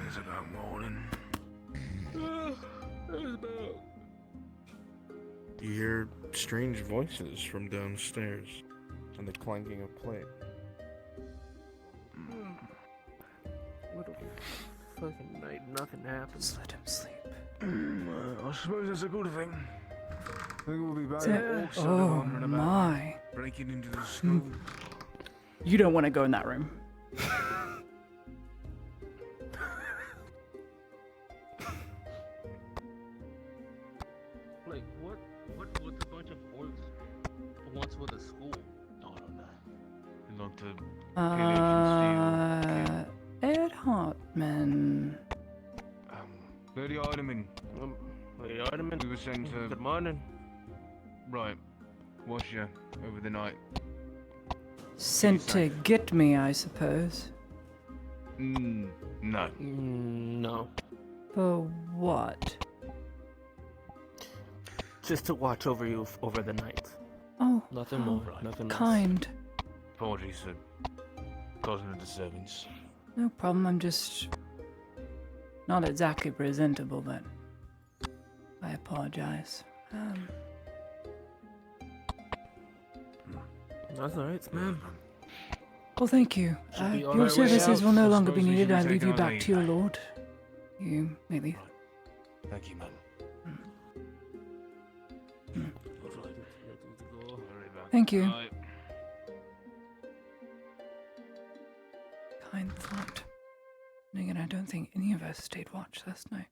It's about morning. You hear strange voices from downstairs and the clanking of plate. What a fucking night, nothing happens. Just let him sleep. I suppose that's a good thing. I think we'll be back all Oh my. breaking into the school. You don't want to go in that room. Like, what's a bunch of boys wants with a school? I don't know. You like to Ed Hartman. Lady Iderman, Lady Ottoman. we were sent to... Good morning. Right. Wash you over the night. Sent to get me, I suppose. No. No. For what? Just to watch over you over the night. Oh, Nothing more. Nothing less. kind. Apologies for causing a disturbance. No problem, I'm just not exactly presentable, but I apologize. That's alright, ma'am. Well, thank you. Should be on Your our way services out. will no I longer be suppose we needed. should I be leave you taking our back to your leave. lord. You may leave. Thank you, man. Thank you. Right. Kind thought. And again, I don't think any of us stayed watch last night.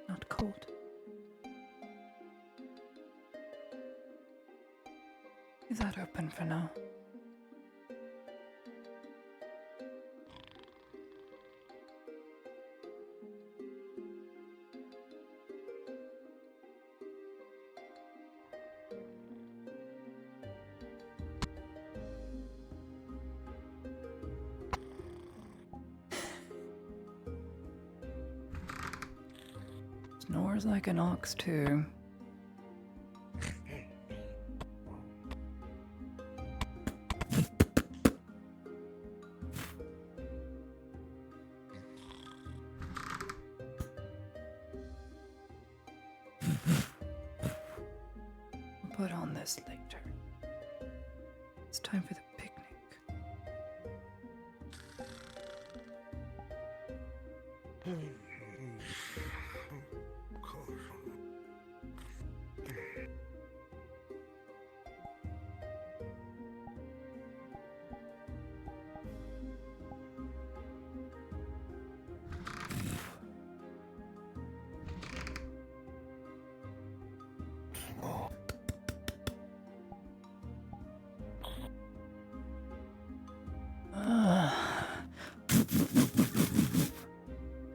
Not cold. Is that open for now? Snores like an ox, too. We'll put on this later. It's time for the picnic.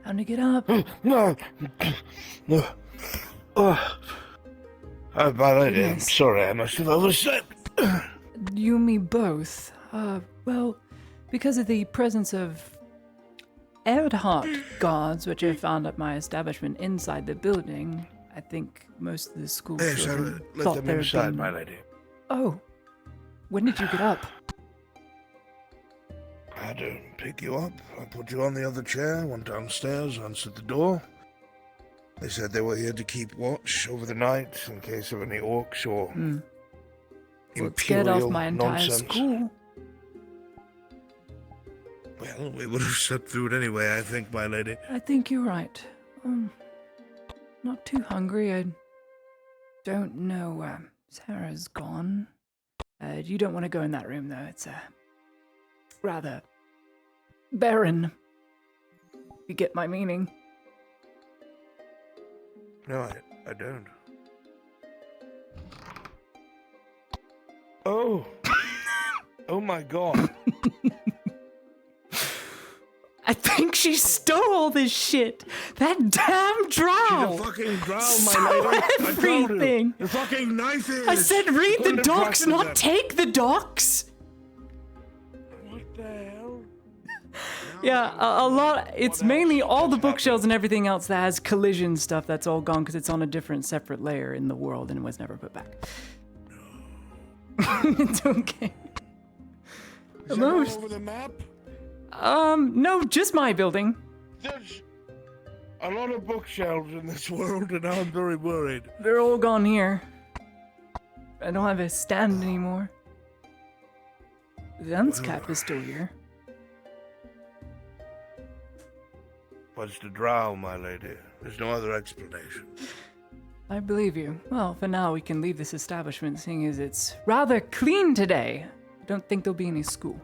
Time to get up. No. Oh, my lady, I'm Yes. sorry, I must have overslept. You and me both. Well, because of the presence of Earhart guards, which I found at my establishment inside the building, I think most of the school Yes, children let thought them there had inside, been... my lady. Oh, when did you get up? I had to pick you up. I put you on the other chair, went downstairs, answered the door. They said they were here to keep watch over the night in case of any orcs or Well, it scared off imperial my entire nonsense. school. Well, we would have slept through it anyway, I think, my lady. I think you're right. Not too hungry. I don't know. Sarah's gone. You don't want to go in that room, though. It's rather barren. You get my meaning. No, I don't. Oh. Oh my god. I think she stole all this shit. That damn drow. She's a fucking drow, my Stole lady. I told you. everything. The fucking knife is. I said read the Couldn't have docs, trusted not them. take the docs. What the hell? Yeah, a lot. It's mainly all the bookshelves and everything else that has collision stuff that's all gone because it's on a different, separate layer in the world and was never put back. It's okay. Is that all over the map? No, just my building. There's a lot of bookshelves in this world, and I'm very worried. They're all gone here. I don't have a stand anymore. The unscap is still here. What's the drow, my lady? There's no other explanation. I believe you. Well, for now we can leave this establishment, seeing as it's rather clean today. I don't think there'll be any school.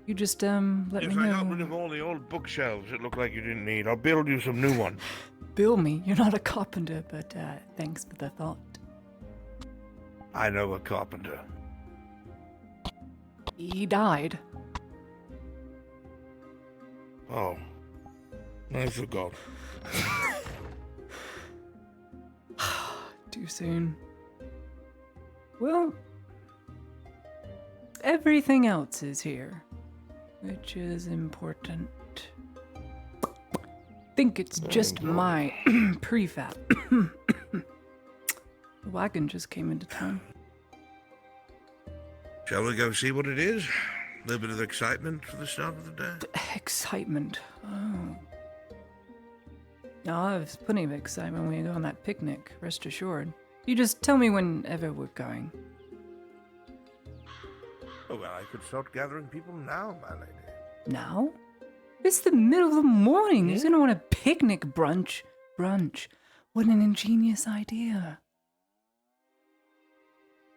You just, let me If know. I got rid of all the old bookshelves that look like you didn't need, I'll build you some new ones. Bill me. You're not a carpenter, but, thanks for the thought. I know a carpenter. He died. Oh. I forgot. Too soon. Well, everything else is here, which is important. Think it's just my prefab. The wagon just came into town. Shall we go see what it is? A little bit of excitement for the start of the day? Excitement. Oh. No, there's plenty of excitement when we go on that picnic, rest assured. You just tell me whenever we're going. Oh, well, I could start gathering people now, my lady. Now? It's the middle of the morning. Who's gonna want a picnic brunch? Brunch. What an ingenious idea.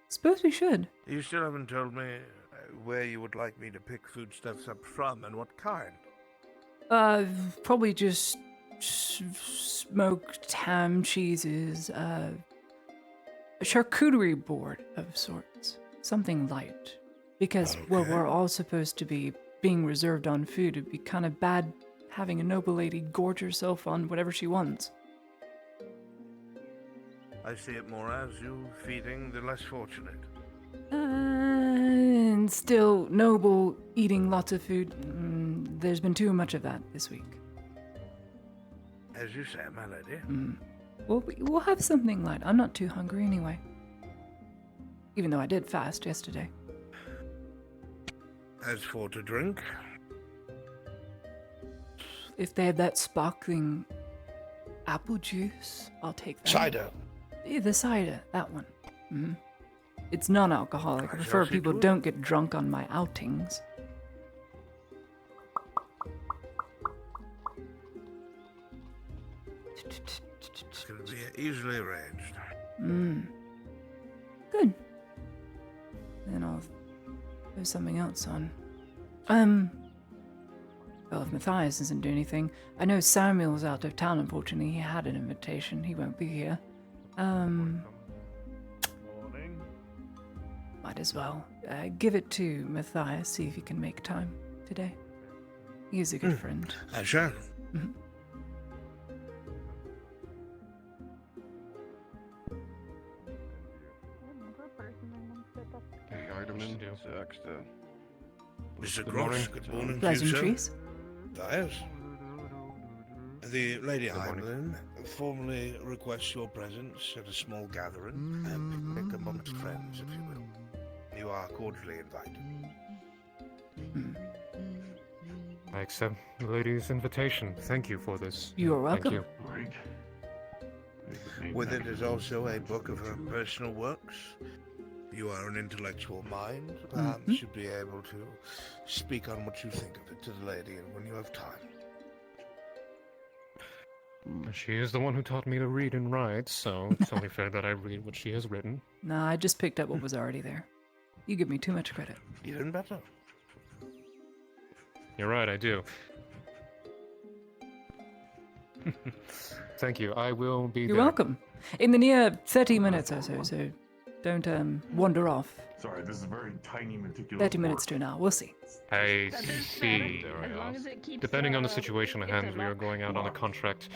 Suppose we should. You still haven't told me where you would like me to pick foodstuffs up from and what kind. Probably just smoked ham, cheeses, a charcuterie board of sorts. Something light. Because, well, Okay. we're all supposed to be being reserved on food. It'd be kind of bad having a noble lady gorge herself on whatever she wants. I see it more as you feeding the less fortunate. And still, noble, eating lots of food. There's been too much of that this week. As you say, my lady. Well, we'll have something light. I'm not too hungry anyway. Even though I did fast yesterday. As for to drink, If they have that sparkling apple juice, I'll take that. cider. Yeah, the cider, that one. It's non-alcoholic. I I prefer shall see people to it. don't get drunk on my outings. It's going to be easily arranged. Good. Then I'll put something else on. Well, if Matthias doesn't do anything, I know Samuel's out of town, unfortunately. He had an invitation. He won't be here. Morning. Might as well. Give it to Matthias, see if he can make time today. He's a good friend. I shall. Mr. Gross, good morning to you, sir. Pleasantries. Matthias. The Lady Heimlin formally requests your presence at a small gathering, a picnic amongst friends, if you will. You are cordially invited. I accept the lady's invitation. Thank you for this. You are welcome. Thank you. With it is also a book of her personal works. You are an intellectual mind, perhaps you'd be able to speak on what you think of it to the lady and when you have time. She is the one who taught me to read and write, so it's only fair that I read what she has written. Nah, I just picked up what was already there. You give me too much credit. Even better. You're right, I do. Thank you. I will be You're there. welcome. In the near 30 minutes or so, so don't wander off. Sorry, this is a very tiny, meticulous 30 minutes to an hour. We'll see. I That doesn't see. matter, as long as it keeps, Depending on the situation at it's hand, a we are lock. going out on a contract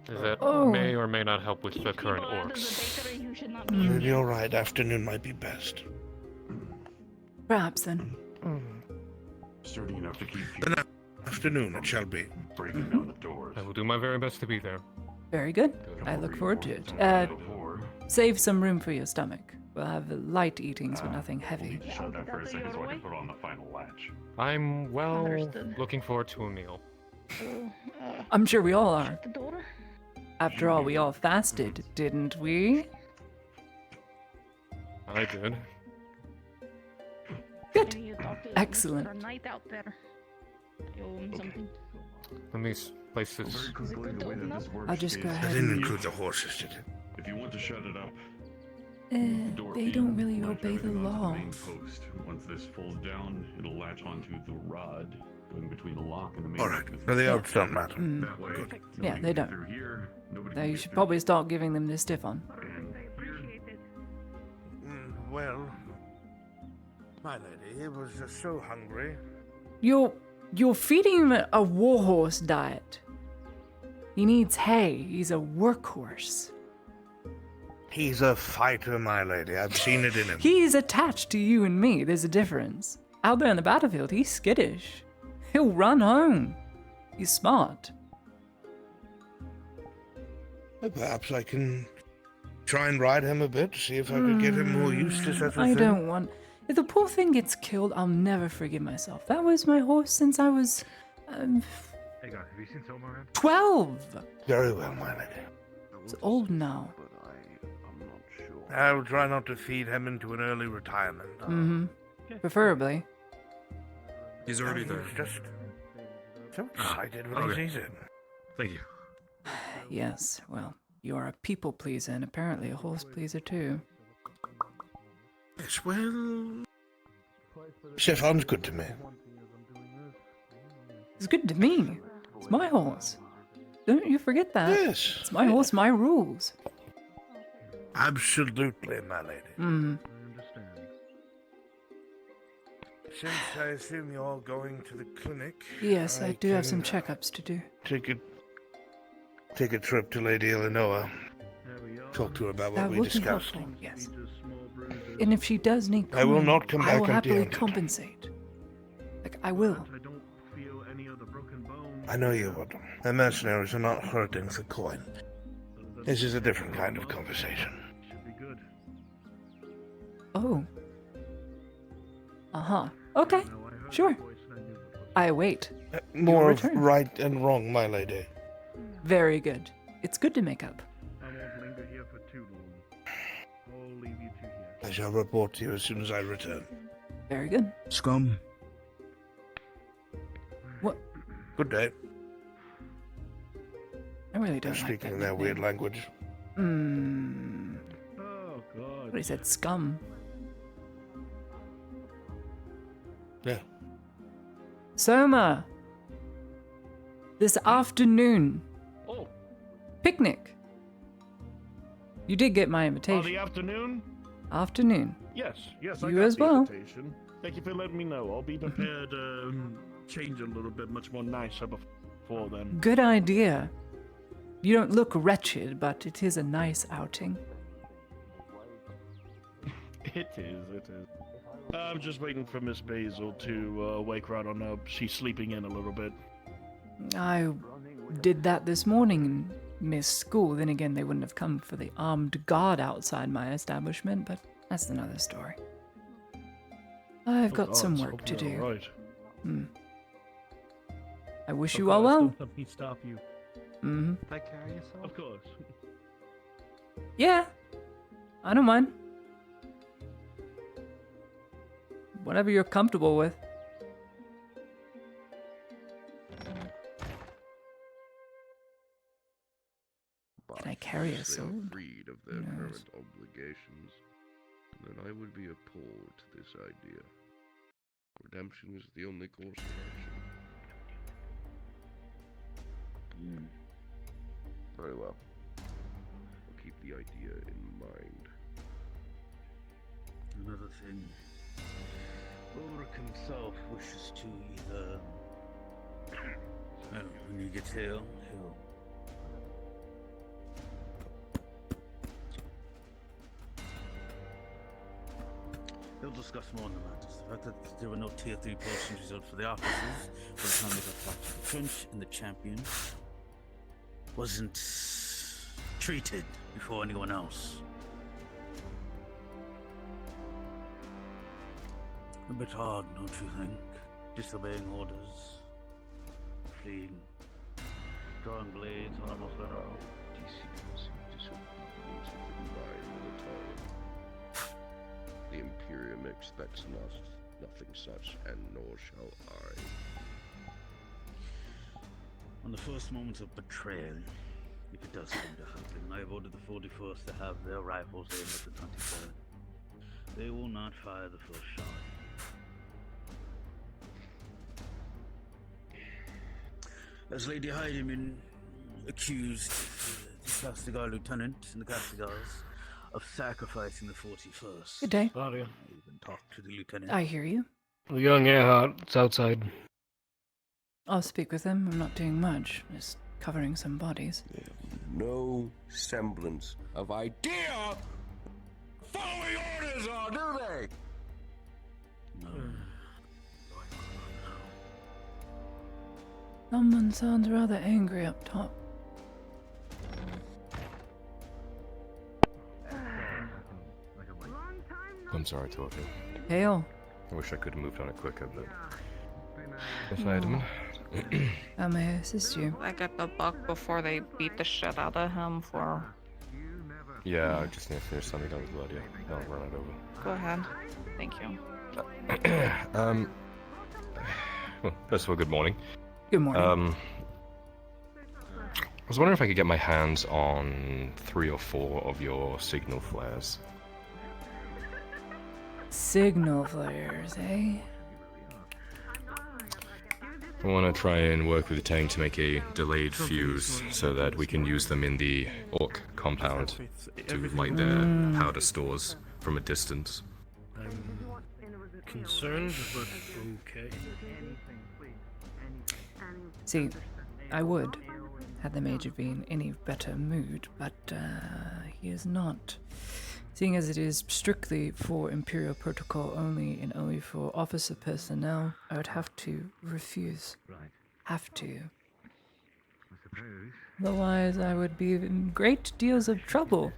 that Oh. may or may not help with the Keeps current people out of the orcs. bakery who should not be in You're right, afternoon might be best. Perhaps then. Sturdy enough to keep you Good afternoon, it shall be. breaking down the doors. I will do my very best to be there. Very good. I look forward to it. Save some room for your stomach. We'll have light eatings, but nothing heavy. Shut that for a second so I can put on the final latch. I'm, well, Understood. looking forward to a meal. I'm sure we all are. Shut the door. After all, we all fasted, didn't we? I did. Good. Any of you talk to Excellent. Mr. Knight out there. I owe him something. Let me place Very this. quickly, the way that this works I'll just go is I ahead didn't and... include the horses, did it? if you want to shut it up, the door They in, don't really latch obey the everything onto law. main post. Once this falls down, it'll latch onto the rod going between the lock and the main Alright, post. no, the odds don't matter. Mm. That way, nobody Yeah, can they get don't. through here, nobody Now can you get should through probably start giving them the stiff on. and here. Well, my lady, he was just so hungry. You're feeding him a warhorse diet. He needs hay. He's a workhorse. He's a fighter, my lady. I've seen it in him. He's attached to you and me. There's a difference. Out there in the battlefield, he's skittish. He'll run home. He's smart. Well, perhaps I can try and ride him a bit, see if I could get him more used to such a I thing. don't want. If the poor thing gets killed, I'll never forgive myself. That was my horse since I was Hey guys, have you seen Selma around? 12. Very well, my lady. It's old now. I'll try not to feed him into an early retirement. Mm-hmm. Preferably. He's already He's there. just so excited when Okay. he sees it. Thank you. Yes, well, you are a people pleaser and apparently a horse pleaser too. Yes, well... Stefan's good to me. It's good to me. It's my horse. Don't you forget that. Yes. It's my horse, my rules. Absolutely, my lady. Mm. Since I assume you're going to the clinic... Yes, I do have some can checkups to do. Take a trip to Lady Eleanor. Talk to her about what That we would be discussed. helpful, yes. And if she does need I will cleaning, not come I will back happily empty-handed. compensate. Like, I will. I don't feel any other broken bones. I know you would. The mercenaries are not hurting for coin. This is a different kind of conversation. Should be good. Oh. Uh-huh. Okay, No, I heard sure. the voice and I knew what was I wait. More of return. right and wrong, my lady. Very good. It's good to make up. I won't linger here for too long. I'll leave you two here. I shall report to you as soon as I return. Very good. Scum. What? Good day. I really They're don't like speaking that in their weird nickname. language. Oh, God. But he said scum. Yeah. Soma. This afternoon. Oh, Picnic. You did get my oh, invitation. the afternoon? Afternoon. Yes, I You got as the well. invitation. Thank you for letting me know. I'll be prepared to change a little bit, much more nicer before then. Good idea. You don't look wretched, but it is a nice outing. It is. I'm just waiting for Miss Basil to wake right on up. She's sleeping in a little bit. I did that this morning and missed school. Then again, they wouldn't have come for the armed guard outside my establishment, but that's another story. I've Oh, got God, some so work to you're do. all right. I wish Of you all course, well. don't let me stop you. Mm-hmm. Take care of yourself. Of course. Yeah, I don't mind. Whatever you're comfortable with. Can I carry a They are sword? freed of their Yes. current obligations, then I would be appalled to this idea. Redemption is the only course of action. Very well. I'll keep the idea in mind. Another thing, Ulrich himself wishes to either, well, when he gets ill, he'll They'll discuss more on the matters. The fact that there were no tier 3 potions reserved for the officers by the time they got back to the trench and the champion wasn't treated before anyone else. A bit hard, don't you think? Disobeying orders, fleeing, drawing blades when almost let out. Decency, disobedience within line with the time. The Imperium expects nothing such, and nor shall I. On the first moments of betrayal, if it does come to happen, I have ordered the 41st to have their rifles aimed at the 23rd. They will not fire the first shot. As Lady Heidemann accused the Castigar lieutenant and the Castigars of sacrificing the 41st. Good day. Claudia. I even talked to the lieutenant. I hear you. The young Earhart's outside. I'll speak with him. I'm not doing much. Just covering some bodies. No semblance of idea following orders are, do they? No. Someone sounds rather angry up top. I'm sorry, Torty. Hail. I wish I could have moved on it quicker, but... Yes, Heidemann. How may I assist you? I got the buck before they beat the shit out of him for... Yeah, I just need to finish something done with blood, yeah. I'll run it over. Go ahead. Thank you. Well, first of all, good morning. Good morning. I was wondering if I could get my hands on 3 or 4 of your signal flares. Signal flares, eh? I want to try and work with the tank to make a delayed fuse so that we can use them in the Orc compound to light their powder stores from a distance. I'm concerned, but okay. See, I would, had the Major been in any better mood, but he is not. Seeing as it is strictly for Imperial protocol only and only for officer personnel, I would have to refuse. Have to. Otherwise, I would be in great deals of trouble.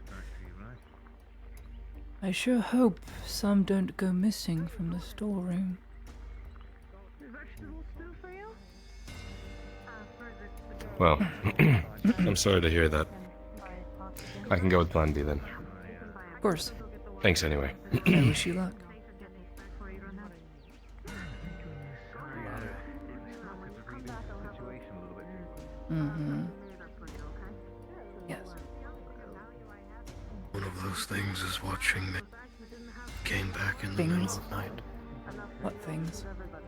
I sure hope some don't go missing from the storeroom. Well, I'm sorry to hear that. I can go with Plan B then. Of course. Thanks anyway. I wish you luck. Mm-hmm. Yes. One of those things is watching me. Came back in the middle of the night. What things?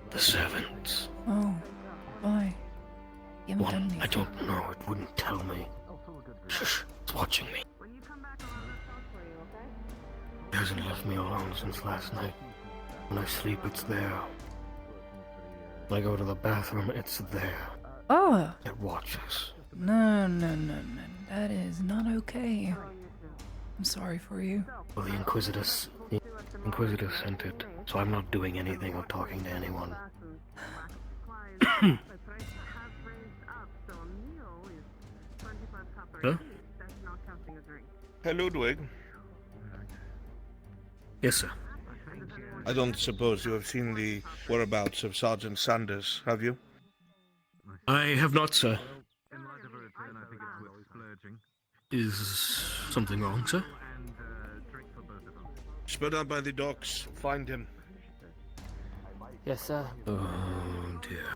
The servants. Oh, why? You haven't done One, anything. I don't know, it wouldn't tell me. Shh, it's watching me. It hasn't left me alone since last night. When I sleep, it's there. When I go to the bathroom, it's there. Oh! It watches. No. That is not okay. I'm sorry for you. Well, the Inquisitor sent it, so I'm not doing anything or talking to anyone. Huh? Hey, Ludwig. Yes, sir. I don't suppose you have seen the whereabouts of Sergeant Sanders, have you? I have not, sir. Is something wrong, sir? Spread out by the docks. Find him. Yes, sir. Oh, dear.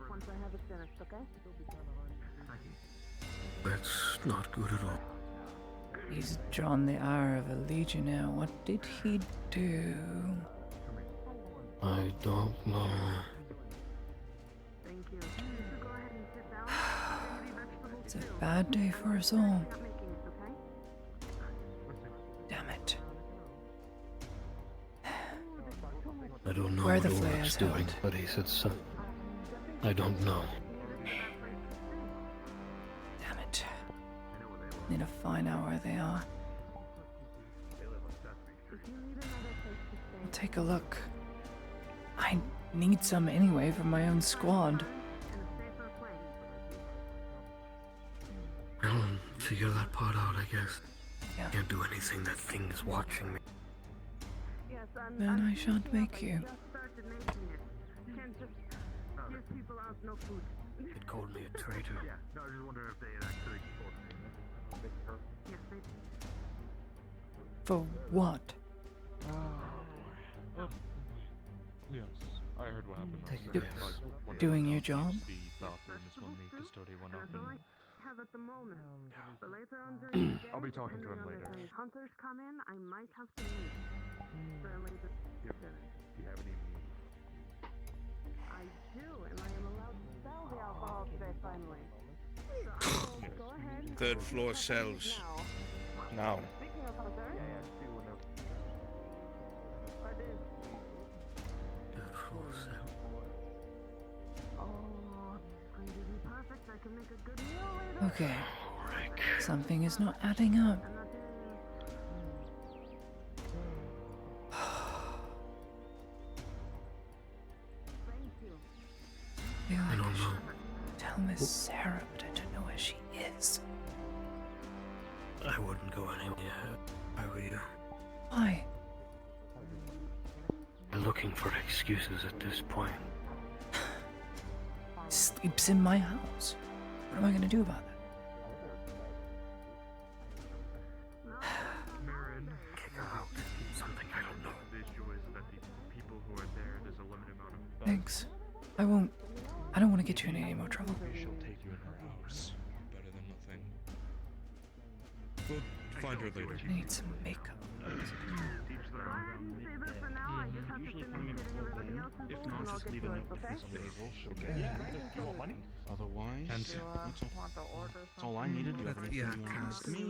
That's not good at all. He's drawn the ire of a legionnaire. What did he do? I don't know. It's a bad day for us all. Damn it. I don't know Where are what the Ulrich's flares doing, held? but he said so. I don't know. Damn it. Need to find out where they are. I'll take a look. I need some anyway for my own squad. I'll figure that part out, I guess. Yeah. Can't do anything, that thing is watching me. Then I shan't make you. It called me a traitor. For what? Yes, I heard what happened. Take Do- doing your job? The bathroom is when the custodian went up and... I'll be talking to him later. Hunters come in, I might have to leave. Do you have any... I do, and I am allowed to sell the alcohol today finally. So I will go ahead and Third floor sells. Now. Speaking of Hunter, what is? Oh, it's going to be perfect. I can make a good meal later. Okay. Something is not adding up. And that is... Thank you. I feel I like don't I know. should tell Miss Sarah, but I don't know where she is. I wouldn't go anywhere if I were you. Why? I'm looking for excuses at this point. Sleeps in my house. What am I gonna do about that? Marin, Kick her out. Something I don't know. the issue is that the people who are there, there's a limited amount of... Thanks. I won't. I don't want to get you in any more trouble. She'll take you in her house. Better than nothing. We'll find her later. I need some makeup. Usually putting in a full volume. If not, just leave a note with this on the table. Okay. You want money? Otherwise, that's all I needed. Do you have anything you want to ask me?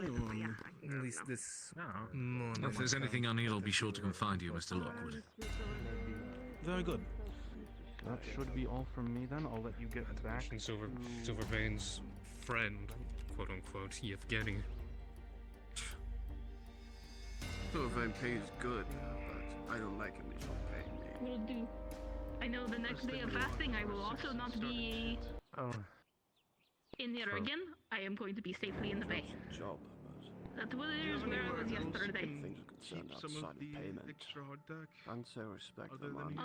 Or at least this morning. If there's anything I need, I'll be sure to come find you, Mr. Lockwood. Very good. That should be all from me then. I'll let you get back. Silverveins' friend, quote unquote, Yevgeny. Silvervein pay is good, but I don't like him. He's not paying me. Will do. I know the next day of fasting I will also not be in there again. I am going to be safely in the bay. Job, That was where I was yesterday. things are concerned outside of payment. And so respect the man.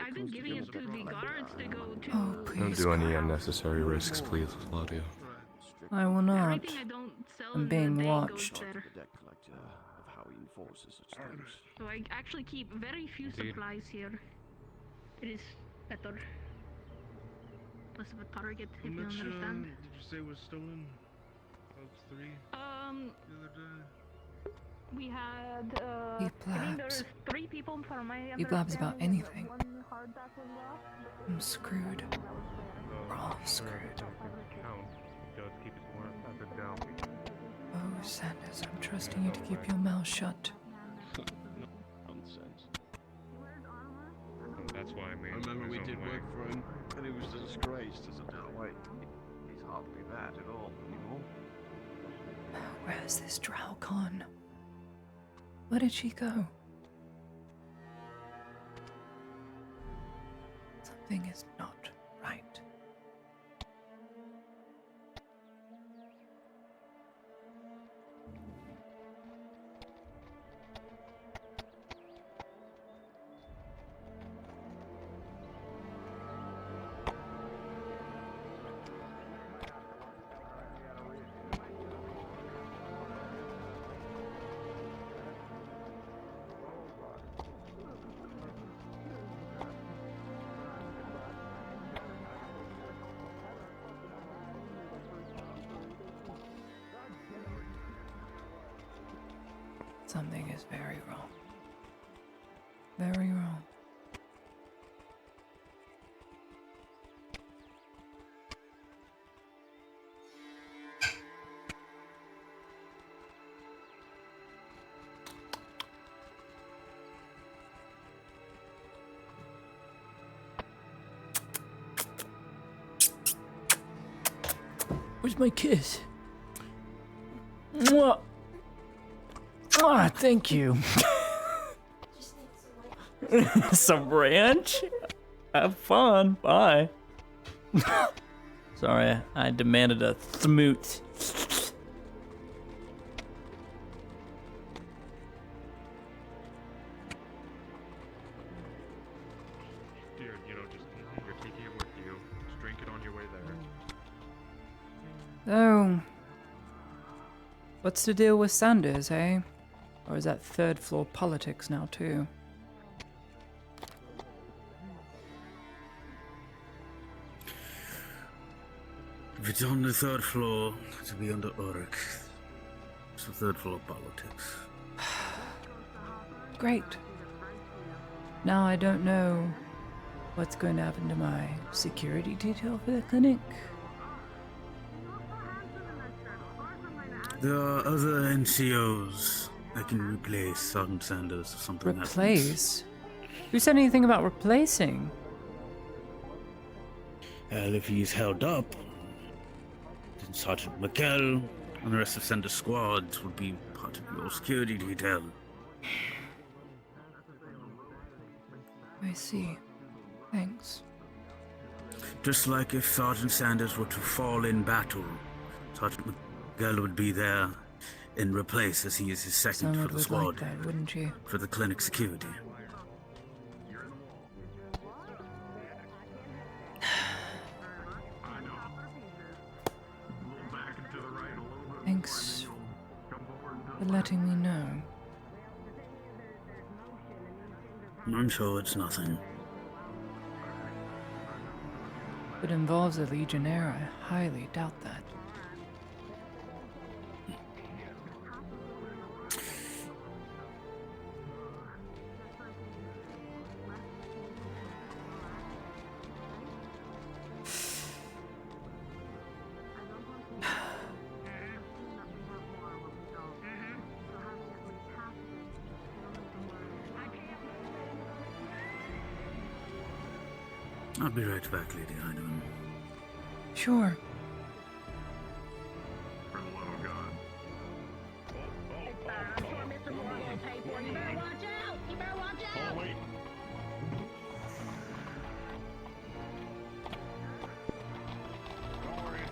I've been giving it to the guards to go to. Oh, Don't please. do any unnecessary risks, please, Claudia. I will not. Everything I don't sell I'm in the being bay watched. goes there. The debt collector of how he enforces such things. So I actually keep very few Indeed. supplies here. It is better. Less of a target, if you understand. Did you say was stolen? Of 3 the other day? We had He I think blabs. there's 3 people from my He blabs about understanding. anything. One hard back was lost. I'm screwed. We're all screwed. Count. He does keep his word. That's a down. Oh, Sanders, I'm trusting you to keep your mouth shut. Nonsense. That's why I I mean. remember we did work for him, and he was disgraced as a Dalway. He's hardly that at all anymore. Where's this drow gone? Where did she go? Something is not right. Something is very wrong. Very wrong. Where's my kiss? Mwah. Ah, thank you. Some ranch? Have fun. Bye. Sorry, I demanded a thmoot. Dear, just you're taking it with you. Just drink it on your way there. Oh. What's the deal with Sanders, eh? Or is that third floor politics now, too? If it's on the third floor, to be under Uruk. It's the third floor politics. Great. Now I don't know what's going to happen to my security detail for the clinic. There are other NCOs that can replace Sergeant Sanders if something happens. Replace? Who said anything about replacing? Well, if he's held up, then Sergeant McKell and the rest of Sanders' squads would be part of your security detail. I see. Thanks. Just like if Sergeant Sanders were to fall in battle, Sergeant McGill would be there in replace as he is his second Someone for the would squad. like that, wouldn't you? For the clinic security. Thanks for letting me know. I'm sure it's nothing. If it involves a Legionnaire, I highly doubt that. I'll be right back, Lady Heinemann. Sure.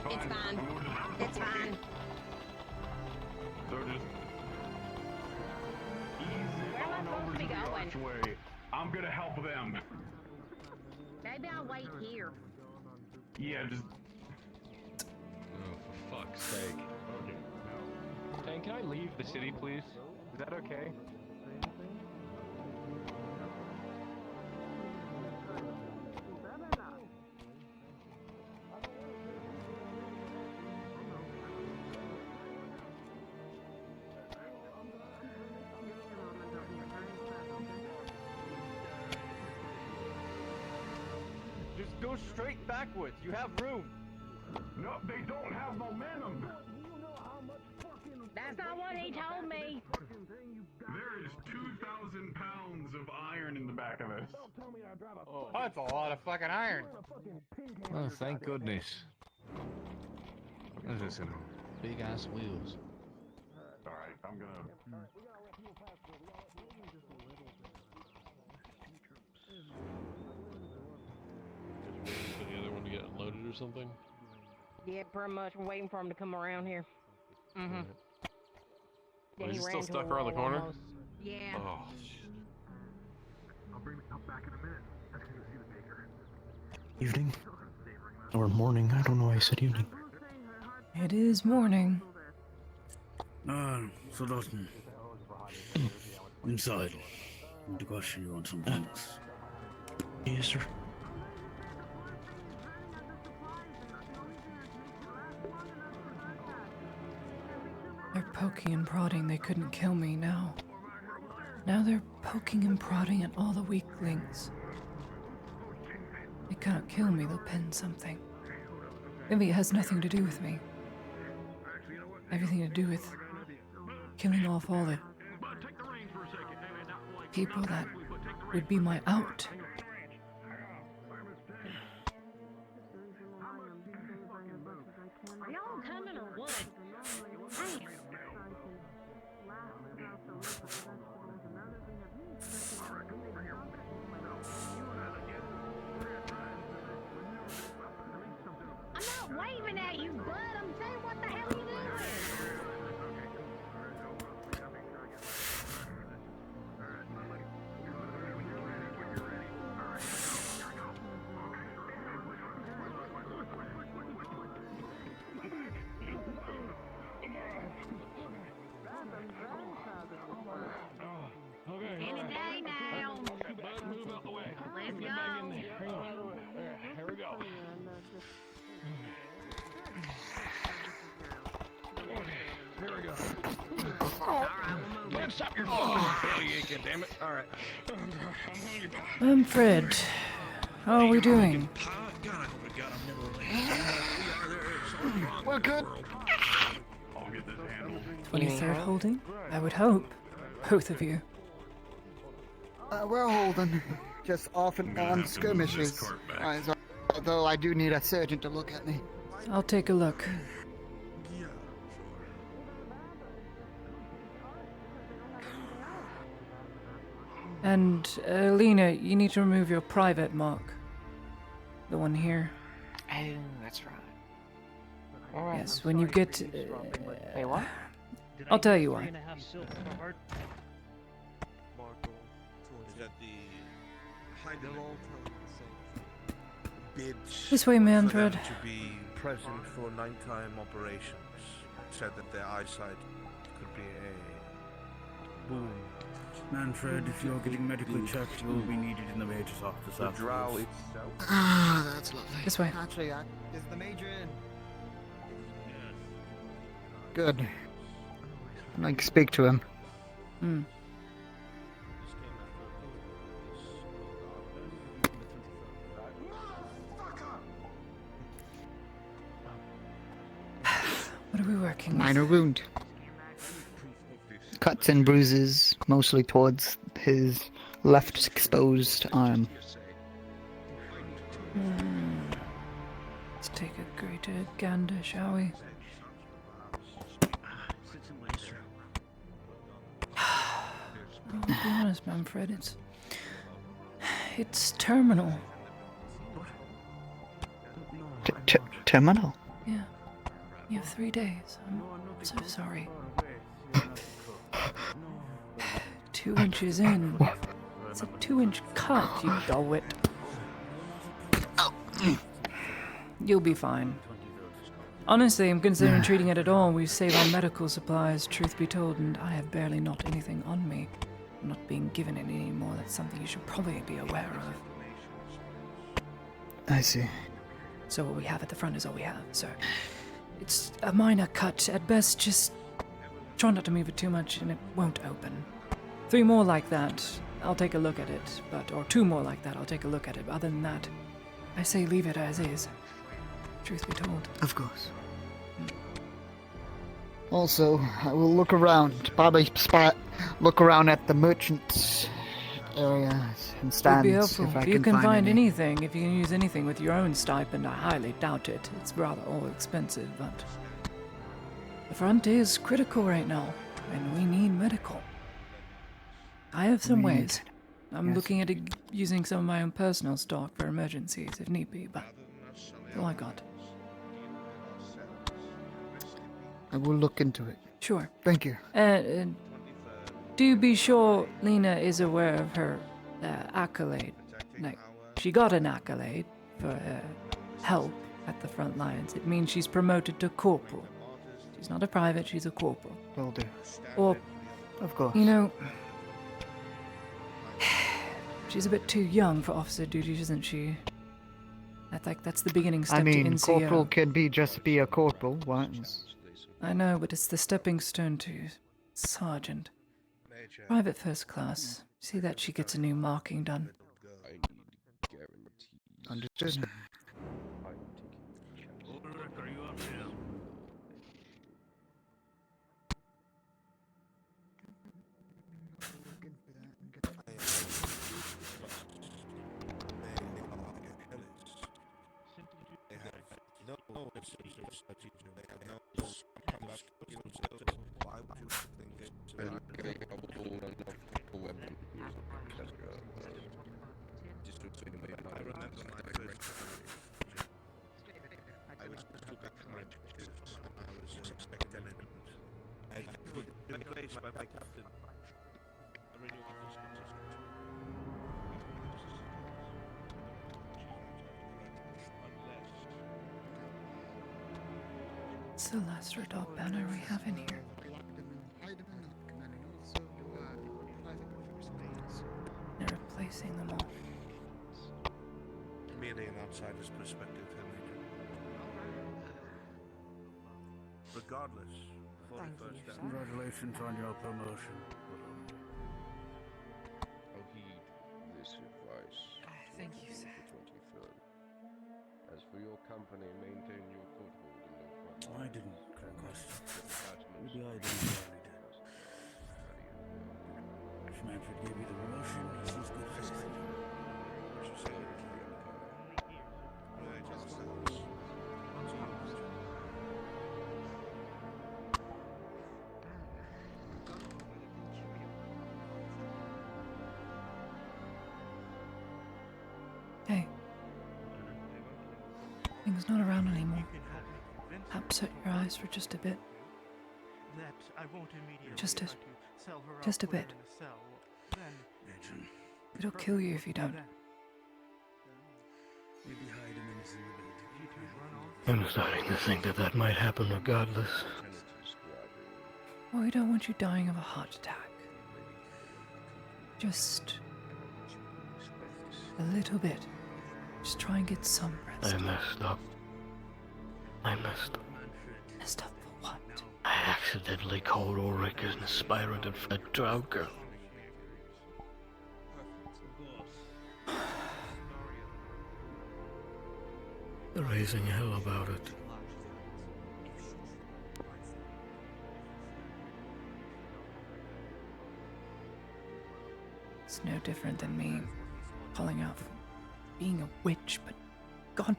It's fine. It's fine. They're just easy on over to the archway. I'm gonna help them. Maybe I'll wait here. Yeah, just. Oh, for fuck's sake. Okay. Tang, can I leave the city, please? Is that okay? Just go straight backwards. You have room. No, they don't have momentum. That's not what he told me. There is 2,000 pounds of iron in the back of this. Oh, that's a lot of fucking iron. Oh, thank goodness. What is this in big ass wheels? Alright, I'm gonna. Waiting for the other one to get unloaded or something? Yeah, pretty much. We're waiting for him to come around here. Mm-hmm. Right. Yeah, Is he ran still to stuck a around the wall corner? almost. Yeah. Oh, shit. I'll bring the cup back in a minute. I just need to see the baker. Evening? Or morning, I don't know why I said evening. It is morning. So Lawton. Inside. I want to question you on some things. Yes, sir. They're poking and prodding. They couldn't kill me now. Now they're poking and prodding at all the weaklings. They can't kill me. They'll pin something. Maybe it has nothing to do with me. Everything to do with killing off all the people that would be my out. Are y'all coming or what? Damn. Man, stop your fucking belly aching, damn it. Alright. Fred. How are we doing? We're good. 23rd holding? I would hope. Both of you. We're holding. Just off and on skirmishes. Although I do need a surgeon to look at me. I'll take a look. And, Lena, you need to remove your private mark. The one here. Oh, that's right. Alright. Yes, when you get... Wait, what? I'll tell you why. Is that the bids This way, for them Manfred. to be present for nighttime operations? Said that their eyesight could be a boon. Manfred, if you're getting medically checked, you will be needed in the major's office The drow afterwards. itself. Ah, that's lovely. This way. Actually, is the major in? Good. I'd like to speak to him. Hmm. What are we working with? Minor wound. Cuts and bruises, mostly towards his left exposed arm. Let's take a greater gander, shall we? I'll be honest, Manfred, it's terminal. Terminal? Yeah. You have 3 days. I'm so sorry. 2 inches in. It's a 2-inch cut, you dulwit. You'll be fine. Honestly, I'm considering treating it at all. We save on medical supplies, truth be told, and I have barely not anything on me. I'm not being given any anymore. That's something you should probably be aware of. I see. So what we have at the front is all we have, so... It's a minor cut. At best, just try not to move it too much and it won't open. 3 more like that, I'll take a look at it. Or 2 more like that, I'll take a look at it. Other than that, I say leave it as is. Truth be told. Of course. Also, I will look around. Probably look around at the merchants area and stands. Would be helpful. If I You can find any. anything. If you can use anything with your own stipend, I highly doubt it. It's rather all expensive, but... The front is critical right now, and we need medical. I have some ways. I'm looking at using some of my own personal stock for emergencies, if need be, but... That's all I got. I will look into it. Sure. Thank you. Do be sure Lena is aware of her accolade. Like, she got an accolade for her help at the front lines. It means she's promoted to corporal. She's not a private, she's a corporal. Will do. Or, of course. You know, she's a bit too young for officer duties, isn't she? That's the beginning step I mean, to NCO. corporal can just be a corporal once. I know, but it's the stepping stone to sergeant. Private first class. See that she gets a new marking done. Understood. It's the last redoubt banner we have in here. They're replacing them all. Merely an outsider's perspective, Major. Regardless, for Congratulations on your promotion. I'll heed this advice. Thank you, sir. The 23rd. As for your company, maintain your foothold in the front. I didn't request. Attachments. Maybe I didn't already did. If Manfred gave you the promotion, he seems good for it. Hey. Thing's not around anymore. Perhaps shut your eyes for just a bit. Just a bit. It'll kill you if you don't. I'm starting to think that that might happen regardless. Well, we don't want you dying of a heart attack. Just a little bit. Just try and get some rest. I messed up. Messed up for what? I accidentally called Ulrich an aspirant and fed Drauger. They're raising hell about it. It's no different than me calling out for being a witch, but God,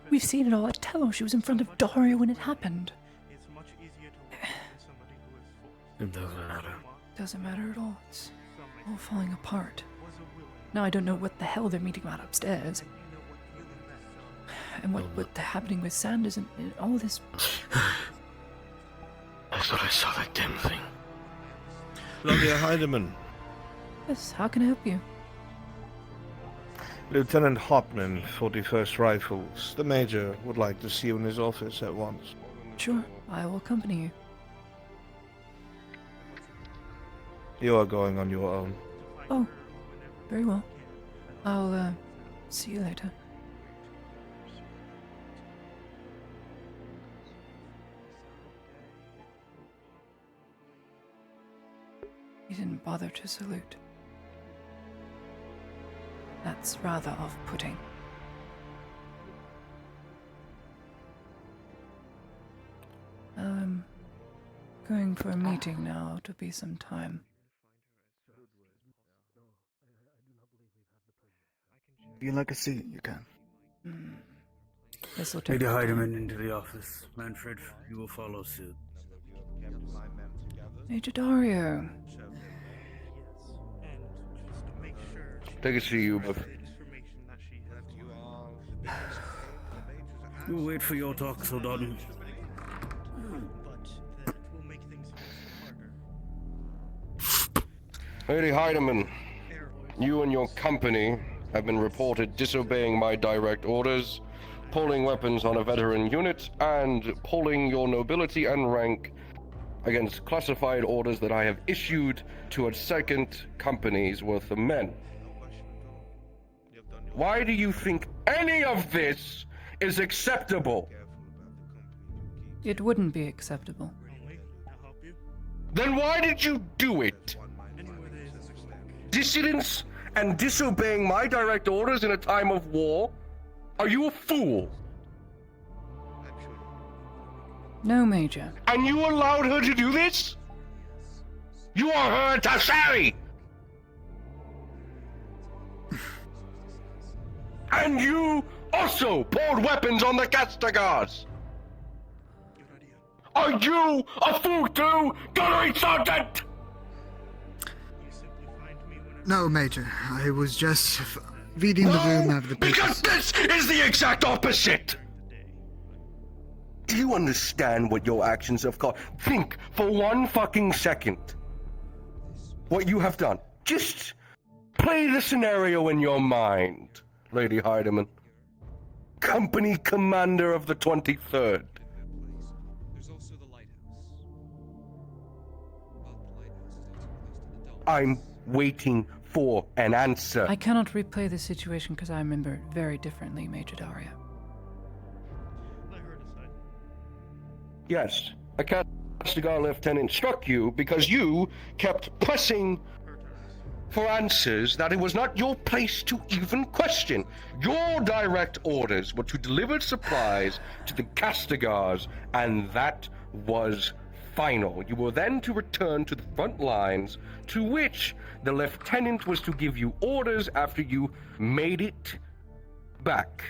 we've seen it all. I tell her she was in front of Dario when it happened. It doesn't matter. Doesn't matter at all. It's all falling apart. Now I don't know what the hell they're meeting about upstairs. And what's happening with Sanders and all this. I thought I saw that damn thing. Claudia Heidemann. Yes, how can I help you? Lieutenant Hopman, 41st Rifles. The Major would like to see you in his office at once. Sure, I will accompany you. You are going on your own. Oh, very well. I'll, see you later. He didn't bother to salute. That's rather off-putting. Going for a meeting now. It'll be some time. If you'd like a seat, you can. This'll take Lady time. Heidemann into the office. Manfred, you will follow suit. Major Dario. Take a seat, you both. We'll wait for your talk, Soldado. Lady Heidemann, you and your company have been reported disobeying my direct orders, pulling weapons on a veteran unit, and pulling your nobility and rank against classified orders that I have issued to a second company's worth of men. Why do you think any of this is acceptable? It wouldn't be acceptable. Then why did you do it? Dissidence and disobeying my direct orders in a time of war? Are you a fool? No, Major. And you allowed her to do this? You are her Tasari! And you also poured weapons on the Castagars! Are you a fool too, Gunnery Sergeant? No, Major. I was just reading the room of the papers. Because this is the exact opposite! Do you understand what your actions have caused? Think for 1 fucking second what you have done. Just play the scenario in your mind, Lady Heidemann. Company commander of the 23rd. I'm waiting for an answer. I cannot replay the situation because I remember it very differently, Major Dario. Yes, I can't. Castigar Lieutenant struck you because you kept pressing for answers that it was not your place to even question. Your direct orders were to deliver supplies to the Castigars, and that was final. You were then to return to the front lines, to which the lieutenant was to give you orders after you made it back.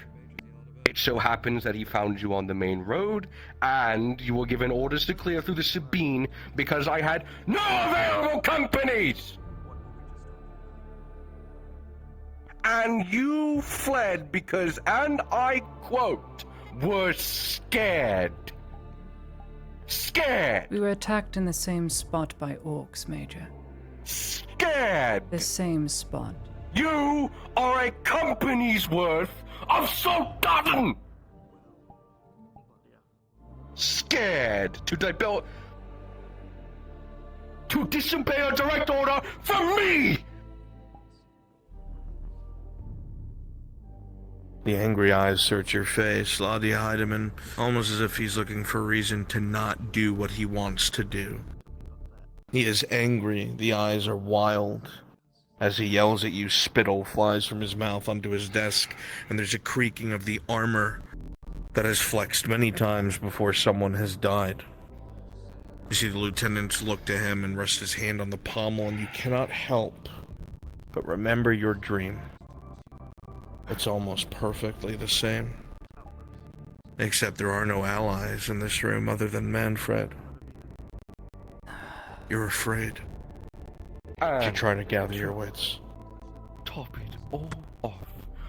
It so happens that he found you on the main road, and you were given orders to clear through the Sabine because I had no available companies! And you fled because, and I quote, were scared. Scared! We were attacked in the same spot by orcs, Major. Scared! The same spot. You are a company's worth of Soldaten! Scared to disobey a direct order from me! The angry eyes search your face, Ladi Heidemann, almost as if he's looking for reason to not do what he wants to do. He is angry, the eyes are wild. As he yells at you, spittle flies from his mouth onto his desk, and there's a creaking of the armor that has flexed many times before someone has died. You see the lieutenant look to him and rest his hand on the pommel, and you cannot help but remember your dream. It's almost perfectly the same. Except there are no allies in this room other than Manfred. You're afraid. You're trying to gather your wits. Top it all off.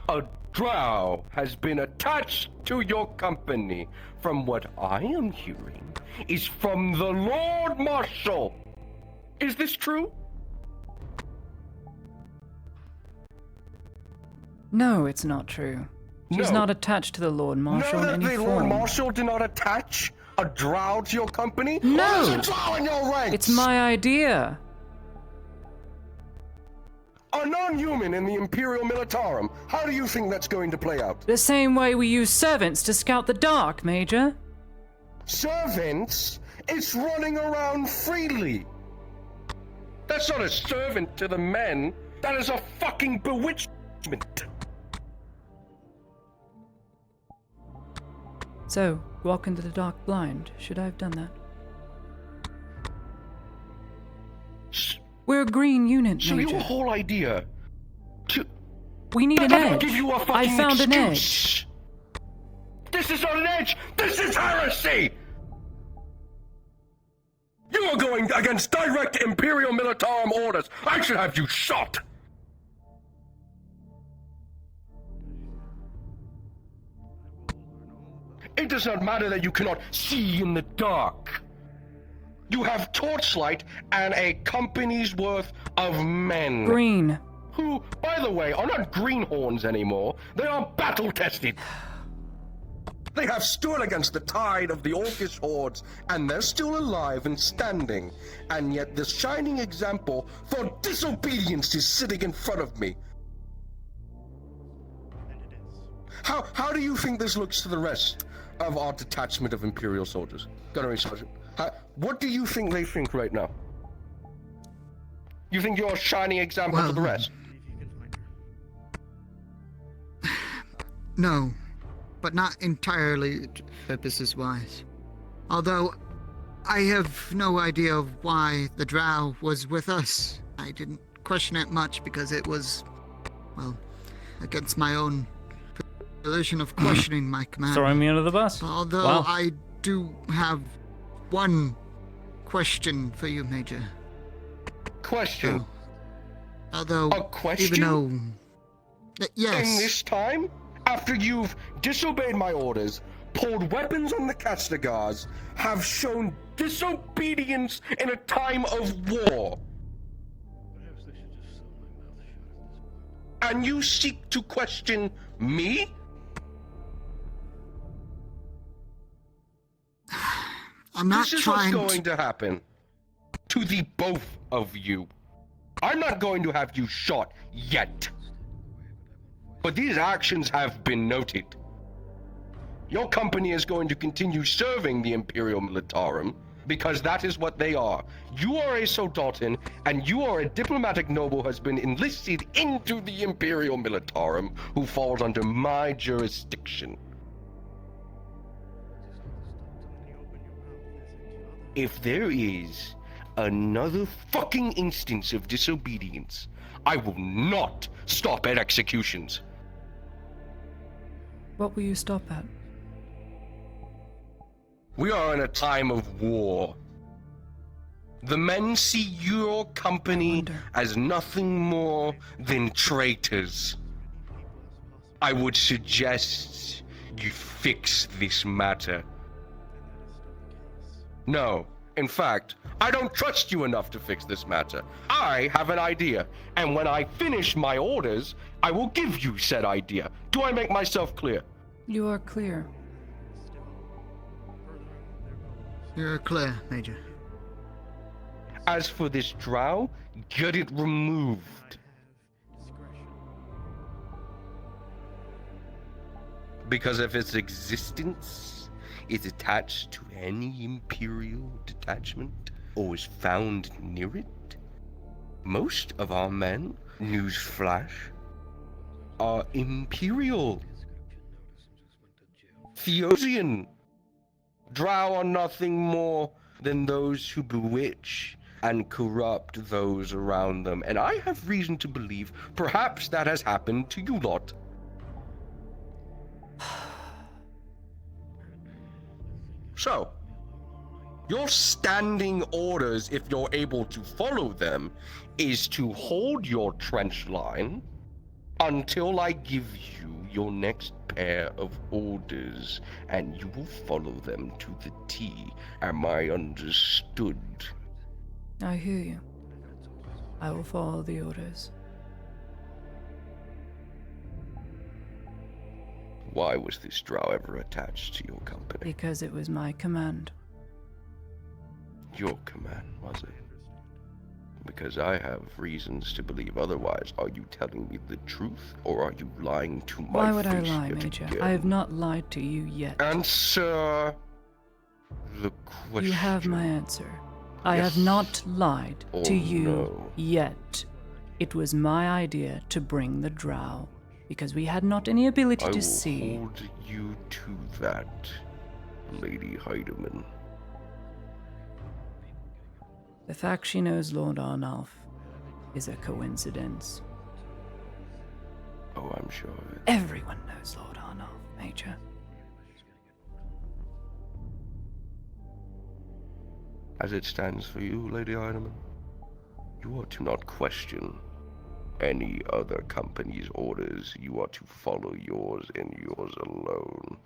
A drow has been attached to your company. From what I am hearing, is from the Lord Marshal. Is this true? No, it's not true. She's No. not attached to the Lord Marshal No, in any the form. Lord Marshal did not attach a drow to your company? No! Or is a drow in your ranks? It's my idea. A non-human in the Imperial Militarum. How do you think that's going to play out? The same way we use servants to scout the dark, Major. Servants? It's running around freely. That's not a servant to the men. That is a fucking bewitchment. So, walk into the dark blind. Should I have done that? We're a green unit, So Major. your whole idea... We need an That doesn't edge. give you a I fucking found an edge. excuse. This is not an edge! This is heresy! You are going against direct Imperial Militarum orders! I should have you shot! It does not matter that you cannot see in the dark. You have torchlight and a company's worth of men. Green. Who, by the way, are not greenhorns anymore. They are battle-tested. They have stood against the tide of the Orcish hordes, and they're still alive and standing. And yet this shining example for disobedience is sitting in front of me. How do you think this looks to the rest of our detachment of Imperial soldiers? Gunnery Sergeant, what do you think they think right now? You think you're a shining example to the rest? No, but not entirely purposes-wise. Although, I have no idea of why the drow was with us. I didn't question it much because it was, well, against my own illusion of questioning my command. Throwing me under the bus. Although Wow. I do have one question for you, Major. Question? So, although, A question? even though... yes. In this time? After you've disobeyed my orders, pulled weapons on the Castigars, have shown disobedience in a time of war. And you seek to question me? I'm not This is trying what's going to happen to the both of you. I'm not going to have you shot yet. But these actions have been noted. Your company is going to continue serving the Imperial Militarum, because that is what they are. You are a Soldatin, and you are a diplomatic noble who has been enlisted into the Imperial Militarum, who falls under my jurisdiction. If there is another fucking instance of disobedience, I will not stop at executions. What will you stop at? We are in a time of war. The men see your company as nothing more than traitors. I would suggest you fix this matter. No, in fact, I don't trust you enough to fix this matter. I have an idea, and when I finish my orders, I will give you said idea. Do I make myself clear? You are clear. You're clear, Major. As for this drow, get it removed. Because of its existence is attached to any Imperial detachment or is found near it, most of our men, newsflash, are Imperial. Theosian. Drow are nothing more than those who bewitch and corrupt those around them, and I have reason to believe perhaps that has happened to you lot. So, your standing orders, if you're able to follow them, is to hold your trench line until I give you your next pair of orders, and you will follow them to the T. Am I understood? I hear you. I will follow the orders. Why was this drow ever attached to your company? Because it was my command. Your command, was it? Because I have reasons to believe otherwise. Are you telling me the truth, or are you lying to my face? Why would I lie, yet Major? again? I have not lied to you yet. Answer the question. You have my answer. I have not lied to you yet. It was my idea to bring the drow, because we had not any ability to see. I will hold you to that, Lady Heidemann. The fact she knows Lord Arnulf is a coincidence. Oh, I'm sure of it. Everyone knows Lord Arnulf, Major. As it stands for you, Lady Heidemann, you are to not question any other company's orders. You are to follow yours and yours alone.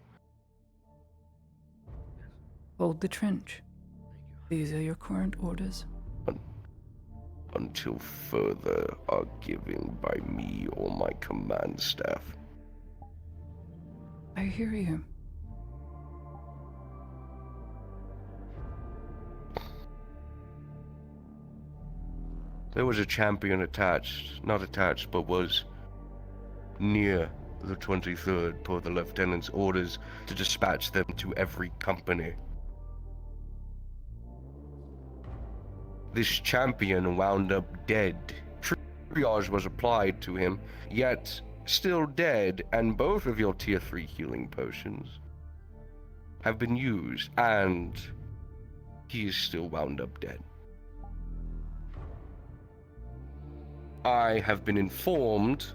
Hold the trench. These are your current orders. Until further are given by me or my command staff. I hear you. There was a champion not attached, but was near the 23rd per the lieutenant's orders to dispatch them to every company. This champion wound up dead. Triage was applied to him, yet still dead, and both of your tier 3 healing potions have been used, and he is still wound up dead. I have been informed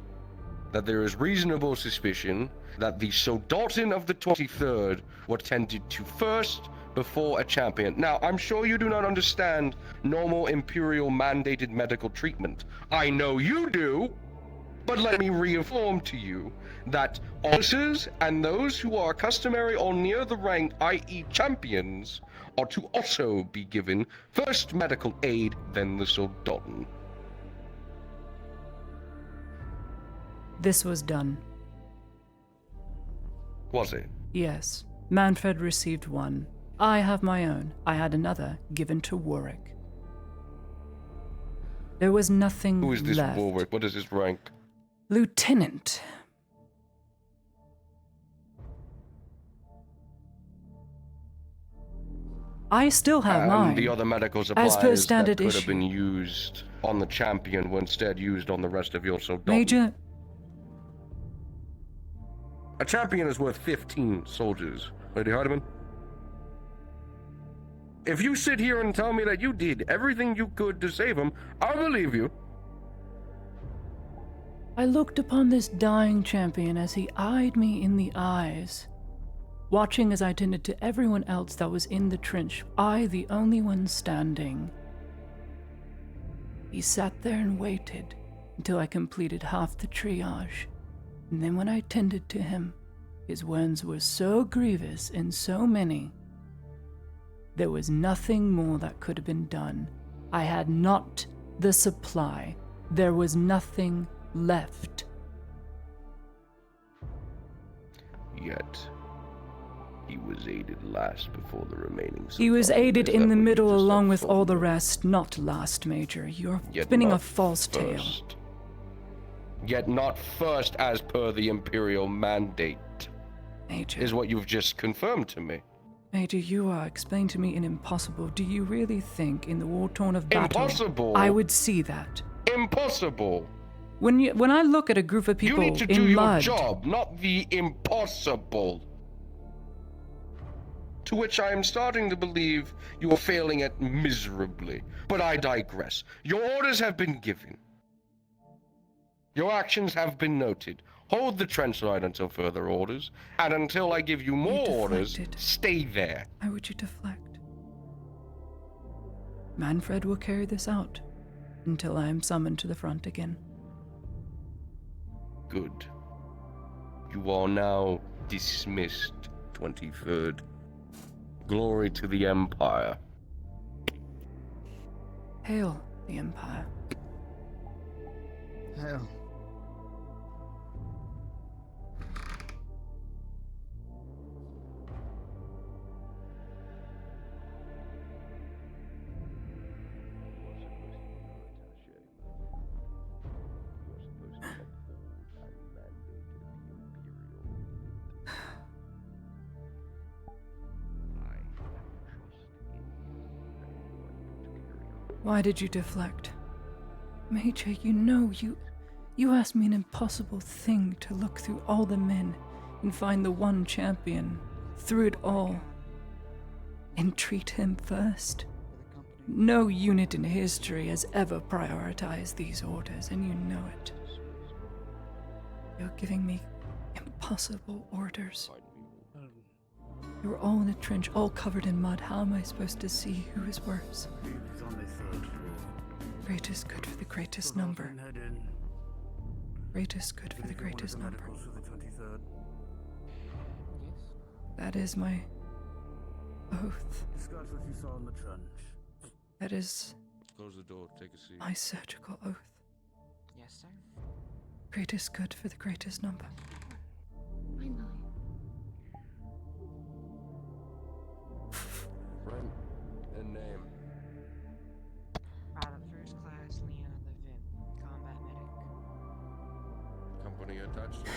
that there is reasonable suspicion that the Soldatin of the 23rd were tended to first before a champion. Now, I'm sure you do not understand normal Imperial mandated medical treatment. I know you do, but let me reinform to you that officers and those who are customary or near the rank, i.e. champions, are to also be given first medical aid, then the Soldatin. This was done. Was it? Yes. Manfred received one. I have my own. I had another given to Warwick. There was nothing Who is this left. Warwick? What is his rank? Lieutenant. I still have And mine. the other medical As supplies per that standard could have issue. been used on the champion were instead used on the rest of your soldiers. Major, A champion is worth 15 soldiers, Lady Hardiman. If you sit here and tell me that you did everything you could to save him, I'll believe you. I looked upon this dying champion as he eyed me in the eyes, watching as I tended to everyone else that was in the trench, I the only one standing. He sat there and waited until I completed half the triage, and then when I tended to him, his wounds were so grievous and so many, there was nothing more that could have been done. I had not the supply. There was nothing left. Yet, he was aided last before the remaining He was supplies. aided Is in that the what you middle just along said, with all the Fulton? rest, not last, Major. You're Yet spinning a not false tale. first. Yet not first as per the Imperial mandate. Major. Is what you've just confirmed to me. Major, you are explaining to me an impossible. Do you really think in the war-torn of battle Impossible. I would see that? Impossible. When I look at a group of people You need to in do your mud, job, not the impossible. To which I am starting to believe you are failing at miserably. But I digress. Your orders have been given. Your actions have been noted. Hold the trench line until further orders, and until I give you more orders, stay there. why would you deflect? Manfred will carry this out until I am summoned to the front again. Good. You are now dismissed, 23rd. Glory to the Empire. Hail the Empire. Hail. Why did you deflect? Major, you know, you asked me an impossible thing to look through all the men and find the one champion through it all and treat him first. No unit in history has ever prioritized these orders, and you know it. You're giving me impossible orders. You're all in a trench, all covered in mud. How am I supposed to see who is worse? It's on the third floor. Greatest good for the greatest number. Greatest good for the greatest number. That is my oath. Discuss what you saw in the trench. That is Close the door, take a seat. my surgical oath. Yes, sir. Greatest good for the greatest number. Friend and name. Private First Class Leanna Levin, combat medic. Company attached.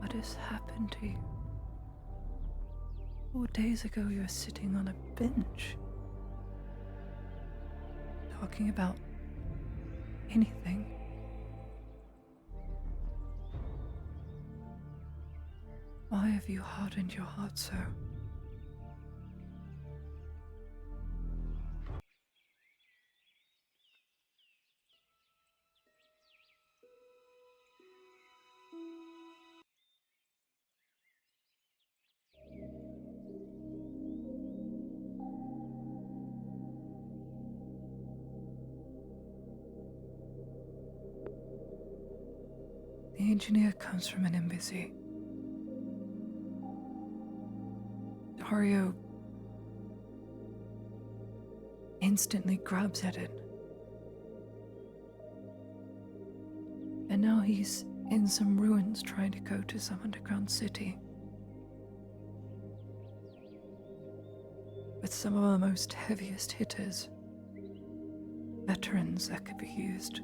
What has happened to you? 4 days ago, you were sitting on a bench, talking about anything. Why have you hardened your heart so? The engineer comes from an embassy. Dario instantly grabs at it. And now he's in some ruins trying to go to some underground city. With some of the most heaviest hitters. Veterans that could be used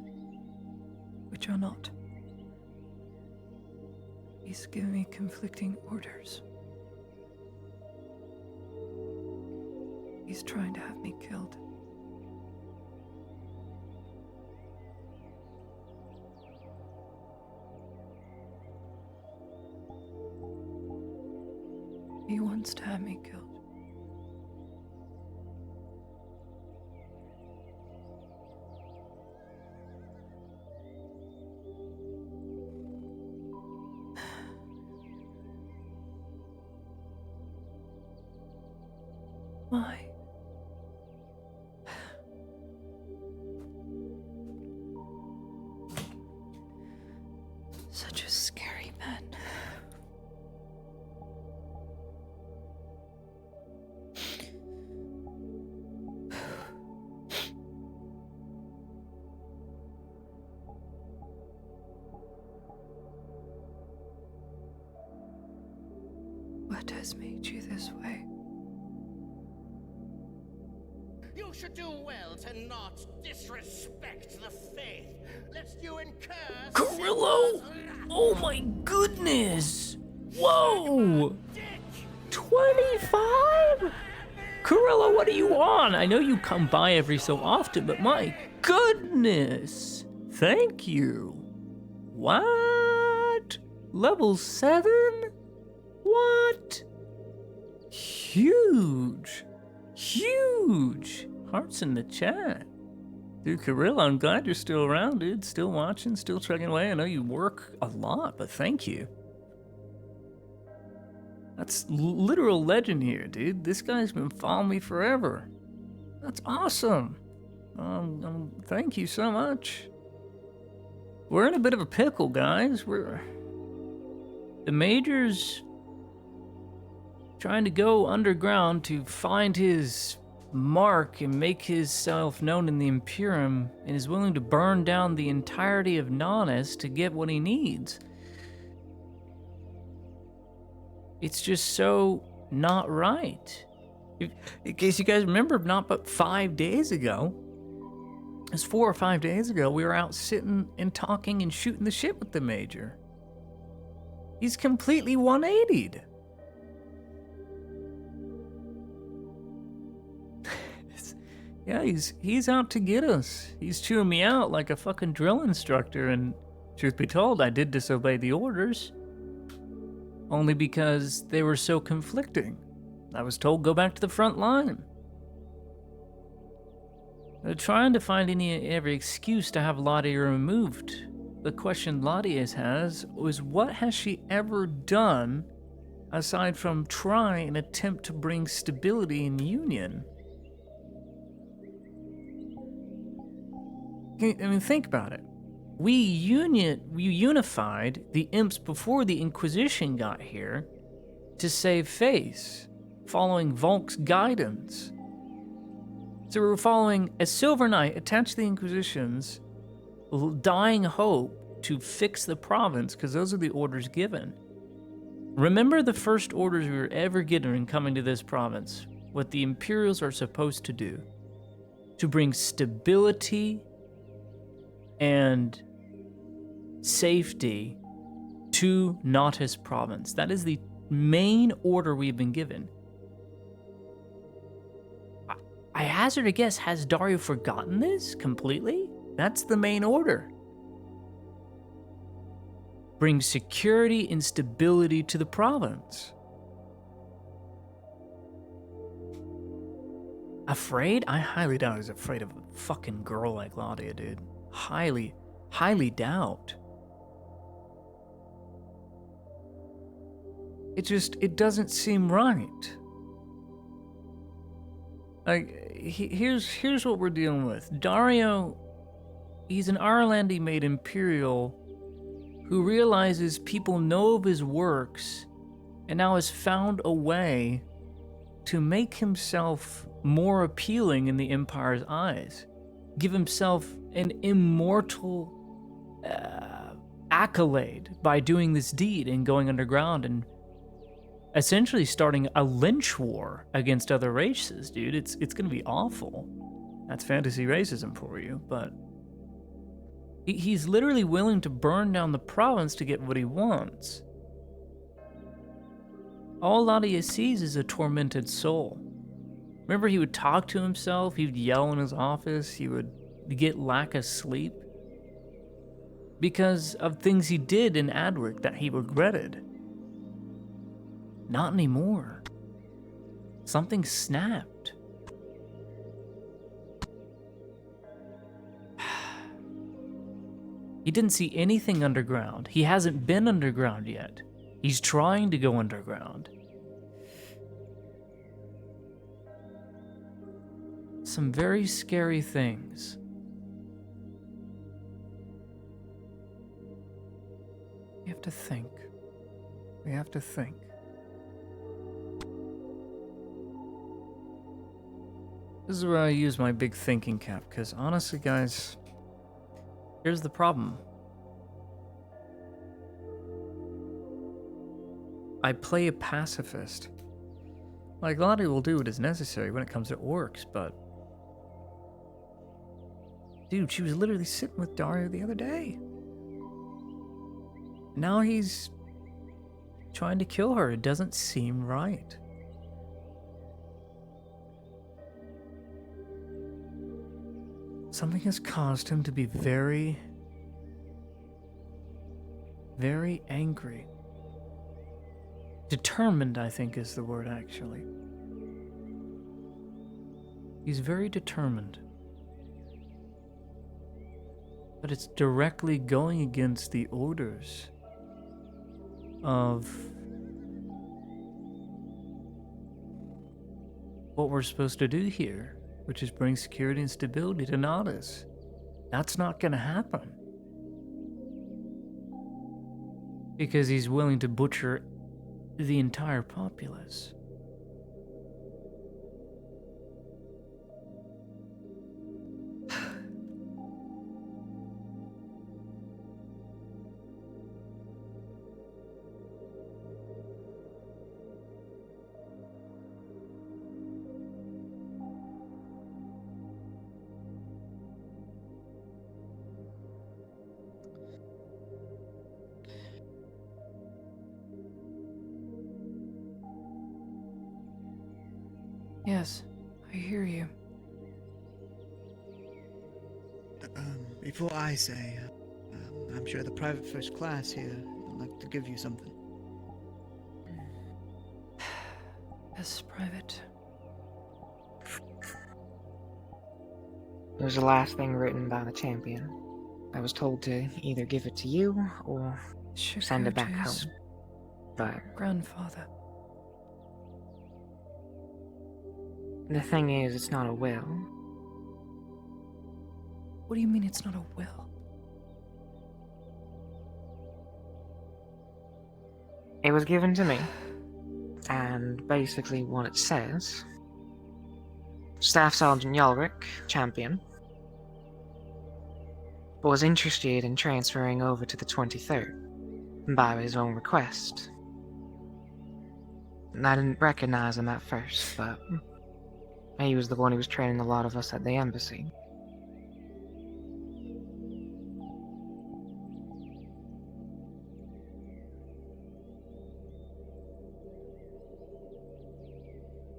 which are not. He's giving me conflicting orders. He's trying to have me killed. He wants to have me killed. Why? Such a scary man. What has made you this way? You should do well to not disrespect the faith, lest you incur. Carrillo! Oh my goodness! Whoa! 25? Carrillo, what are you on? I know you come by every so often, but my goodness! Thank you. What? Level 7? What? Huge. Huge. Hearts in the chat. Dude, Carrillo, I'm glad you're still around, dude. Still watching, still chugging away. I know you work a lot, but thank you. That's literal legend here, dude. This guy's been following me forever. That's awesome. Thank you so much. We're in a bit of a pickle, guys. The Major's trying to go underground to find his mark and make himself known in the Imperium, and is willing to burn down the entirety of Nanas to get what he needs. It's just so not right. In case you guys remember, not but 5 days ago, it was 4 or 5 days ago, we were out sitting and talking and shooting the shit with the Major. He's completely 180'd. Yeah, he's out to get us. He's chewing me out like a fucking drill instructor, and truth be told, I did disobey the orders. Only because they were so conflicting. I was told go back to the front line. They're trying to find every excuse to have Lottie removed. The question Lottie has was, what has she ever done aside from try and attempt to bring stability in Union? I mean, think about it. We unified the imps before the Inquisition got here to save face, following Volk's guidance. So we were following a Silver Knight attached to the Inquisition's dying hope to fix the province, because those are the orders given. Remember the first orders we were ever given in coming to this province, what the Imperials are supposed to do, to bring stability and safety to Nautis province. That is the main order we've been given. I hazard a guess, has Dario forgotten this completely? That's the main order. Bring security and stability to the province. Afraid? I highly doubt he's afraid of a fucking girl like Claudia, dude. Highly doubt. It doesn't seem right. Like, here's what we're dealing with. Dario, he's an Arlandi-made Imperial who realizes people know of his works and now has found a way to make himself more appealing in the Empire's eyes. Give himself an immortal accolade by doing this deed and going underground and essentially starting a lynch war against other races, dude. It's gonna be awful. That's fantasy racism for you, but He's literally willing to burn down the province to get what he wants. All Ladia sees is a tormented soul. Remember, he would talk to himself, he would yell in his office, he would get lack of sleep because of things he did in Adric that he regretted. Not anymore. Something snapped. He didn't see anything underground. He hasn't been underground yet. He's trying to go underground. Some very scary things. We have to think. We have to think. This is where I use my big thinking cap, because honestly, guys, here's the problem. I play a pacifist. Like, Lottie will do what is necessary when it comes to orcs, but... Dude, she was literally sitting with Dario the other day. Now he's trying to kill her. It doesn't seem right. Something has caused him to be very, very angry. Determined, I think, is the word, actually. He's very determined. But it's directly going against the orders of what we're supposed to do here, which is bring security and stability to Nodus. That's not going to happen. Because he's willing to butcher the entire populace. Yes, I hear you. Before I say, I'm sure the private first class here would like to give you something. Yes, Private. It was the last thing written by the champion. I was told to either give it to you or send it back home. But Grandfather. the thing is, it's not a will. What do you mean it's not a will? It was given to me, and basically what it says: Staff Sergeant Yalric, champion, was interested in transferring over to the 23rd by his own request. And I didn't recognize him at first, but he was the one who was training a lot of us at the embassy.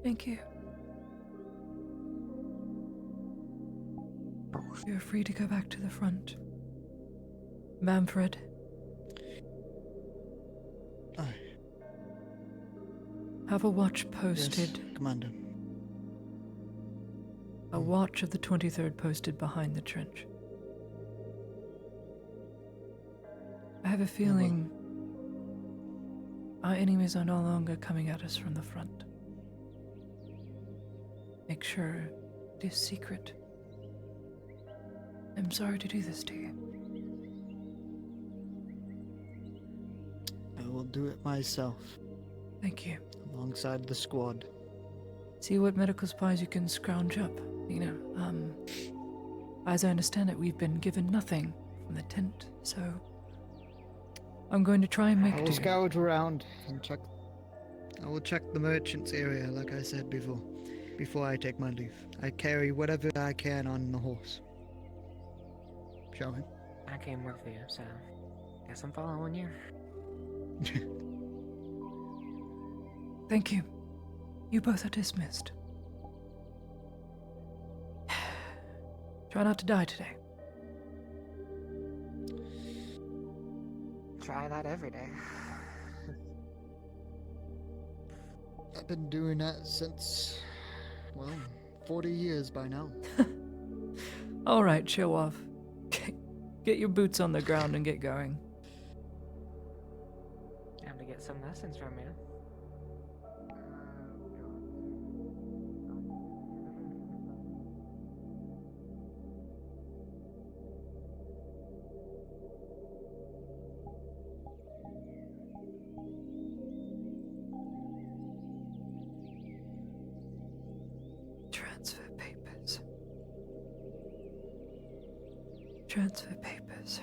Thank you. You're free to go back to the front. Manfred. Aye. Have a watch posted. Yes, Commander. A watch of the 23rd posted behind the trench. I have a feeling our enemies are no longer coming at us from the front. Make sure it is secret. I'm sorry to do this to you. I will do it myself. Thank you. Alongside the squad. See what medical supplies you can scrounge up. You know, as I understand it, we've been given nothing from the tent, so I'm going to try and make I do. will scout around and check. I will check the merchants area, like I said before I take my leave. I carry whatever I can on the horse. Shall we? I came with you, so guess I'm following you. Thank you. You both are dismissed. Try not to die today. Try that every day. I've been doing that since, well, 40 years by now. All right, show off. Get your boots on the ground and get going. Time to get some lessons from you. Transfer papers. Transfer papers.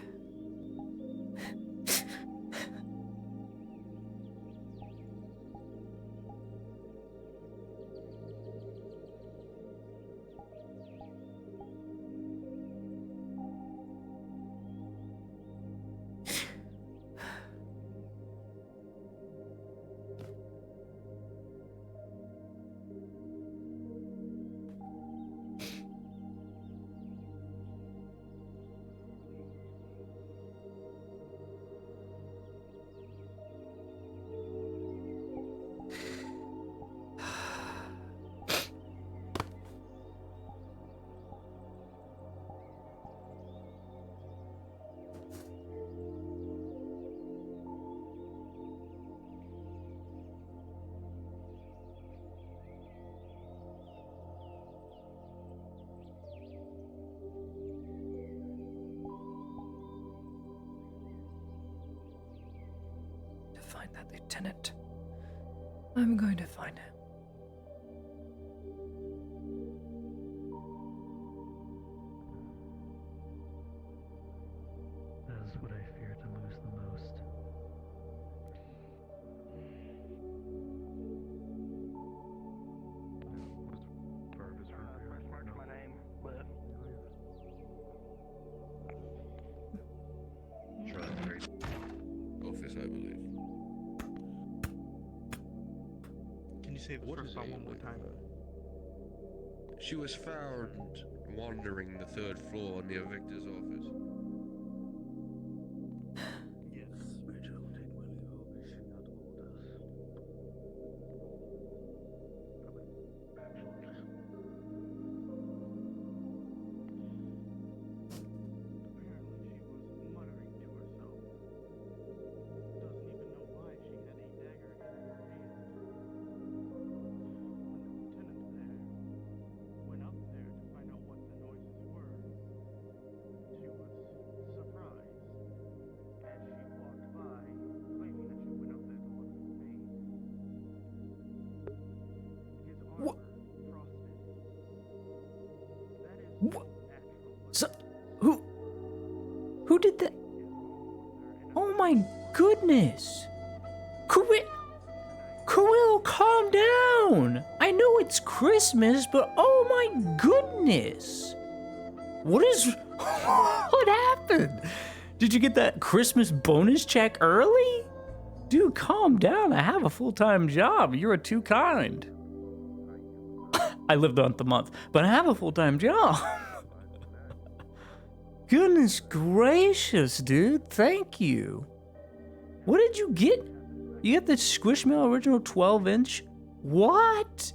Find that lieutenant. I'm going to find him. That is what I fear to lose the most. My name, but Office, I believe. Can you say the first part one more time? She was found wandering the third floor near Victor's office. Yes, Rachel, take my leave. I'll be issuing out orders. So, who did that? Oh my goodness! Kirill, calm down! I know it's Christmas, but oh my goodness! What happened? Did you get that Christmas bonus check early? Dude, calm down. I have a full-time job. You're too kind. I lived on the month, but I have a full-time job. Goodness gracious, dude. Thank you. What did you get? You get the Squishmallow original 12-inch? What?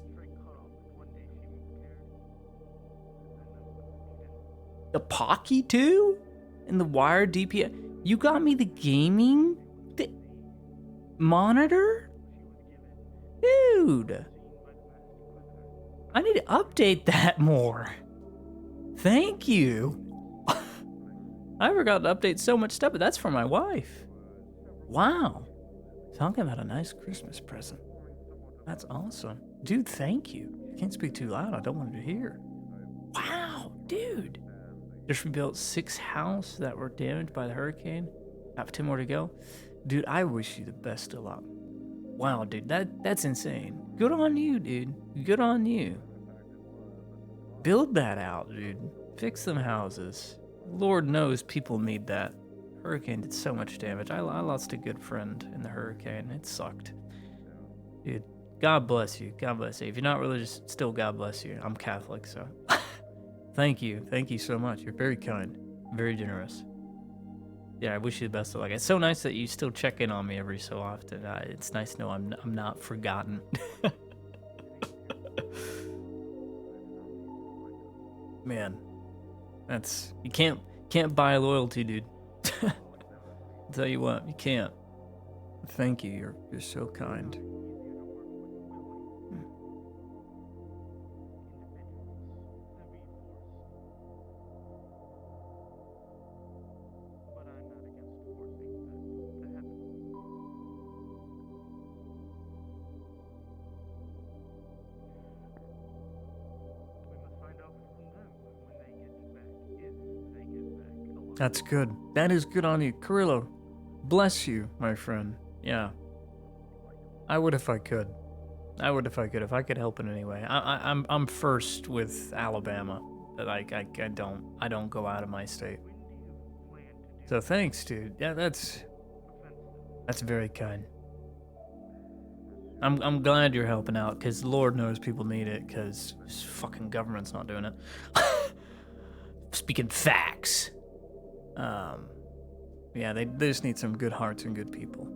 The Pocky too? And the wired DPI? You got me the gaming monitor? Dude. I need to update that more. Thank you. I forgot to update so much stuff, but that's for my wife. Wow. Talking about a nice Christmas present. That's awesome. Dude, thank you. I can't speak too loud. I don't want her to hear. Wow, dude. Just rebuilt 6 houses that were damaged by the hurricane. Have 10 more to go. Dude, I wish you the best of luck. Wow, dude, that's insane. Good on you, dude. Good on you. Build that out, dude. Fix them houses. Lord knows people need that. Hurricane did so much damage. I lost a good friend in the hurricane. It sucked. Dude, God bless you. God bless you. If you're not religious, still God bless you. I'm Catholic, so. Thank you. Thank you so much. You're very kind. Very generous. Yeah, I wish you the best of luck. It's so nice that you still check in on me every so often. It's nice to know I'm not forgotten. Man, that's you can't buy loyalty, dude. I'll tell you what, you can't. Thank you. You're so kind. That's good. That is good on you. Carrillo, bless you, my friend. Yeah. I would if I could. I would if I could. If I could help in any way. I'm first with Alabama. Like I don't go out of my state. So thanks, dude. Yeah, that's very kind. I'm glad you're helping out, because Lord knows people need it, because this fucking government's not doing it. Speaking facts. Yeah, they just need some good hearts and good people.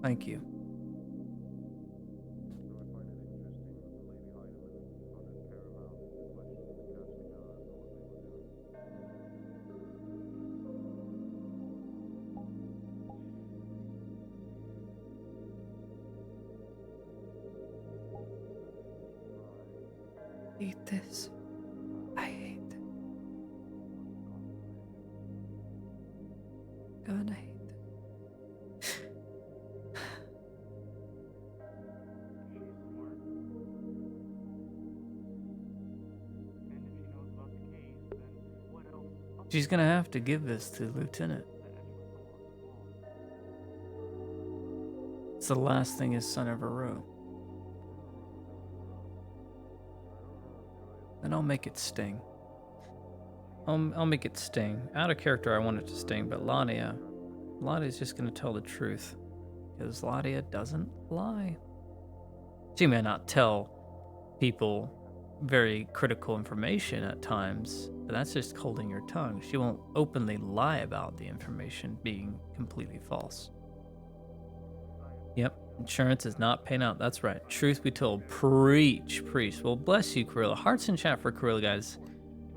Thank you. I hate this. I hate it. God, I hate it. She's gonna have to give this to Lieutenant. It's the last thing his son ever wrote. And I'll make it sting. I'll make it sting. Out of character, I want it to sting, but Ladia's just gonna tell the truth. Because Ladia doesn't lie. She may not tell people very critical information at times, but that's just holding your tongue. She won't openly lie about the information being completely false. Yep, insurance is not paying out. That's right. Truth be told. Preach. Well, bless you, Carilla. Hearts in chat for Carilla, guys.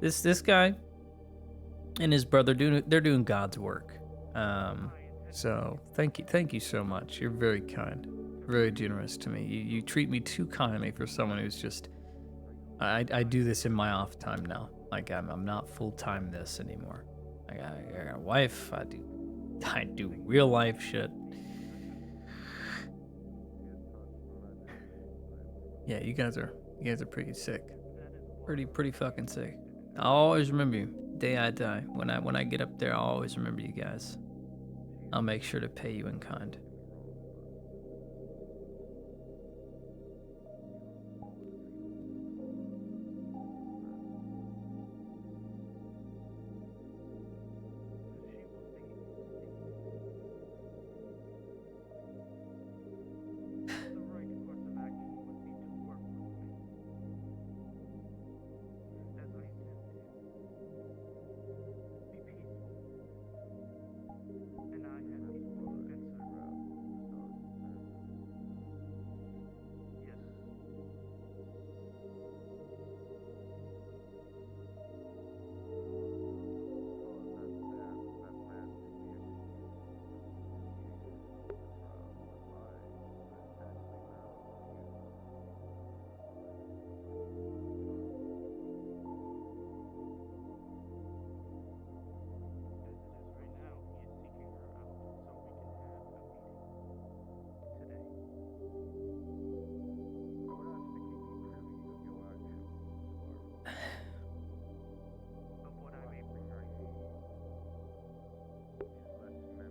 This guy and his brother, they're doing God's work. So thank you so much. You're very kind, very generous to me. You treat me too kindly for someone who's just. I do this in my off time now. Like I'm not full time this anymore. I got a wife. I do real life shit. Yeah, you guys are pretty sick. Pretty fucking sick. I'll always remember you. Day I die. When I get up there, I'll always remember you guys. I'll make sure to pay you in kind.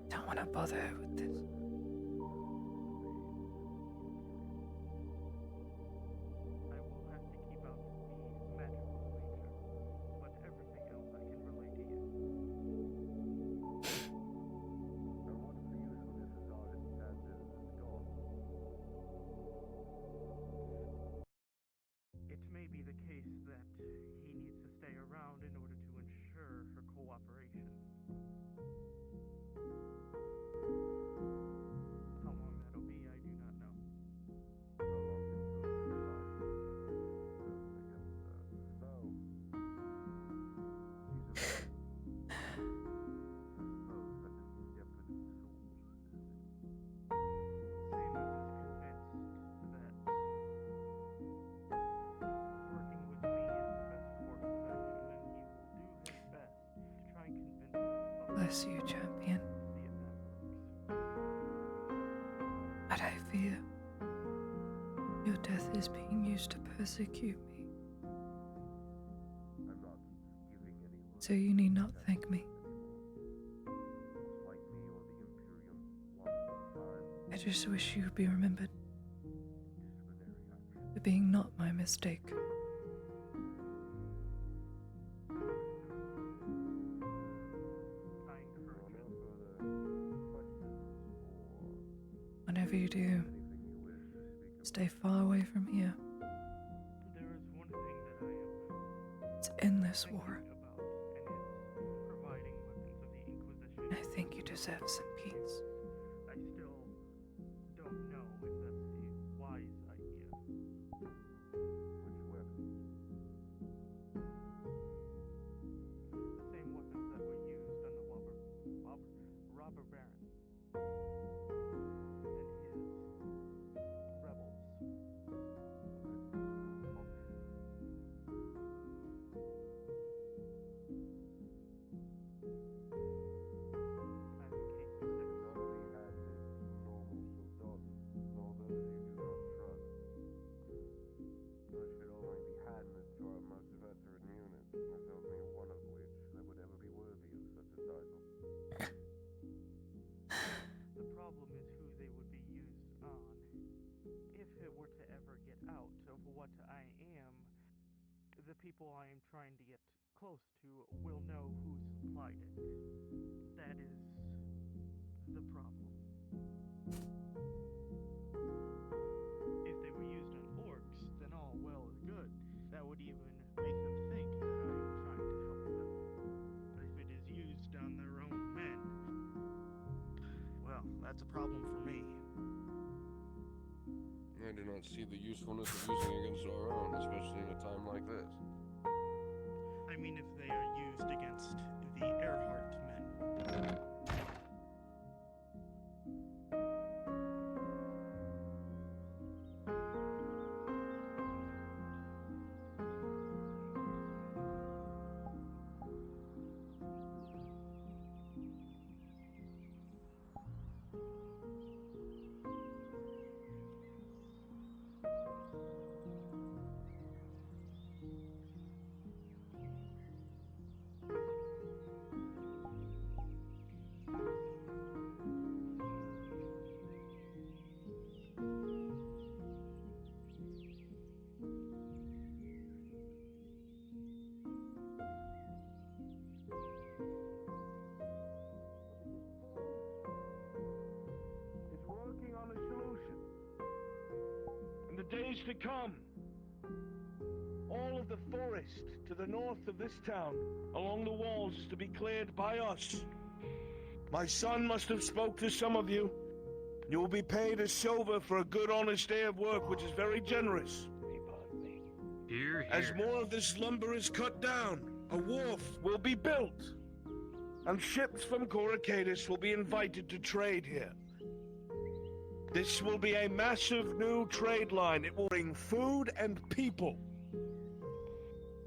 Don't want to bother her with this. bless you, champion. But I fear your death is being used to persecute me. So you need not thank me. I just wish you would be remembered for being not my mistake. Whenever you do, stay far away from here. There is one thing that I am It's endless war. about, and it's providing weapons of the Inquisition. I think you deserve some peace. I still don't know if that's a wise idea. Which weapons? The same weapons that were used on the robber baron and his rebels. The problem is who they would be used on. If it were to ever get out of what I am, the people I am trying to get close to will know who supplied it. That is the problem. If they were used on orcs, then all well and good. That would even make them think that I am trying to help them. But if it is used on their own men, well, that's a problem for me. I do not see the usefulness of using against our own, especially in a time like this. I mean, if they are used against the Earhart men. Is working on a solution. In the days to come, all of the forest to the north of this town, along the walls, is to be cleared by us. My son must have spoke to some of you. You will be paid a silver for a good, honest day of work, which is very generous. Here, As more of this lumber is cut down, a wharf will be built, and ships from Coracadus will be invited to trade here. This will be a massive new trade line. It will bring food and people.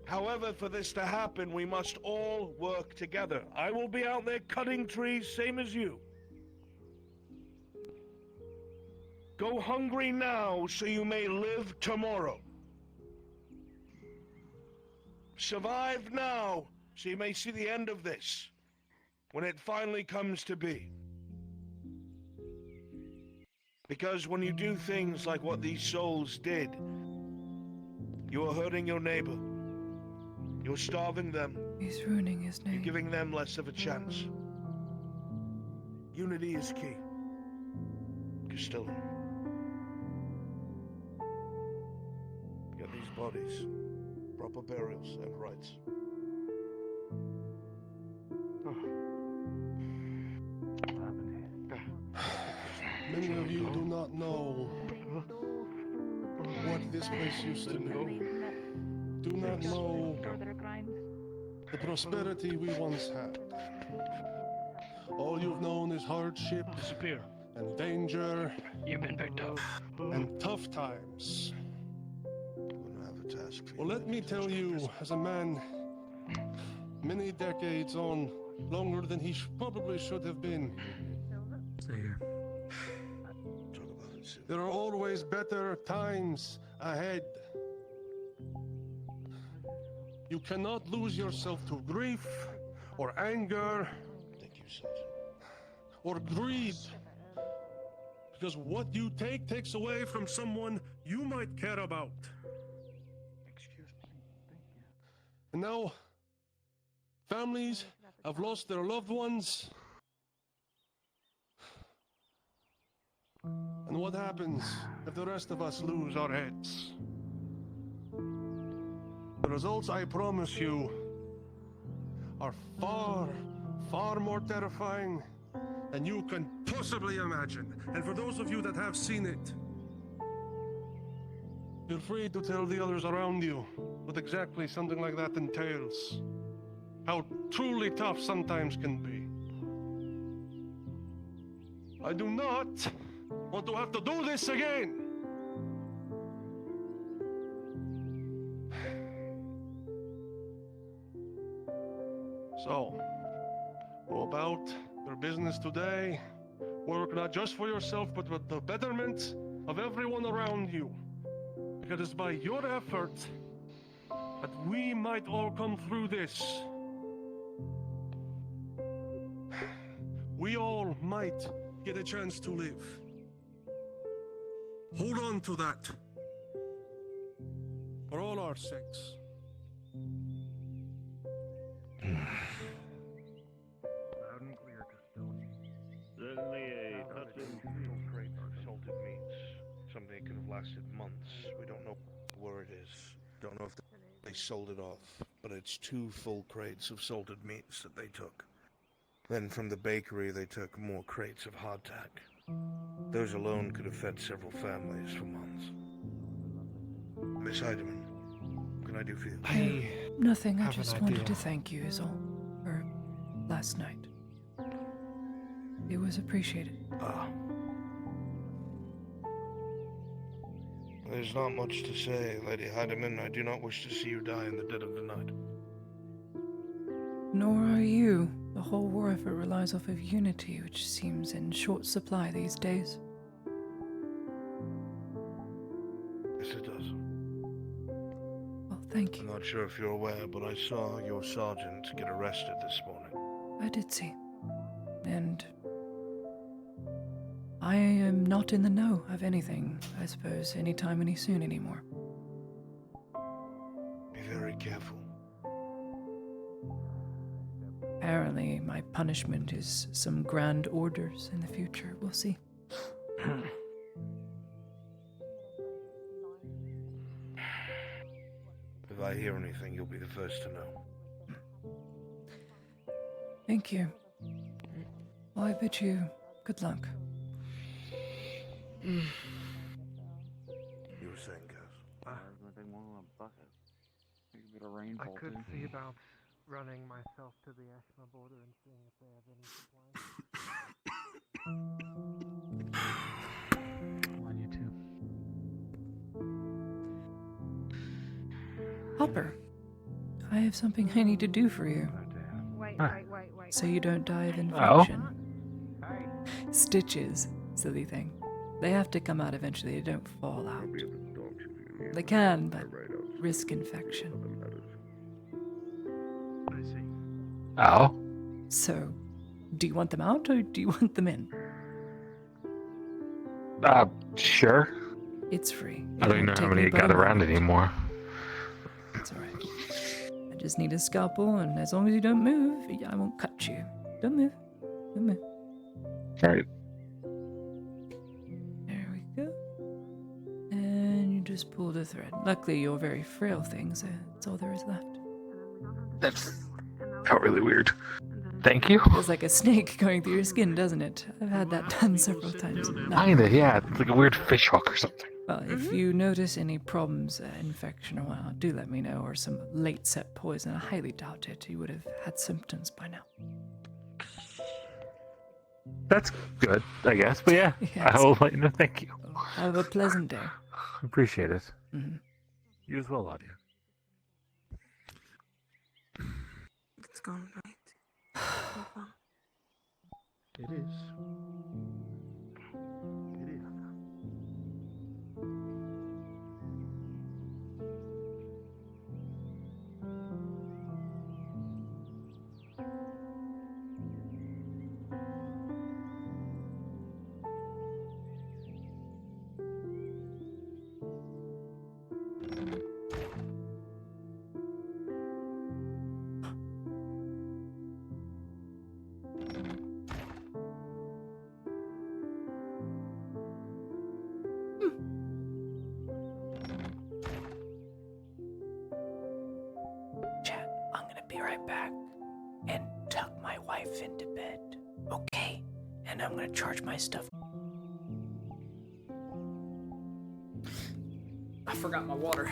However, for this to happen, we must all work together. I will be out there cutting trees, same as you. Go hungry now, so you may live tomorrow. Survive now, so you may see the end of this, when it finally comes to be. Because when you do things like what these souls did, you are hurting your neighbor. You're starving them. He's ruining his name. You're giving them less of a chance. Unity is key. Castellan. Get these bodies. Proper burials and rites. Many of you do not know what this place used to be. Do not know the prosperity we once had. All you've known is hardship, disappear, and danger. You've been picked up. And tough times. I'm gonna have a task for you. Well, let me tell you, as a man many decades on longer than he probably should have been. Stay here. There are always better times ahead. You cannot lose yourself to grief or anger or greed. Because what you take takes away from someone you might care about. Excuse me. Thank you. And now, families have lost their loved ones. And what happens if the rest of us lose our heads? The results, I promise you, are far, far more terrifying than you can possibly imagine. And for those of you that have seen it, feel free to tell the others around you what exactly something like that entails. How truly tough sometimes can be. I do not want to have to do this again. So, go about your business today. Work not just for yourself, but with the betterment of everyone around you. Because it's by your effort that we might all come through this. We all might get a chance to live. Hold on to that. For all our sakes. Loud and clear, Custodian. Certainly a touching crate of salted meats. Something that could have lasted months. We don't know where it is. Don't know if they sold it off, but it's 2 full crates of salted meats that they took. Then from the bakery they took more crates of hardtack. Those alone could have fed several families for months. Miss Heidemann, what can I do for you? Nothing, I just wanted to thank you is all. For last night. It was appreciated. There's not much to say, Lady Heidemann. I do not wish to see you die in the dead of the night. Nor are you. The whole war effort relies off of unity, which seems in short supply these days. Yes, it does. Well, thank you. I'm not sure if you're aware, but I saw your sergeant get arrested this morning. I did see. And I am not in the know of anything, I suppose, anytime any soon anymore. Be very careful. Apparently, my punishment is some grand orders in the future. We'll see. If I hear anything, you'll be the first to know. Thank you. Well, I bid you good luck. You were saying, Cass? I could see about running myself to the Ashma border and seeing if they have any supplies. On you too. Hopper, I have something I need to do for you. Wait. So you don't die of infection. Stitches, silly thing. They have to come out eventually, they don't fall out. They can, but risk infection. I see. Oh? So, do you want them out or do you want them in? Sure. It's free. I don't know how many you got around anymore. It's alright. I just need a scalpel, and as long as you don't move, I won't cut you. Don't move. Don't move. Alright. There we go. And you just pull the thread. Luckily, you're a very frail thing, so that's all there is left. That's felt really weird. Thank you. Feels like a snake going through your skin, doesn't it? I've had that done several times. Kinda, yeah. It's like a weird fish hook or something. Well, if you notice any problems, infection or whatnot, do let me know, or some late set poison. I highly doubt it. You would have had symptoms by now. That's good, I guess. But yeah, Yes. I will let you know. Thank you. Have a pleasant day. Appreciate it. Mm-hmm. You as well, Audia. It's gone right. so far. It is. It is. Chat, I'm gonna be right back and tuck my wife into bed. Okay? And I'm gonna charge my stuff. I forgot my water.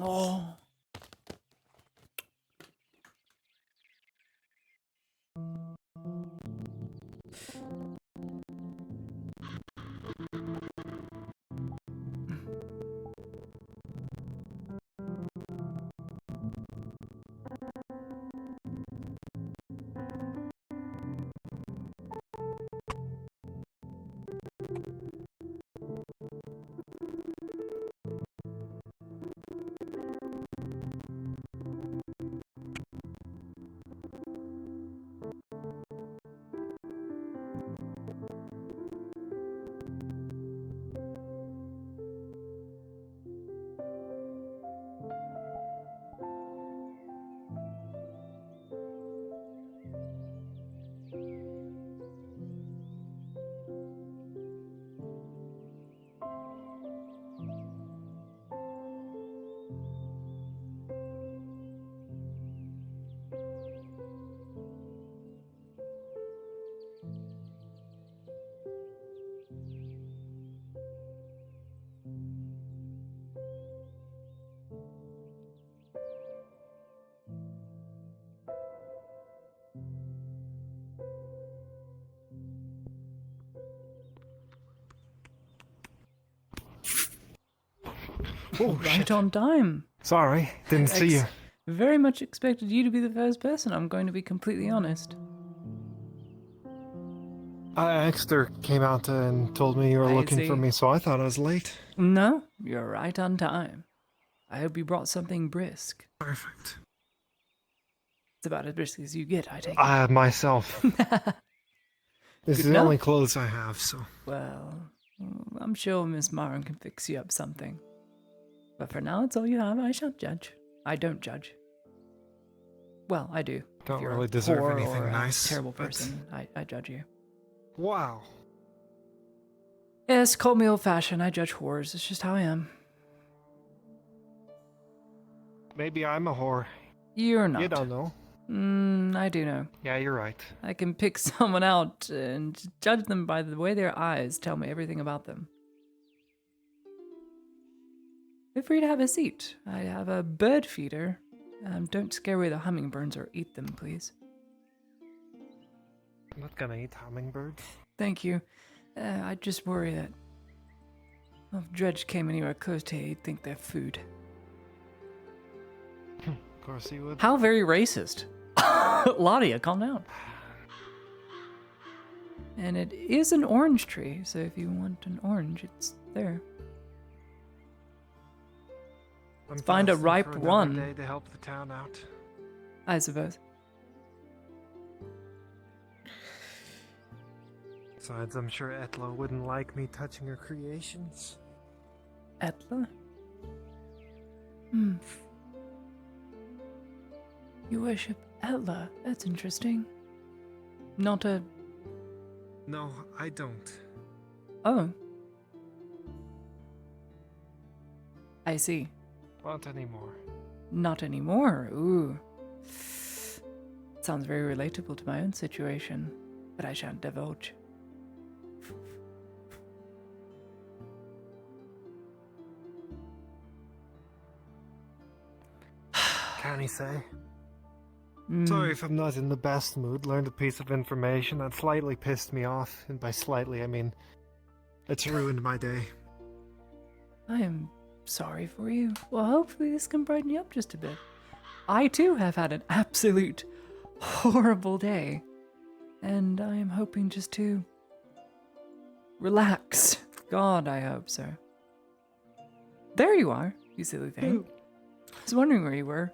Oh. Oh, right shit. on time. Sorry, didn't see you. Very much expected you to be the first person, I'm going to be completely honest. Exeter came out and told me you were I looking for see. me, so I thought I was late. No, you're right on time. I hope you brought something brisk. Perfect. It's about as brisk as you get, I take it. Myself. This Good is the enough. only clothes I have, so. Well, I'm sure Miss Marin can fix you up something. But for now, it's all you have. I shan't judge. I don't judge. Well, I do. Don't if you're really a deserve poor anything or nice, a terrible but- person, I judge you. Wow. Yes, call me old-fashioned. I judge whores. It's just how I am. Maybe I'm a whore. You're not. You don't know. I do know. Yeah, you're right. I can pick someone out and judge them by the way their eyes tell me everything about them. Feel free to have a seat. I have a bird feeder. Don't scare away the hummingbirds or eat them, please. I'm not gonna eat hummingbirds. Thank you. I just worry that if Dredge came anywhere close to you, he'd think they're food. course he would. How very racist. Ladia, calm down. And it is an orange tree, so if you want an orange, it's there. I'm Find a fasting ripe for another one. day to help the town out. I suppose. Besides, I'm sure Etla wouldn't like me touching her creations. Etla? You worship Etla. That's interesting. Not a... No, I don't. Oh. I see. Not anymore. Not anymore. Ooh. Sounds very relatable to my own situation, but I shan't divulge. Can he say? Mm. Sorry if I'm not in the best mood. Learned a piece of information that slightly pissed me off, and by slightly I mean it's ruined my day. I am sorry for you. Well, hopefully this can brighten you up just a bit. I too have had an absolute horrible day, and I am hoping just to relax. God, I hope so. There you are, you silly thing. I was wondering where you were.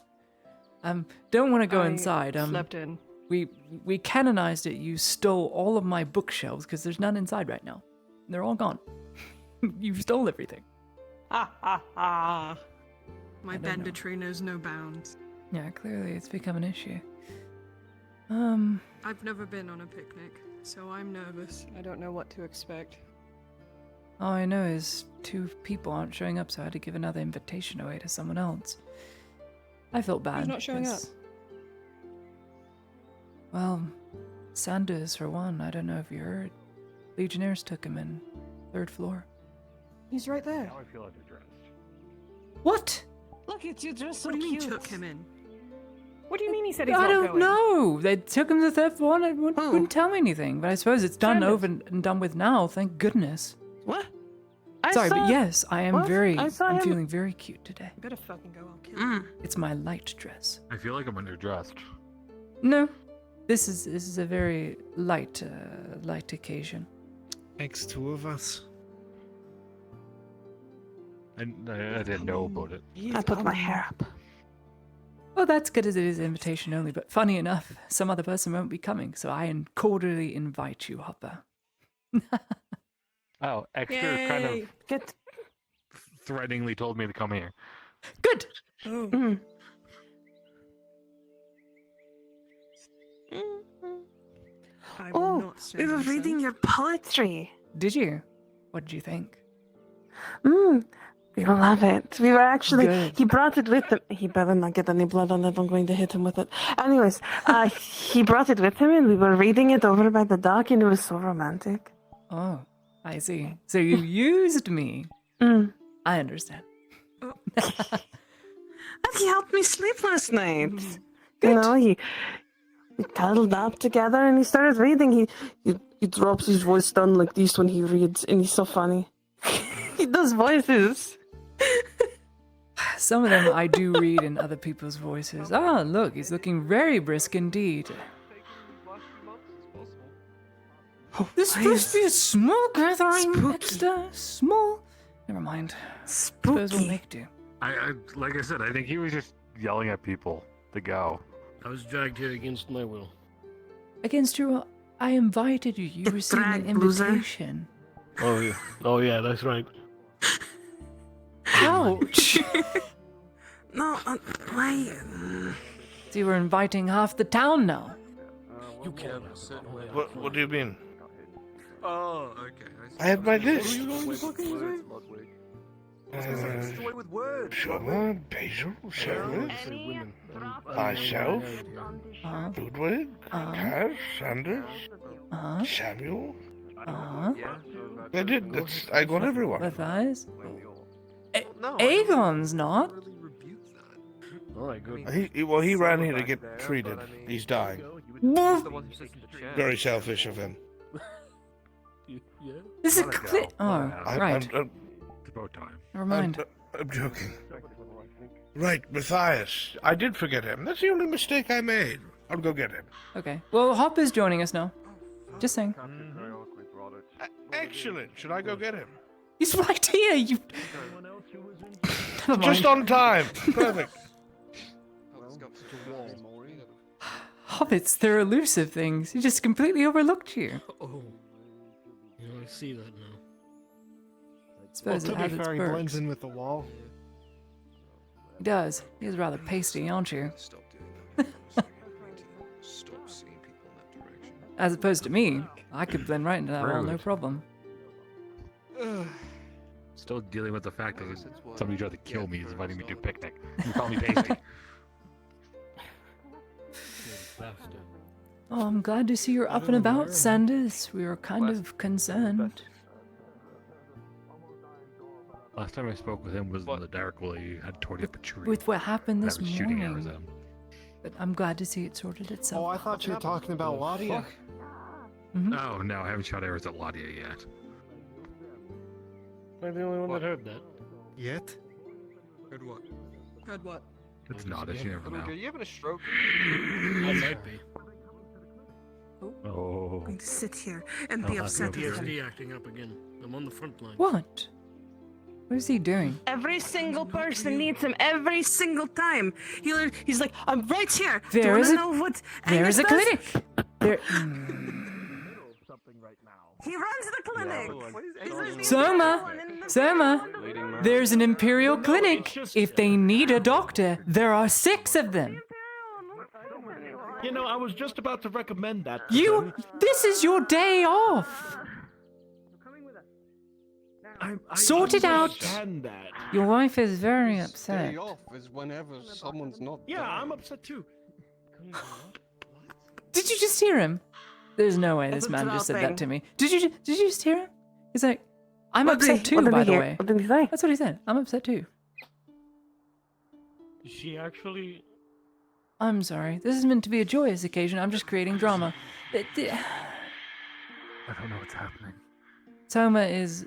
Don't want to go inside. Slept in. We canonized it. You stole all of my bookshelves because there's none inside right now. They're all gone. You stole everything. Ha ha ha. My banditry knows no bounds. Yeah, clearly it's become an issue. I've never been on a picnic, so I'm nervous. I don't know what to expect. All I know is 2 people aren't showing up, so I had to give another invitation away to someone else. I felt bad. Who's not showing up? Well, Sanders for one. I don't know if you heard. Legionnaires took him in 3rd floor. He's right there. Now I feel underdressed. What? Look, it's you dressed so What do you mean cute. took him in? What do you mean he said he's I not don't going? know. They took him to the 3rd floor and wouldn't tell me anything. But I suppose it's done over and done with now. Thank goodness. What? Sorry, but yes, I am What? very. I saw I'm him- feeling very cute today. You better fucking go, I'll kill you. It's my light dress. I feel like I'm underdressed. No, this is a very light occasion. Makes 2 of us. I didn't know about it. I put my hair up. Well, that's good as it is invitation only. But funny enough, some other person won't be coming, so I cordially invite you, Hopper. Oh, Exter kind Yay. of Get. threateningly told me to come here. Good. Oh. I will Oh, not say we were myself. reading your poetry. Did you? What did you think? We will love it. We were actually, Good. he brought it with him. He better not get any blood on it. I'm going to hit him with it. Anyways, he brought it with him and we were reading it over by the dock and it was so romantic. Oh, I see. So you used me. I understand. And he helped me sleep last night. You know, we cuddled up together and he started reading. He drops his voice down like this when he reads and he's so funny. He does voices. Some of them I do read in other people's voices. Ah, look, he's looking very brisk indeed. This is supposed to be a small gathering. Extra small. Never mind. Suppose we'll make do. I like I said, I think he was just yelling at people to go. I was dragged here against my will. Against your will, I invited you. You received an dragged, loser. invitation. Oh yeah, that's right. Ouch! No, why? So you were inviting half the town now. You can't. What do you mean? Oh, okay. I have my list. Summer, Basil, Sarah, myself, Ludwig, Cass, Sanders, Samuel. I did. I got everyone. Matthias? Aegon's not. All right, good. He ran here to get treated. He's dying. Very selfish of him. This is clear. Oh, right. It's about time. Never mind. I'm joking. Right, Matthias. I did forget him. That's the only mistake I made. I'll go get him. Okay. Well, Hop is joining us now. Just saying. Excellent. Should I go get him? He's right here. You. Never Just mind. on time. Perfect. Hobbits, they're elusive things. He just completely overlooked you. Oh. You know, I see that now. Well, Suppose to it be has its fair, he perks. blends in with the wall. He does. He is rather pasty, aren't you? As opposed to me, I could blend right into that wall, no Rude. problem. Still dealing with the fact that somebody tried to kill me is inviting me to a picnic. You call me pasty. Oh, I'm glad to see you're up and about, Sanders. We were kind of concerned. Last time I spoke with him was in the dark while he had torn up a tree. With what happened And I this was shooting arrows morning. at him. But I'm glad to see it sorted itself. Oh, I thought you were talking about Ladia. No, no, I haven't shot arrows at Ladia yet. I'm the only one that heard that. Yet? Heard what? Heard what? It's not, you never know. Are you having a stroke? I might be. Oh. I'm going to sit here and be upset with him. PTSD acting up again. I'm on the front line. What? What is he doing? Every single person needs him every single time. He's like, I'm right here. Do There you is want a- to know what There is Angus a does? clinic. There. He runs the clinic. Soma, there's an Imperial clinic. If they need a doctor, there are 6 of them. You know, I was just about to recommend that. to You, them. this is your day off. I Sort it out. understand that. Your wife is very upset. Day off is whenever someone's not. Yeah, there. I'm upset too. Did you just hear him? There's no way this man just said that to me. Did you just hear him? He's like, I'm What did upset he- too, what did by he the hear? way. What did he say? That's what he said. I'm upset too. Is she actually? I'm sorry. This is meant to be a joyous occasion. I'm just creating drama. I don't know what's happening. Soma is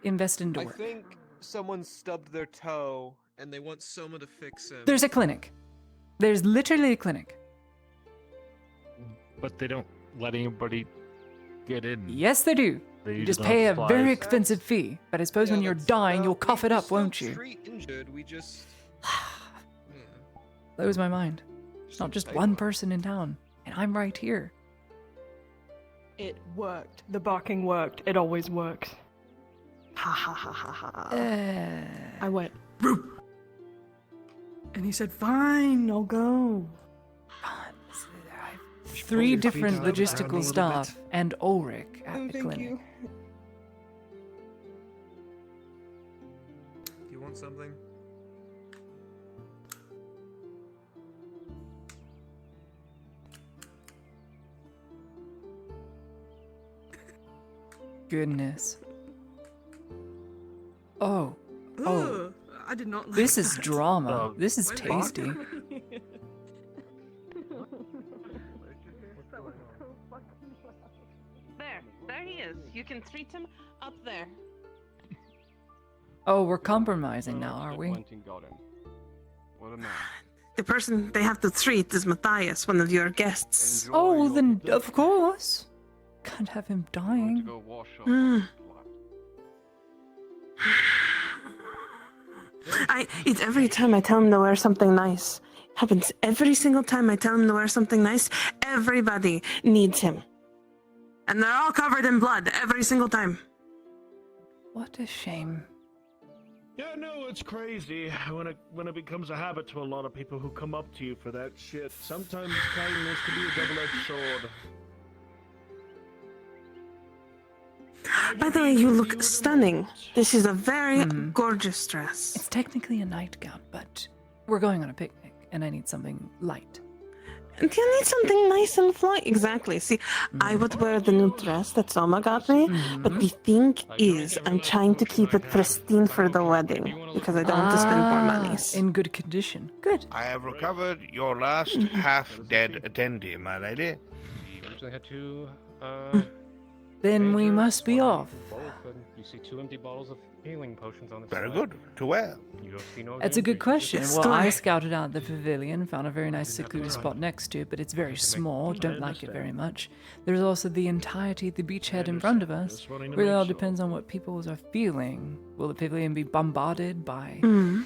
invested in I work. think someone stubbed their toe and they want someone to fix him. There's a clinic. There's literally a clinic. But they don't let anybody get in. Yes, they do. They You use just enough pay a supplies. very expensive fee. But I suppose when you're dying, you'll cough it up, won't you? Treat injured, we just. Blows my mind. There's not just one person in town, and I'm right here. It worked. The barking worked. It always works. Ha ha ha ha ha. I went, "Roop." And he said, fine, I'll go. 3 different down, down a logistical little staff bit. and Ulrich at the Thank clinic. you. Do you want something? Goodness. Oh. Oh. Ugh, I did not like This is that. drama. This is Wait, tasty. There he is. You can treat him up there. Oh, we're compromising now, are we? Went and got him. What a man. The person they have to treat is Matthias, one of your guests. Oh, then of course. Can't have him dying. Go wash off. Mm. It's every time I tell him to wear something nice. Happens every single time I tell him to wear something nice. Everybody needs him. And they're all covered in blood every single time. What a shame. Yeah, no, it's crazy when it becomes a habit to a lot of people who come up to you for that shit. Sometimes kindness can be a double-edged sword. By the way, you look stunning. This is a very gorgeous dress. It's technically a nightgown, but we're going on a picnic, and I need something light. And you need something nice and fly. Exactly. See, I would wear the new dress that Soma got me, but the thing is, I'm trying to keep it pristine for the wedding because I don't want to spend more money. In good condition. Good. I have recovered your last half-dead attendee, my lady. We originally had 2. Then we must be off. Both, and you see 2 empty bottles of Healing potions on the Very side. good. To where? You don't see no That's a good games, question. you Well, I just- scouted out the pavilion, found a very nice secluded spot next to it, but it's very small. I Don't like it understand. very much. There's also the entirety of the beachhead in front of us. Just wanting to Really make all sure. depends on what people are feeling. Will the pavilion be bombarded by Mhm.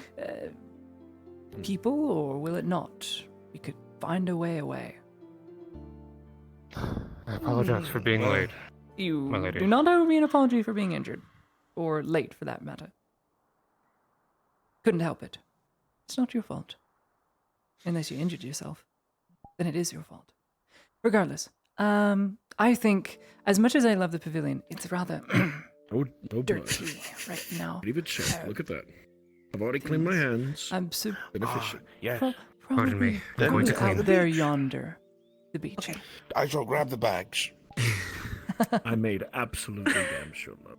people, or will it not? We could find a way away. I apologize for being late. You My lady. do not owe me an apology for being injured. Or late, for that matter. Couldn't help it. It's not your fault. Unless you injured yourself. Then it is your fault. Regardless, I think, as much as I love the pavilion, it's rather Oh boy. dirty right now. Leave it check. Look at that. I've already cleaned my hands. I'm so... Beneficial. Yes. Pardon me. Then I'm going to we clean. Out there yonder. The beach. I shall grab the bags. I made absolutely damn sure, love.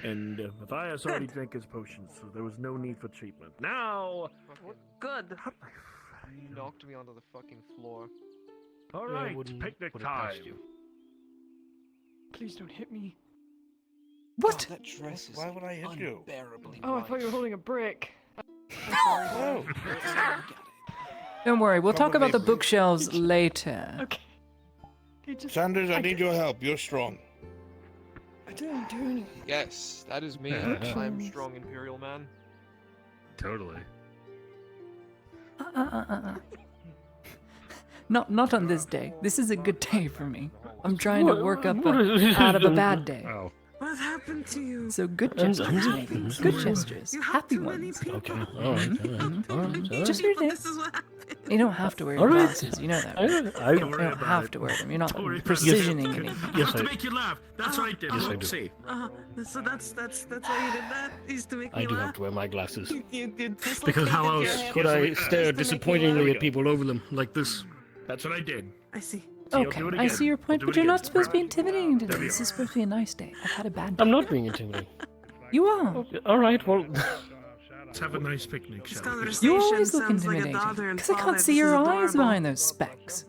And Matthias already drank his potions, so there was no need for treatment. Now, Good. You knocked me onto the fucking floor. all Yeah, I right, wouldn't picnic put it past time. you. Please don't hit me. What? That dress is Why would I hit you? unbearably Oh, I thought you were holding a brick. Oh. Don't worry, we'll talk about the Probably- bookshelves later. Okay. He just... Sanders, I need your help. You're strong. I didn't do anything. Yes, that is me. Yeah. I'm strong Imperial man. Totally. Not on this day. This is a good day for me. I'm trying to work up out of a bad day. Oh. What happened to you? So good gestures, maybe. Good gestures. Happy ones. Okay. All right. Just your day. This is what happened. You don't have to wear your All right. glasses. You know that. Right? I You don't have to wear them. You're not precisioning anything. Yes, to I, make you laugh. That's what I did. Yes, I Let's do. see. So that's why you did that? Is to make I me do laugh? have to wear my glasses. You Because how dislocated else your hand could I just to stare make me disappointingly laugh? at people over them like this? That's what I did. I see. I'll Okay, do it I again. see your I'll point, do but it you're not again. supposed to be intimidating today. There we This are. is supposed to be a nice day. I've had a bad day. I'm not being intimidating. You are. All right, well, Let's have a nice picnic, This shall we? conversation You always look sounds like a intimidating. daughter and Because I father. can't see This your is eyes adorable. behind those specs.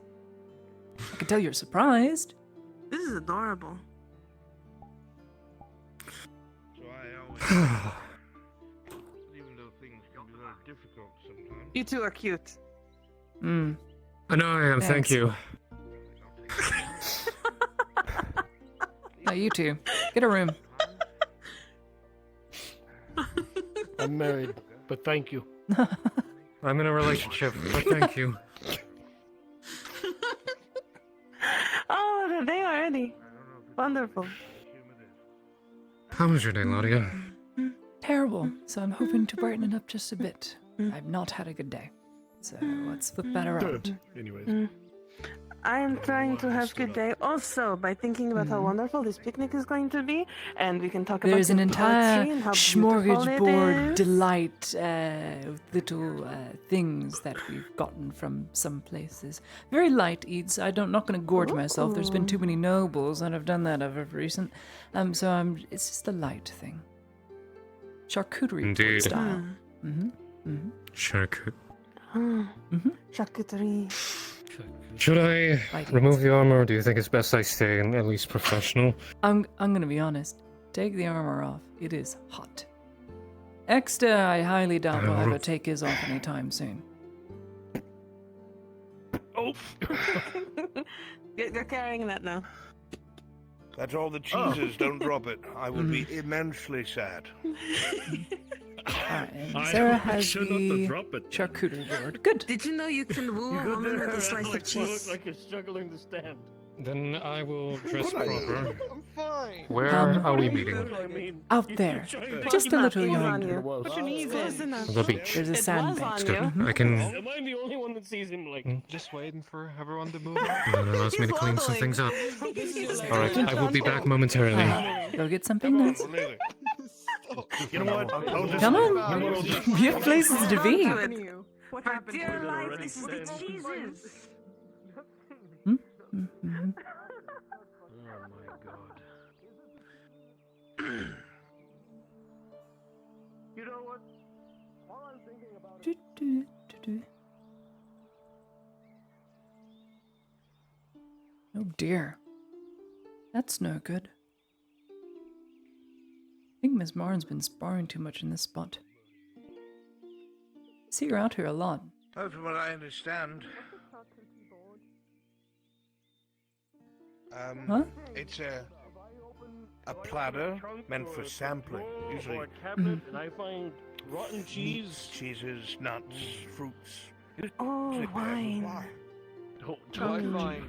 I can tell you're surprised. This is adorable. So I always, even though things can be very difficult sometimes. You two are cute. Hmm. I know I am. Thank Thanks. you. No, you two. Get a room. I'm married, but thank you. I'm in a relationship, but thank you. Oh, the day already. Wonderful. How was your day, Claudia? Terrible. So I'm hoping to brighten it up just a bit. I've not had a good day. So let's flip that around. Anyways. I am trying to have good day also by thinking about how wonderful this picnic is going to be, and we can talk There's about an the entire poetry and how beautiful it smorgasbord is. delight, little things that we've gotten from some places. Very light eats. I'm not going to gorge myself. There's been too many nobles, and I've done that of recent. It's just a light thing. Charcuterie board Indeed. style. Mm-hmm. Mm-hmm. Charcuterie. Charcuterie. Should I Light remove eats. the armor, or do you think it's best I stay at least professional? I'm gonna be honest. Take the armor off. It is hot. Exta, I highly doubt will ever take his off anytime soon. Oh, You're carrying that now. That's all the cheeses. Don't drop it. I will be immensely sad. Alright, and I Sarah will has make sure not to the drop it. charcuterie board. Good. Did you know you can woo a woman with a slice of cheese? like you're struggling to stand. Then I will dress proper. I'm fine. Where are we meeting? I mean, Out there. Just a little It's on yonder. you. Put your knees in. The beach. There's a It was sandbank. on It's you. good. I can. am I the only one that sees him like? Just waiting for everyone to move. That allows me to clean some things up. This is like- Alright, I will be back momentarily. Go get something nice. You know what? I'll just, Come You know what? on. I'll just, You have places to be. What happened? Dear life, this is the cheeses. Mhm. Oh my god. You know what? All I'm thinking about Do, do, do, do. Oh dear. That's no good. think Miss Martin's been sparring too much in this spot. See her out here a lot. Well, from what I understand, Huh? it's a platter meant for sampling. Usually, cabinet, and I find rotten cheese. cheeses, nuts, fruits. Oh, wine. Don't find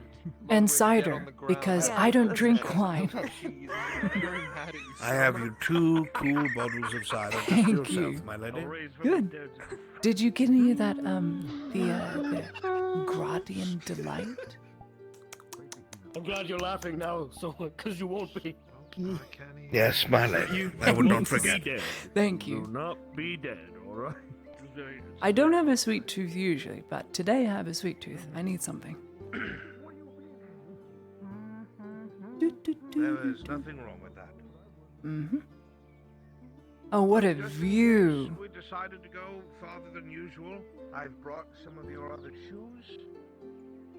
And cider, because I don't drink wine. I have you 2 cool bottles of cider. Just Thank for yourself, you. my lady. Good. Did you get any of that, the Gradian Delight? I'm glad you're laughing now, so because you won't be. Yes, my lady. I would not forget. Thank you. Do not be dead, all right? I don't have a sweet tooth usually, but today I have a sweet tooth. I need something. There is nothing wrong with that. Mm-hmm. Oh, what a view. We decided to go farther than usual. I've brought some of your other shoes.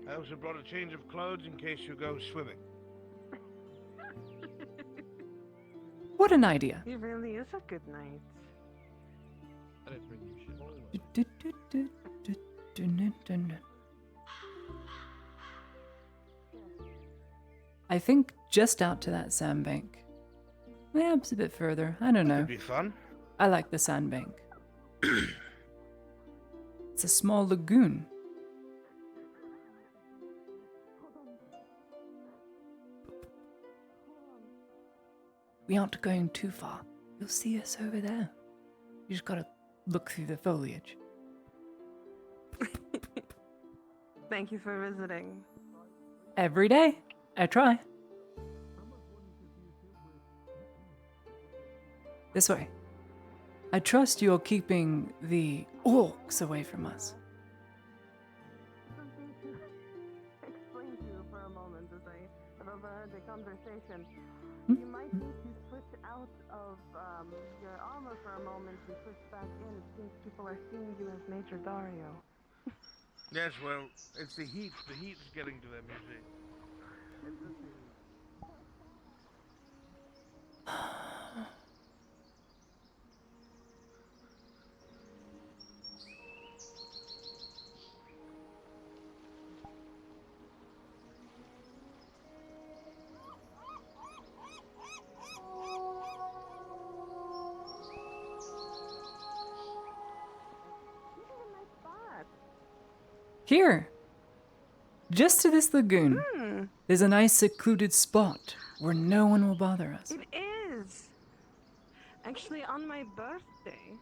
I also brought a change of clothes in case you go swimming. What an idea. He really is a good knight. I didn't bring you shit. I think just out to that sandbank. Perhaps a bit further. I don't know. Could be fun. I like the sandbank. It's a small lagoon. We aren't going too far. You'll see us over there. You just gotta look through the foliage. Thank you for visiting. Every day. I try. This way. I trust you're keeping the orcs away from us. Explain to you for a moment as I have overheard the conversation. Hmm? You might need to switch out of your armor for a moment and switch back in. It seems people are seeing you as Major Dario. Yes, well, it's the heat. The heat is getting to them, you see. Here. Just to this lagoon. There's a nice secluded spot where no one will bother us. It is. Actually, on my birthday,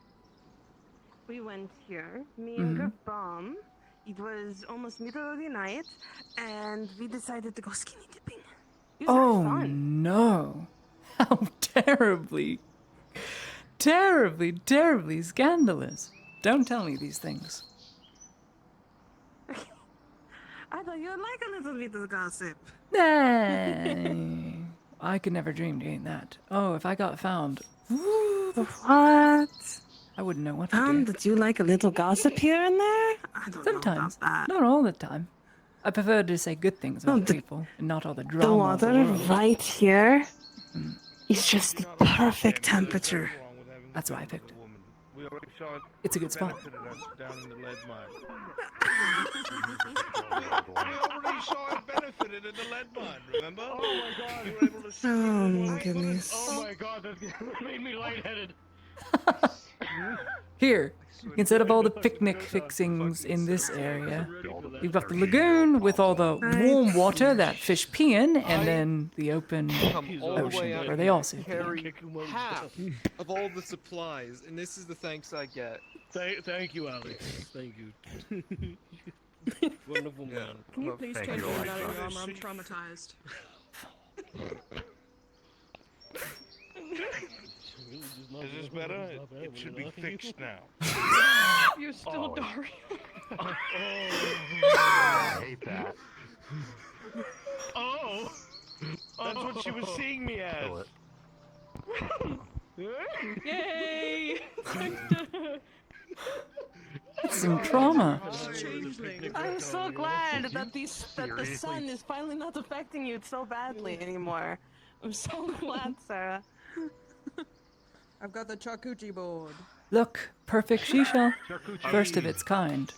we went here, me and Gerbom. It was almost middle of the night, and we decided to go skinny dipping. It was Oh really fun. no. How terribly scandalous. Don't tell me these things. I thought you would like a little bit of gossip. Nay. I could never dream doing that. Oh, if I got found. What? I wouldn't know what to do. Did you like a little gossip here and there? I don't Sometimes. know about that. Not all the time. I prefer to say good things about people and not all the drama. The of the water world. right here is just the perfect temperature. That's why I picked it. We already saw it. It's a good spot. Benefited us down in the lead mine. We already saw it benefited in the lead mine, remember? Oh my god. We were able to see Oh it. my goodness. Oh my god, that made me lightheaded. Here, instead of all the picnic fixings in this area, you've got the lagoon with all the warm water that fish pee in, and then the open ocean where they also pee. carry half of all the supplies, and this is the thanks I get. Thank you, Alex. Thank you. Wonderful man. Can you please Thank change you, me out Alexa. of your armor? I'm traumatized. Is this better? It should be fixed now. You're still Dario. I hate that. Oh! That's what she was seeing me as. Kill it. Yay! That's some trauma. I'm so glad that the sun is finally not affecting you so badly anymore. I'm so glad, Sarah. I've got the charcuterie board. Look, perfect seashell. First of its kind.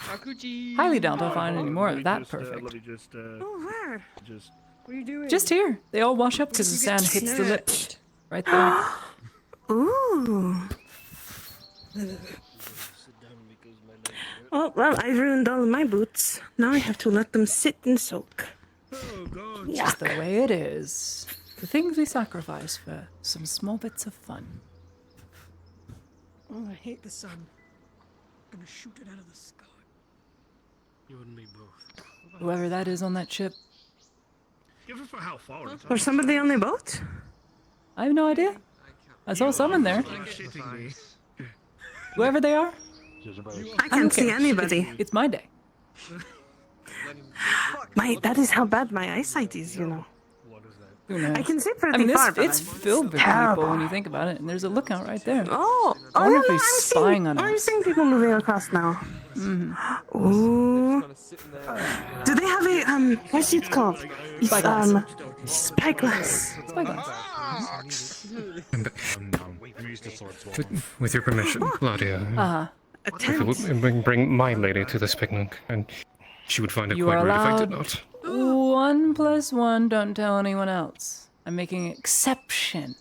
Charcuterie. Highly doubt I'll find any more Let of me that just, perfect. Let me just, Oh, where? just. What are you doing? Just here. They all wash up because the You get sand hits the lip. snatched. Right there. Ooh. Oh, well, I ruined all of my boots. Now I have to let them sit and soak. Oh, God. Just the way it is. The things we sacrifice for some small bits of fun. Oh, I hate the sun. I'm gonna shoot it out of the sky. You and me both. Whoever that is on that ship. Give it for how far it's There's somebody on the boat? I have no idea. I saw someone there. Whoever they are. I can't see anybody. It's my day. That is how bad my eyesight is, you know. Who knows? I can see I pretty mean, far, but it's filled with people when you think about it, and there's a lookout right there. Oh, I wonder no, if no, he's I'm spying on I'm us. seeing people moving across now. Ooh. Do they have a what's it called? Spyglass. Spyglass. With your permission, Claudia. Uh-huh. If I would bring my lady to this picnic, and she would find it You quite are rude if I did allowed not. 1 + 1. Don't tell anyone else. I'm making an exception.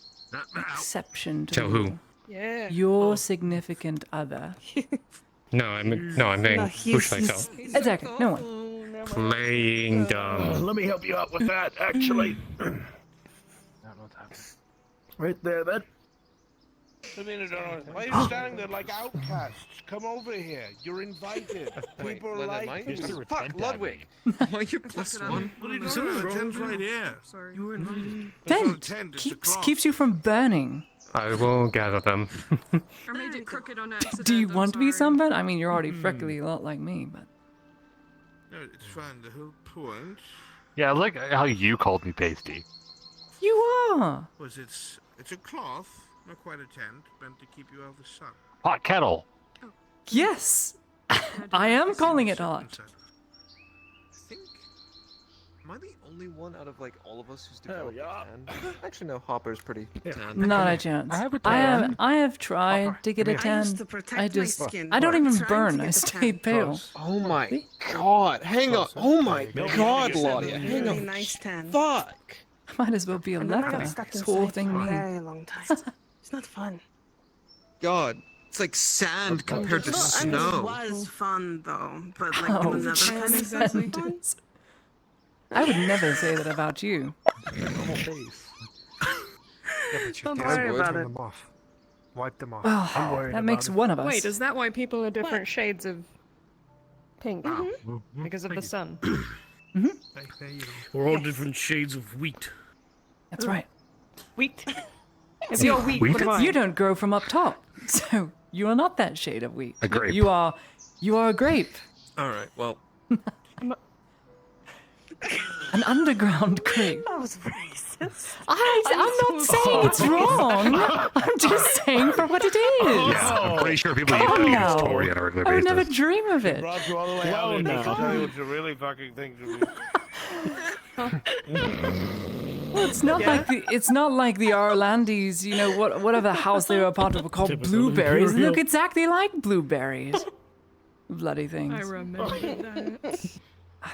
Exception to Tell the who? rule. Yeah. Your significant other. No, I'm being. Who should I tell? Exactly. No one. Playing dumb. Let me help you out with that, actually. Right there, then. I mean, why are you standing there like outcasts? Come over here. You're invited. People like you. Fuck, Ludwig. Why you +1? What are you It's doing? all The wrong. tent's right here. Sorry. You were invited. Vent keeps you from burning. I will gather them. I made it crooked on accident. Do you want to be sorry. sunburned? I mean, you're already freckly a lot like me, but. No, it's fine. The whole point Yeah, I like how you called me pasty. You are. was it's a cloth, not quite a tent, meant to keep you out of the sun. Hot kettle. Yes. I am calling it hot. Am I the only one out of like all of us who's Hell developed a tan? Actually, no. Hopper's pretty tan. Not a chance. I have a tan. I have tried to get a I tan. used to protect my skin. I don't even Trying to burn. get I a stay tan. pale. Oh my god! Hang on! Oh my god, Claudia! Hang Really on! nice tan. Fuck! Might as well be a And then I leper. got stuck This whole inside thing for a me. very long time. It's not fun. God, it's like sand compared to Well, I mean, snow. it was fun though, but like Oh, in another kind of sense of fun. sentence. I would never say that about you. Don't worry about it. Them off. Wipe them off. Oh, that makes one of us. Wait, is that why people are different shades of pink? Because of the sun. We're all different shades of wheat. That's right. Wheat. If you're wheat, what am I? You don't grow from up top, so you are not that shade of wheat. A grape. You are a grape. All right, well, An underground grape. That was racist. I'm not saying it's wrong. I'm just saying for what it is. Yeah, I'm pretty sure people Oh, use no. Tory on a regular I would basis. never dream of it. Brought you all the way out here to tell you what you really fucking think of me. Well, it's not like the Arlandis, you know, whatever house they were a part of were called blueberries. They look exactly like blueberries. Bloody things. I remember that.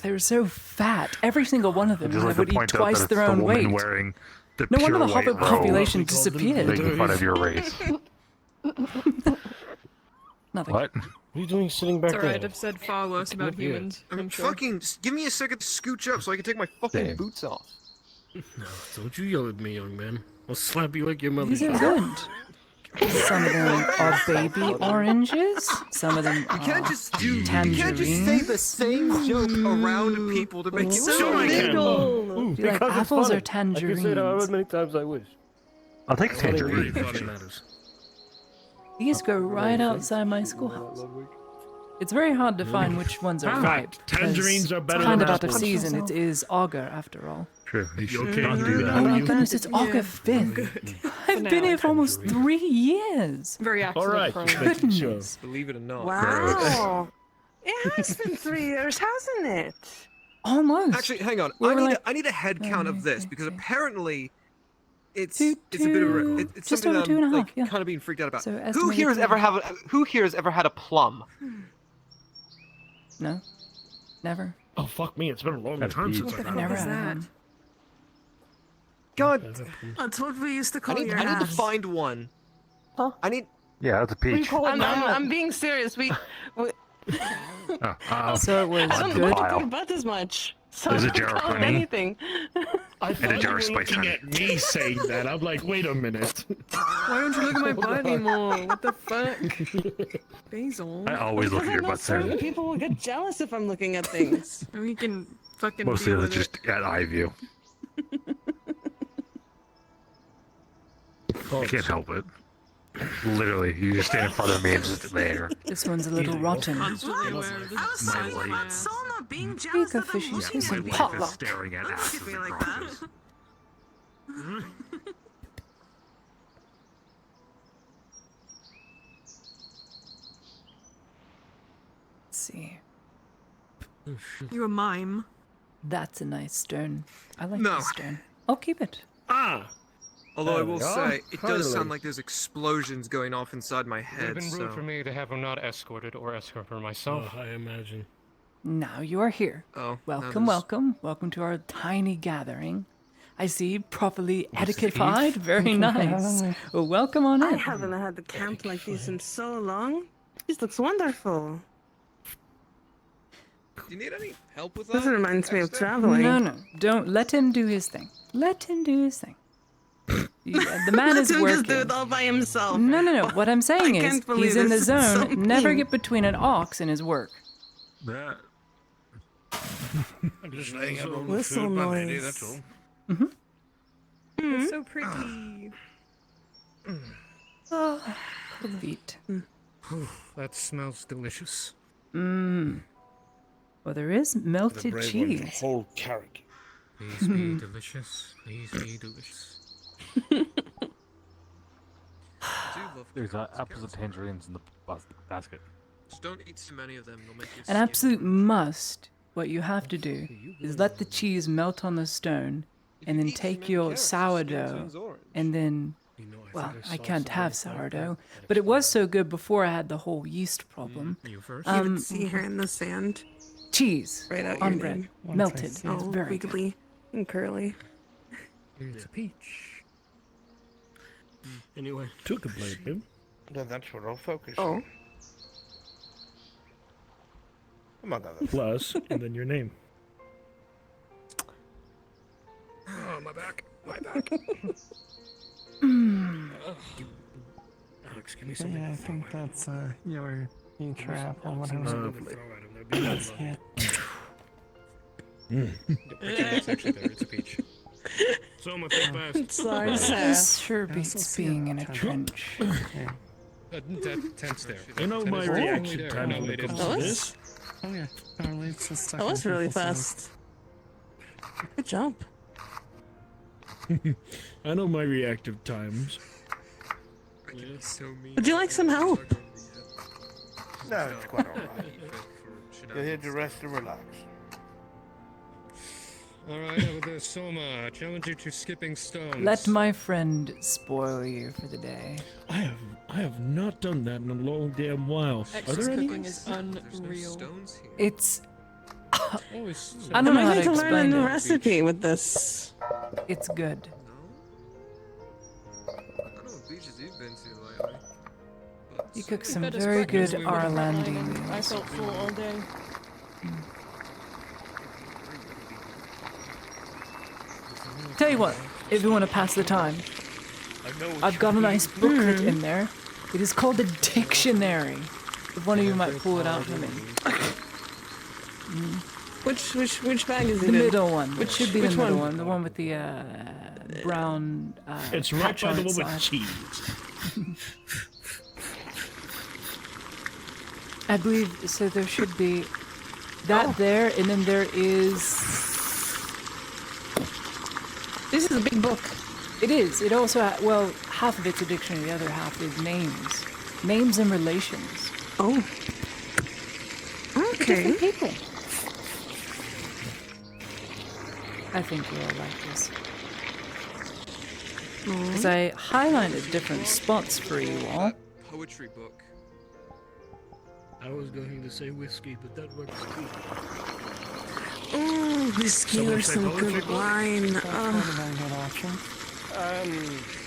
They were so fat. Every single one of them I'd just like would to eat point out twice that their it's the own woman weight. wearing the No wonder pure the white hobbit robe population disappeared. making fun of your race. Nothing. What? What are you doing sitting back It's there? alright, I've said far worse about Yeah. humans. I'm sure. fucking just give me a second to scooch up so I can take my fucking Same. boots off. No, don't you yell at me, young man. I'll slap you like your mother. These are good. Some of them are baby oranges. Some of them You can't are just do. You tangerines. can't just say the same joke around people to make it Sure so I can. Do you like Because it's apples funny. or tangerines? I can say that however many times I wish. I'll take a That's what tangerine. really matters. These go right outside my schoolhouse. It's very hard to find which ones are ripe. Tangerines are better It's kind than of out of apples. season. It is Augur, after all. True. You should okay? not do Oh that. my goodness, it's Augur 5th. I've been here for almost 3 years. Very All accident right, prone. just making sure. Goodness. Believe it or not. Wow. It has been 3 years, hasn't it? Almost. Actually, hang on. We were like- I need a head count of this because apparently It's a bit of it's just something over that I'm 2.5, like yeah. kind of being freaked out about. So Who estimated here has time. Who here has ever had a plum? No, never. Oh fuck me! It's been a long time since I've had Never one. had one. God, That's what we used to call I need to ass. find one. Huh? I need. Yeah, that's a peach. I'm being serious. We So it was I don't good. talk about this much. So There's I a jar don't of call it honey. anything. I And a thought jar you of were spice looking honey. at me saying that. I'm like, wait a minute. Why don't you look at my butt anymore? What the fuck? Basil. I always look at your butt, Certain Sarah. people will get jealous if I'm looking at things. We can fucking Mostly deal that's with just at eye view. I can't help it. Literally, you just stand in front of me and just there. This one's a little rotten. constantly aware of this. My life. Soma being Here you jealous go, that I'm fishy. looking Say at My you. life is staring at Don't asses look at me and like crotches. Let's see. You a mime. That's a nice stone. I like No. this stone. I'll keep it. Ah. Although I There will we are. say, it does sound Finally. like there's explosions going off inside my It would head. have been rude So for me to have him not escorted or escort for myself. I imagine. Now you are here. oh, Welcome, welcome. Welcome to our tiny gathering. I see, properly etiquettified. Very nice. Well, welcome on I in. haven't had the camp like this in so long. This looks wonderful. Do you need any help with that? This reminds me of Dexter? traveling. No, no. Don't let him do his thing. Let him do his thing. The man is Let him working. just do it all by himself. No, no, no. What I'm saying I is, can't believe he's in the this. zone. It's so Never mean. get between an ox and his work. That. I'm just laying out all the Whistle food, my lady, noise. that's all. It's so pretty. Oh, feet. That smells delicious. Mmm. Well, there is The melted brave cheese. one's a whole carrot. Please be delicious. Please be delicious. There's apples and tangerines in the basket. Just don't eat too many of them. They'll make you An absolute must. What you have to do is let the cheese melt on the stone, and then take your sourdough, and then, well, I can't have sourdough, but it was so good before I had the whole yeast problem. You first. You would see her in the sand. Cheese Right out on your bread, name. melted. It's Oh, very good. wiggly And curly. It's a peach. Anyway, took a blade, babe. Then that's what I'll focus Oh. on. Among other Plus, and then your name. Oh, my back. My back. Alex, give me something. Yeah, I think that's your trap or Something whatever. to throw at him. That'd be That's fun. it. It's actually there. It's a peach. So much fast. Sorry, Sarah. This sure beats being in a trench. That tent's there. I know my Tent is reaction there. time No, when it it comes isn't. to this. Oh yeah. Apparently it's just stuck That in was really people's fast. Good job. I know my reactive times. so mean. Would you like some help? No, it's quite alright. You're here to rest and relax. Alright, Soma, I challenge you to skipping stones. Let my friend spoil you for the day. I have not done that in a long damn while. Are there any? cooking is unreal. Stones here. It's. Oh, I don't know Am how I to going to learn a explain new it. recipe with this? It's good. I don't know what beaches you've been to lately. But You cook some Fed us very good breakfast, we would've had Arlandi mine, and I meals. felt full all day. Tell you what, if you want to pass the time, I've got a nice booklet in there. It is called a dictionary. If one of you might pull it out for me. Which bag is it The in? middle one. Which should be the which middle one? one. The one with the brown It's right patch by on the one its with side. cheese. I believe so. There should be that there, and then there is. This is a big book. It is. It also well, half of it's a dictionary. The other half is names and relations. Oh. Okay. Different people. I think you'll like this. Because I highlighted different spots for you all. Poetry book. I was going to say whiskey, but that works too. Oh, whiskey Someone or say some poetry good book? wine. That's not a very good option.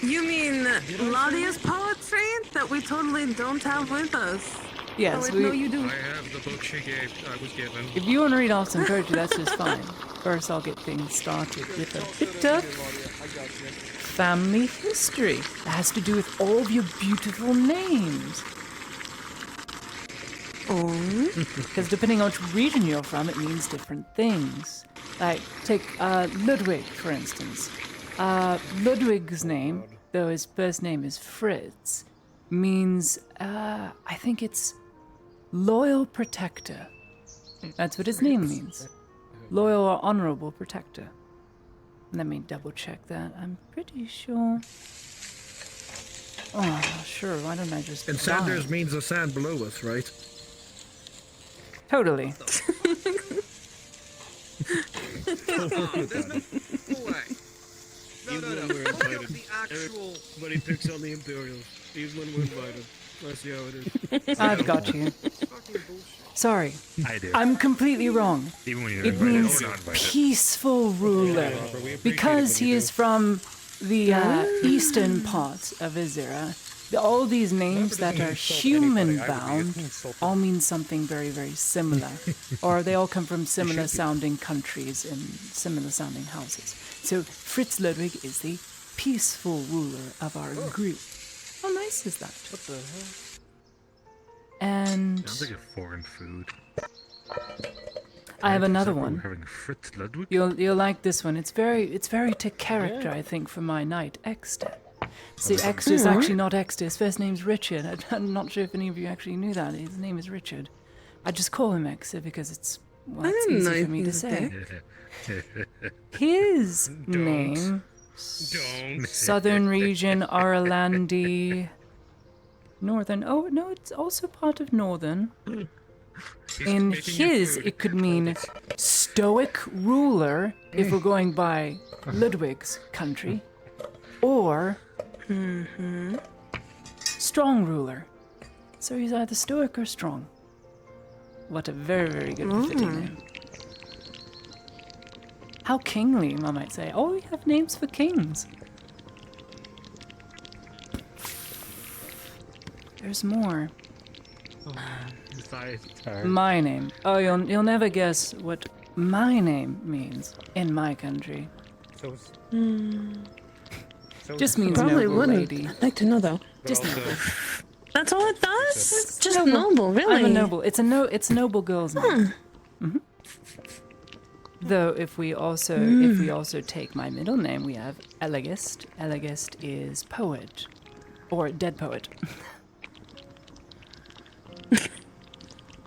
You mean Ladia's poetry that we totally don't have with us? Yes, oh, wait, we- no, you do. I have the book I was given. If you want to read off some poetry, that's just fine. First, I'll get things started with a bit of family history. That has to do with all of your beautiful names. Oh. Because depending on which region you're from, it means different things. Like, take Ludwig, for instance. Ludwig's name, though his first name is Fritz, means, I think it's loyal protector. That's what his name means. Loyal or honorable protector. Let me double check that. I'm pretty sure. Oh, sure, why don't I just And lie? Sanders means the sand below us, right? Totally. Even when we're invited. Everybody picks on the Imperials. Even when we're invited. I see how it is. I've got you. Sorry. I do. I'm completely wrong. Even when you're It invited means or not invited. peaceful ruler. Because he is from the eastern part of Azira, all these names that are human-bound all mean something very, very similar. Or they all come from similar-sounding countries and similar-sounding houses. So Fritz Ludwig is the peaceful ruler of our group. How nice is that? What the hell? And Sounds like a foreign food. I have another We're one. having Fritz Ludwig? You'll like this one. It's very to character, I think, for my knight, Exter. See, Exter's actually not Exter. His first name's Richard. I'm not sure if any of you actually knew that. His name is Richard. I just call him Exter because it's easy for me to say. His name, Southern Region, Arlandi, Northern. Oh no, it's also part of Northern. In his, it could mean stoic ruler, if we're going by Ludwig's country, or strong ruler. So he's either stoic or strong. What a very, very good fitting name. How kingly, I might say. Oh, we have names for kings. There's more. My name. Oh, you'll never guess what my name means in my country. Just means Probably noble wouldn't. lady. I'd like to know though. Just noble. That's all it does? Just noble, really? I'm a noble. It's a noble girl's name. Though if we also take my middle name, we have Elegist. Elegist is poet, or dead poet.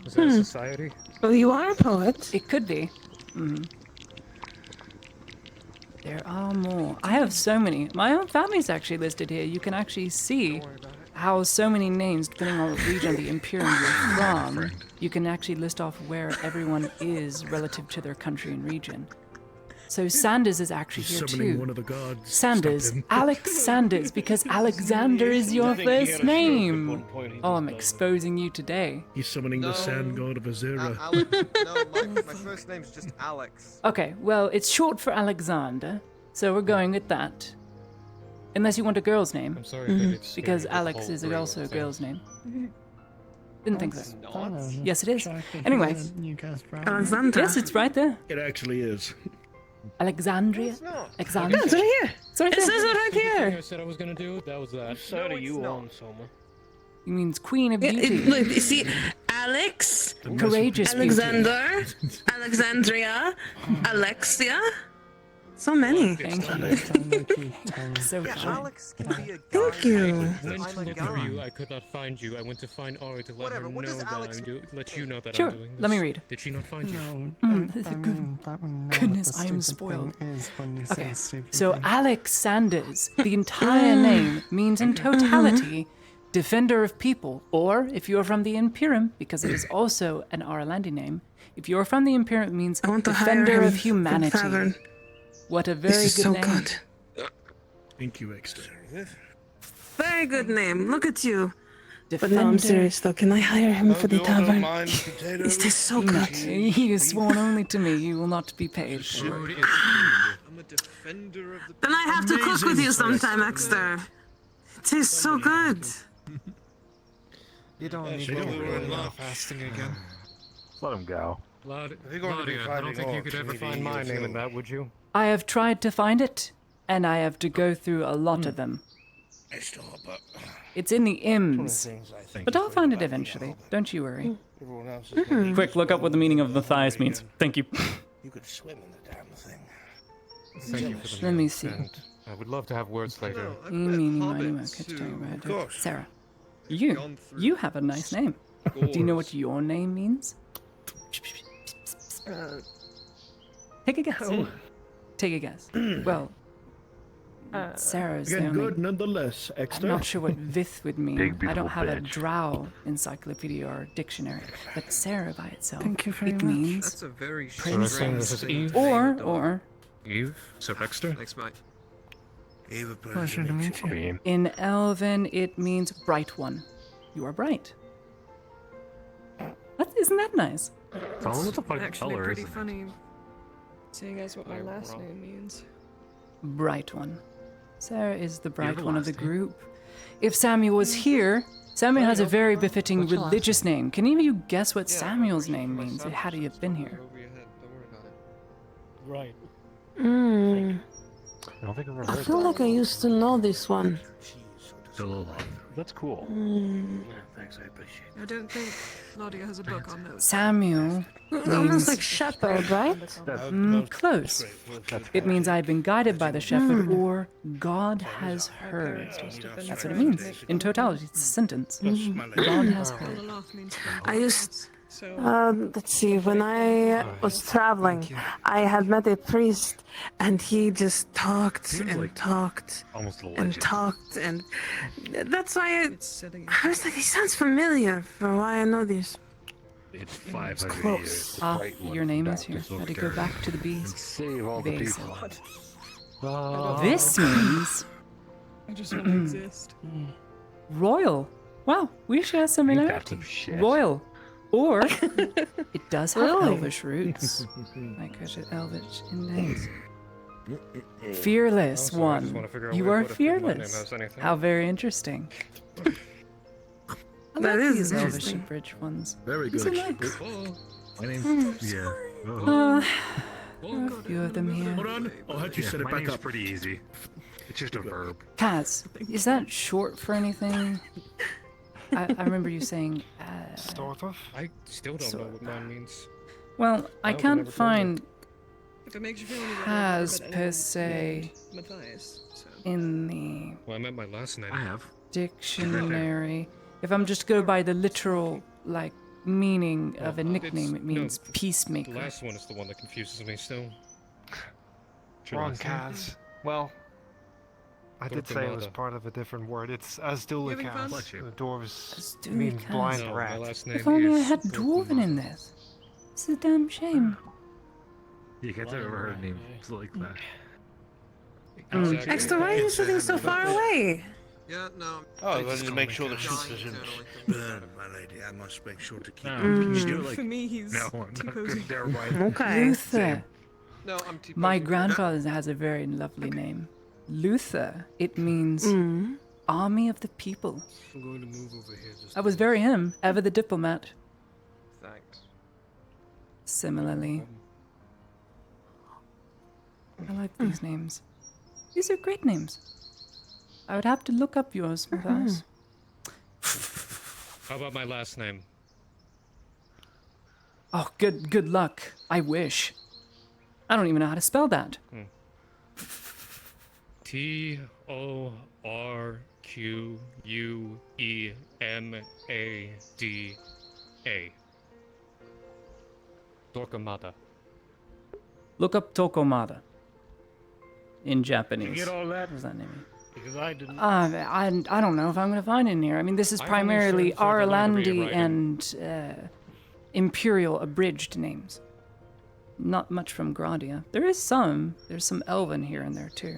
Is that a society? Well, you are a poet. It could be. There are more. I have so many. My own family's actually listed here. You can actually see how so many names, depending on what region of the Imperium you're from, you can actually list off where everyone is relative to their country and region. So Sanders is actually here Summoning too. one of the gods. Sanders, Stop him. Alex Sanders, because Alexander is your first name. Oh, I'm exposing you today. He's summoning the sand god of Azira. No, my first name's just Alex. Okay, well, it's short for Alexander, so we're going with that. Unless you want a girl's name. I'm sorry if I did Because scare the Alex whole is brain also a thing. girl's name. Didn't think so. Not. Yes, it is. Anyway. Alexandra. Yes, it's right there. It actually is. Alexandria? Yeah, Alexandria? it's right here. It's right It there. says it right here. I said I was gonna do that was that. So do you on, Soma. He means Queen of Yeah, Beauty. look, you see, Alex, Courageous Alexander, Alexandria, Alexia. So many. Thank you. So Yeah, kind. Alex can be a guy. Thank you. I went I'm to a look guy. for you. I could not find you. I went to find Ari to let Whatever, her what know does that Alex- let you know that Sure, I'm doing this. let me read. Did she not find you? Goodness, I am spoiled. Okay, so Alex Sanders, the entire name means in totality, defender of people, or if you're from the Imperium, because it is also an Arlandi name, if you're from the Imperium, it means I want to hire defender him of for the humanity. tavern. What a very This is good so name. good. Thank you, Extra. Very good name. Look at you. But no, I'm serious though. Can I hire him for the tavern? Is this so good? He is sworn only to me. You will not be paid. I'm a defender of the. Then I have to cook with you sometime, Exter. It tastes so good. You don't need we to were in love. fasting again. Let him go. Claudia, I don't think you could ever Find my name in that, would you? I have tried to find it, and I have to go through a lot of them. It's in the M's. But I'll find it eventually. Don't you worry. Quick, look up what the meaning of Matthias means. Thank you. You could swim in the damn thing. Thank you for the Let me meal, see. and I would love to have words later. Sarah, you have a nice name. Do you know what your name means? Take a guess. Take a guess. Well, Sarah's the Again, only... good nonetheless, I'm Extra. not sure what Vith would mean. Big I don't beautiful have a bitch. drow encyclopedia or dictionary. But Sarah by itself, Thank you very it much. means That's a very princess. This is Eve. Or Eve? So Dexter? Thanks, mate. Eva, Pleasure to meet you. in Elven, it means bright one. You are bright. Isn't that nice? Tell him what the fuck Actually, color pretty is it? funny seeing as what my last name means. Bright one. Sarah is the bright have a one of the last name? group. If Samuel was here, Samuel has a very befitting What's your last religious name. Can any of you guess what Samuel's name means? Had he have been here? Over your head. Don't worry about it. Right. Mm. I don't think I've ever I heard feel that. like I used to know this one. Still alive. That's cool. Mm. Thanks, I appreciate it. I don't think Claudia has a book on those. Samuel Almost means like shepherd, right? close. It means I've been guided by the shepherd, or God has heard. That's what it means. In totality, it's a sentence. God has heard. I used. Let's see. When I was traveling, I had met a priest, and he just talked and talked Almost a and legend. talked, and that's why I was like, he sounds familiar. For why I know this. It's 500 close. years. Ah, your name is here. Had to go back to the bees. Save all the Bees. people. This means I just want to exist. royal. Wow, we share similarity. That's some shit. Royal. Or it does have Really? elvish roots. Like elvish indeed. Fearless Also, I just one. wanna figure out You where are to put if my name fearless. has anything. How very interesting. I That like is these elvish interesting. bridge ones. Very These good. are nice. My name's yeah. There are a few of them here. Hold on. I'll have you set it My back name's up. pretty easy. It's just a verb. Kaz, is that short for anything? I remember you saying. Sort of. I still don't know what mine means. Well, I No, can't never told me. find If it makes you feel any better, Kaz I've per never se met Matthias, so. in the Well, I meant my last name. I have. dictionary. If I'm just to go by the literal like meaning of a nickname, it means The peacemaker. last one is the one that confuses me still. Wrong, Kaz. Well, I did say it was Torquemada. part of a different word. It's Azdula having fun? Kaz. The dwarves Azdula means Kaz. blind No, my rat. last name If only I is had dwarven in this. It's a damn shame. You guys have ever heard a name like that? Exactly. Extra, why are you sitting so far away? Yeah, no. Oh, they well, just to call make me sure the Kaz. shoot Giant doesn't turtle. burn, my lady. I must make sure to keep No, it. can you do it like For me, he's no, I'm too not cozy. good there, right? Okay. Luther. No, I'm too My posing. grandfather has a very lovely name. Luther. It means Mm. army of the people. I'm going to move over here. Just I was very him, ever the diplomat. Thanks. Similarly. I like these names. These are great names. I would have to look up yours, Matthias. How about my last name? Oh, good luck. I wish. I don't even know how to spell that. Torquemada. Torquemada. Look up Tokomada. In Japanese. You get all that? What does that name? Because I didn't. I don't know if I'm going to find it in here. I mean, this is I've only primarily served for the library Arlandi of and Imperial abridged names. Not much from Gradia. There is some. There's some Elven here and there too.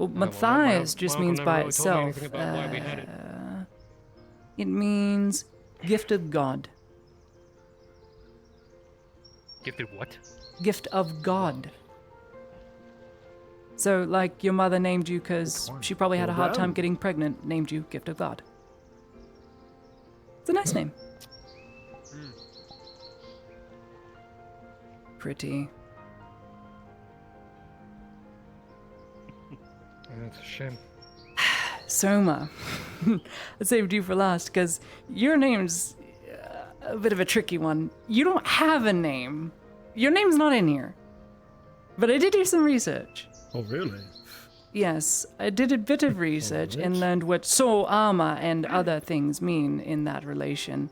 Well, well, Matthias just Marco means never by really told me itself. anything about why we had it. It means gift of God. Gifted what? Gift of God. So, like, your mother named you because she probably had a hard time getting pregnant, named you Gift of God. It's a nice name. Pretty. That's a shame. Soma. I saved you for last because your name's a bit of a tricky one. You don't have a name. Your name's not in here. But I did do some research. Oh, really? Yes, I did a bit of research and learned what soul armor and other things mean in that relation.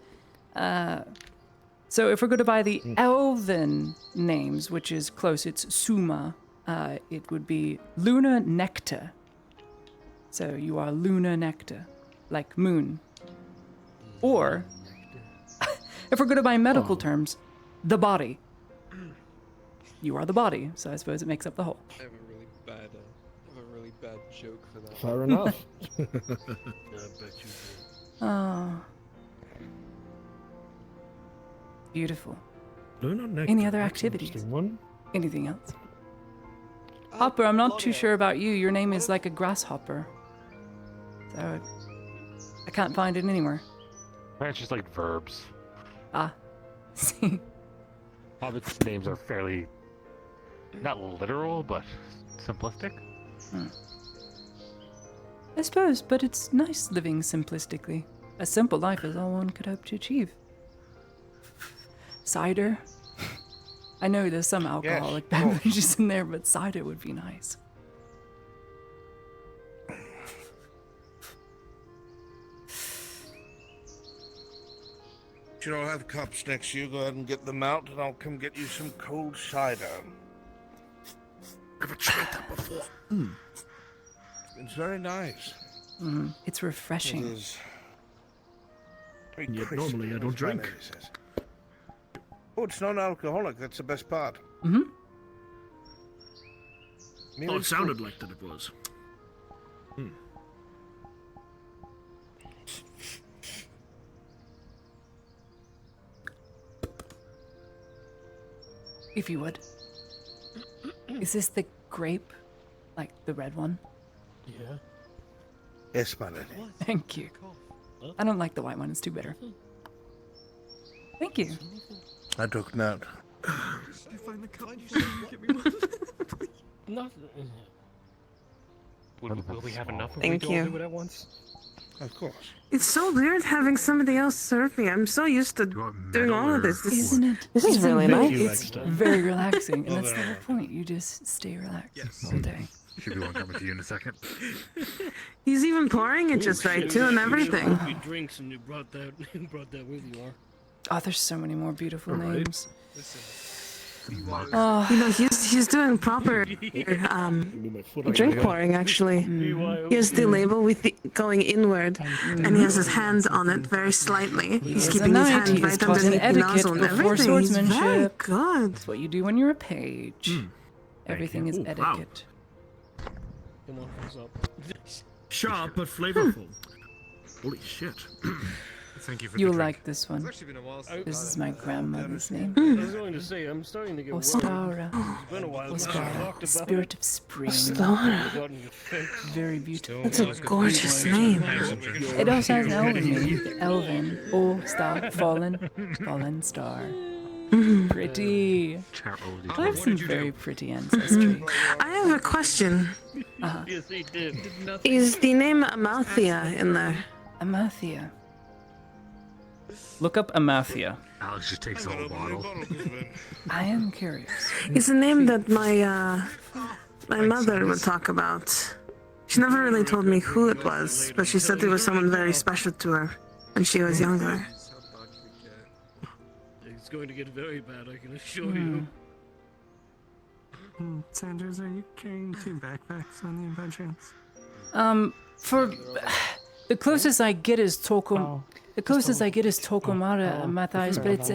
So if we're going to buy the elven names, which is close, it's Suma, it would be Lunar Nectar. So you are Lunar Nectar, like moon. Or, if we're going to buy medical terms, the body. You are the body, so I suppose it makes up the whole. I have a really bad joke for that. Fair enough. I bet you do. Oh. Beautiful. Lunar Any other activities? Anything else? Hopper, I'm not too sure about you. Your name is like a grasshopper. So, I can't find it anywhere. It's just like verbs. Ah. See. Hobbits' names are fairly, not literal, but simplistic. I suppose, but it's nice living simplistically. A simple life is all one could hope to achieve. Cider. I know there's some alcoholic beverages in there, but cider would be nice. You don't have cups next to you. Go ahead and get them out, and I'll come get you some cold cider. Never tried that before. It's very nice. It's refreshing. It is. Very Yet crisp, normally I as don't my drink. lady says. Oh, it's non-alcoholic. That's the best part. Mm-hmm. Oh, it sounded like that it was. If you would. Is this the grape? Like the red one? Yeah. Yes, my lady. Thank you. I don't like the white one, it's too bitter. Thank you. I took note. Did you find the cup? Give me one. Will we have enough if Thank we all you. do it at once? Of course. It's so weird having somebody else serve me. I'm so used to doing all of this. Isn't it? This is It's really amazing. nice. It's very relaxing, and that's the whole point. You just stay relaxed all day. Should be one coming to you in a second. He's even pouring it just right too, and everything. Drinks and you brought that with you, huh? Oh, there's so many more beautiful names. You know, he's doing proper drink pouring actually. He has the label with the going inward, and he has his hands on it very slightly. He's keeping his hand right underneath the nozzle and before everything. He's very swordsmanship. good. That's what you do when you're a page. Everything is etiquette. Come on, what's up? Sharp but flavorful. Holy shit. Thank you for You'll the drink. like this one. It's actually been a while since This is my grandmother's name. I was going to say, I'm starting to get worried. Ostara. It's been a while since I Ostara. talked about Spirit it. of spring. Ostara. Very beautiful. That's a gorgeous name. It also has an elven name. Elven. Oh, star. Fallen. Fallen star. Pretty. I have some very pretty ancestry. I have a question. Yes, he did. Is the name Amalthea in there? Amalthea. Look up Amalthea. Alex just takes the whole bottle. I am curious. It's a name that my mother would talk about. She never really told me who it was, but she said it was someone very special to her when she was younger. It's going to get very bad, I can assure you. Sanders, are you carrying 2 backpacks on you by chance? For the closest I get is Toko. The closest I get is Tokomara, Matthias, but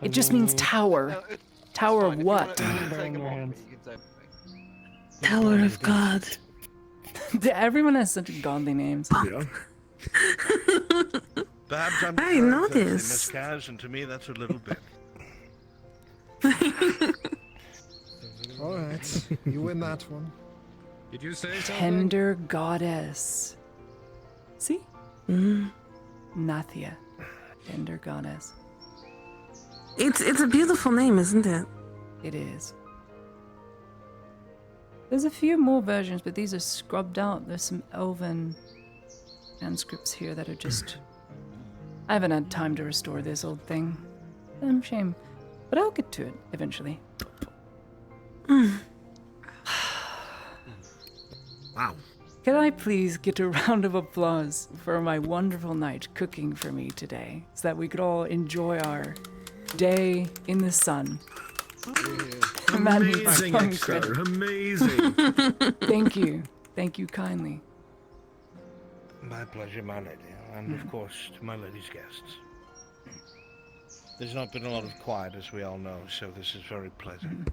it just means tower. Tower of what? Tower of God. Everyone has such godly names. Yeah. Perhaps I'm I noticed. Miss Kaz, and to me that's a little bit. Alright, you win that one. Did you say something? Tender goddess. See? Nathia. Tender goddess. It's a beautiful name, isn't it? It is. There's a few more versions, but these are scrubbed out. There's some elven transcripts here that are just... I haven't had time to restore this old thing. Shame. But I'll get to it eventually. Wow. Can I please get a round of applause for my wonderful night cooking for me today, so that we could all enjoy our day in the sun? Amazing, Exeter. Amazing. Thank you. Thank you kindly. My pleasure, my lady, and of course to my lady's guests. There's not been a lot of quiet, as we all know, so this is very pleasant.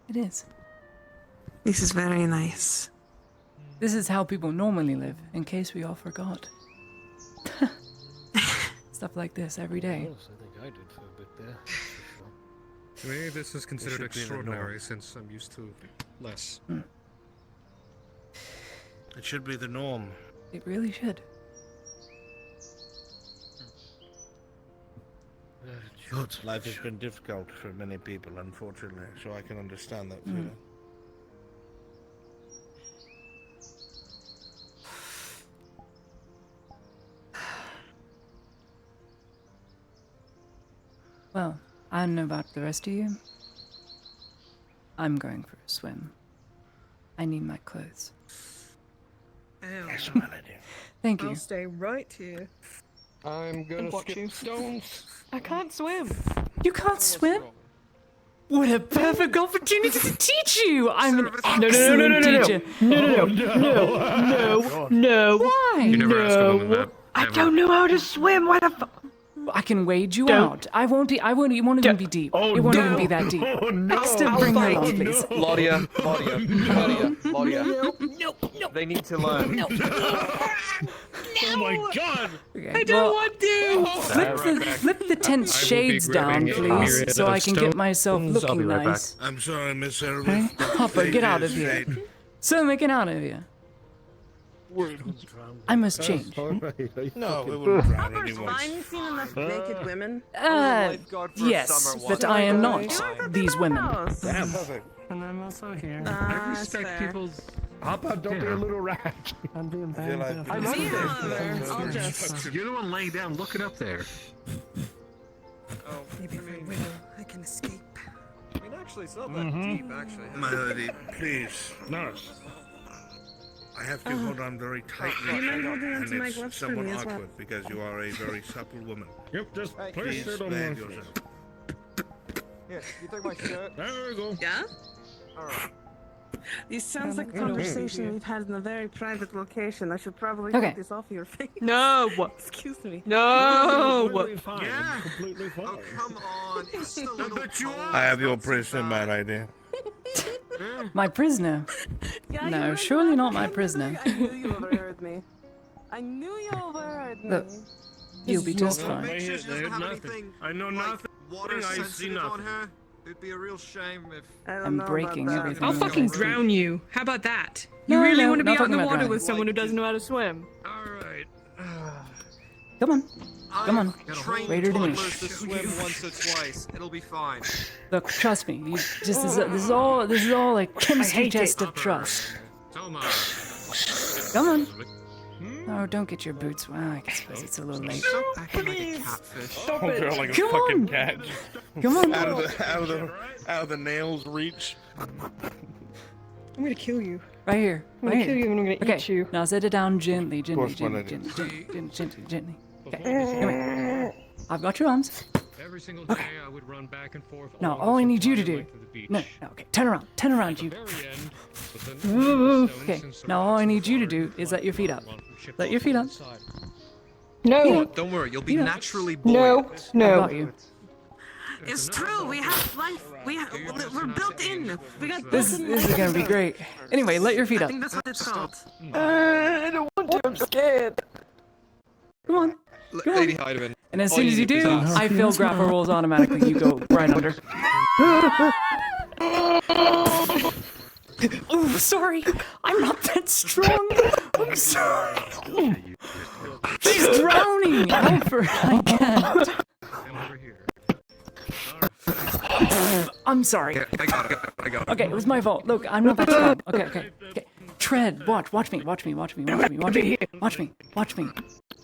It is. This is very nice. This is how people normally live, in case we all forgot. Stuff like this every day. I think I did for a bit there. To me, this is considered should be the extraordinary norm. since I'm used to less. It should be the norm. It really should. Good. Life has been difficult for many people, unfortunately, so I can understand that feeling. Well, I don't know about the rest of you. I'm going for a swim. I need my clothes. Yes, my lady. Thank you. I'll stay right here. I'm gonna And watch skip you. stones. I can't swim. You can't swim? What a perfect opportunity to teach you! I'm an excellent teacher. No. Why? You never ask a woman that. I ever. don't know how to swim. Why the fuck? I can wade you Don't. out. I won't. It won't even be deep. Oh, it won't no. even be that deep. Oh, no. Dexter, bring her along, no. please. Claudia. No. They need to learn. Oh my god! Okay, I don't want to. Flip the tense shades down, please, so I can get myself looking nice. I'm sorry, Miss Okay? Elvis. Hopper, get out of here. Swimmer, get out of here. I must change. No, we wouldn't drown Hopper's anyone. fine. You've seen enough naked women. Yes, but I am not these women. Damn, perfect. And I'm also here. I respect people's. Hop up, don't be a little rat. I'm being I feel like bad. I love See you this. over there. I'll just... You're the one laying down. Look it up there. Oh, Maybe for a while I can escape. I mean, actually, it's not that deep, actually. My lady, please. Nurse. I have to hold on very tightly, You mind holding on and to my it's gloves for somewhat me as well? awkward because you are a very supple woman. Yep, just Hey, place Please it on behave my yourself. Here, you take my shirt. There we go. Yeah? Alright. This sounds like a I know. conversation we've had in a very private location. I should probably Okay. take this off your face. No. Excuse me. No. Completely fine. I'm completely fine. Oh, come on. It's just a little cold. I have your prisoner, my lady. My prisoner? Yeah, you No, were surely not my I knew prisoner. I knew you overheard me. I knew you overheard me. Look, you'll be just Well, fine. they Make sure hit- she they doesn't hit have nothing. anything I know like nothing. water I see sensitive on nothing. her. It'd be a real shame if. I don't I'm know breaking about that. everything. I'll in fucking my sleep. drown you. How about that? You No, really no, want to be not out in the talking about water drowning. with someone who doesn't know how to swim? Alright. Come on. Come on. I've trained Raider toddlers Dinesh. to swim once or twice. It'll be fine. Look, trust me. You just this is all a chemistry test of trust. Toma. Come on. Oh, don't get your boots. Well, I suppose it's a little late. Stop acting like a catfish. Stop Oh, it. girl, like a Come fucking on. cat. Come on. Out of the nails reach. I'm gonna kill you. Right here. I'm Right gonna kill here. you and I'm gonna Okay. eat you. Now set it down gently, gently, course, my gently, lady. gently. Okay. Come here. I've got your arms. Every single day I would run back and forth. Now, along all the I need you to supply do. length of the beach. No, okay. Turn around, you. At the very end, with the Okay. stones and Now all I rocks need you to before do is let your feet up. run from ship Let your off feet to up. the side. No. Don't worry, you'll be Yeah. naturally No. buoyant. I No. got you. It's true. We have life. We're built in. We got This is gonna be great. Anyway, let your feet I up. think that's what it's called. I don't want to. I'm scared. Come on. Come Lady on. Heidemann. And as all soon you as you need is do, us. I fail grapple rolls automatically. You go right under. Oh, sorry. I'm not that strong. I'm sorry. She's drowning. Alfred, I can't. I'm sorry. Yeah, I got it. Okay, it was my fault. Look, I'm not that strong. Okay. Tread. Watch me. Watch me.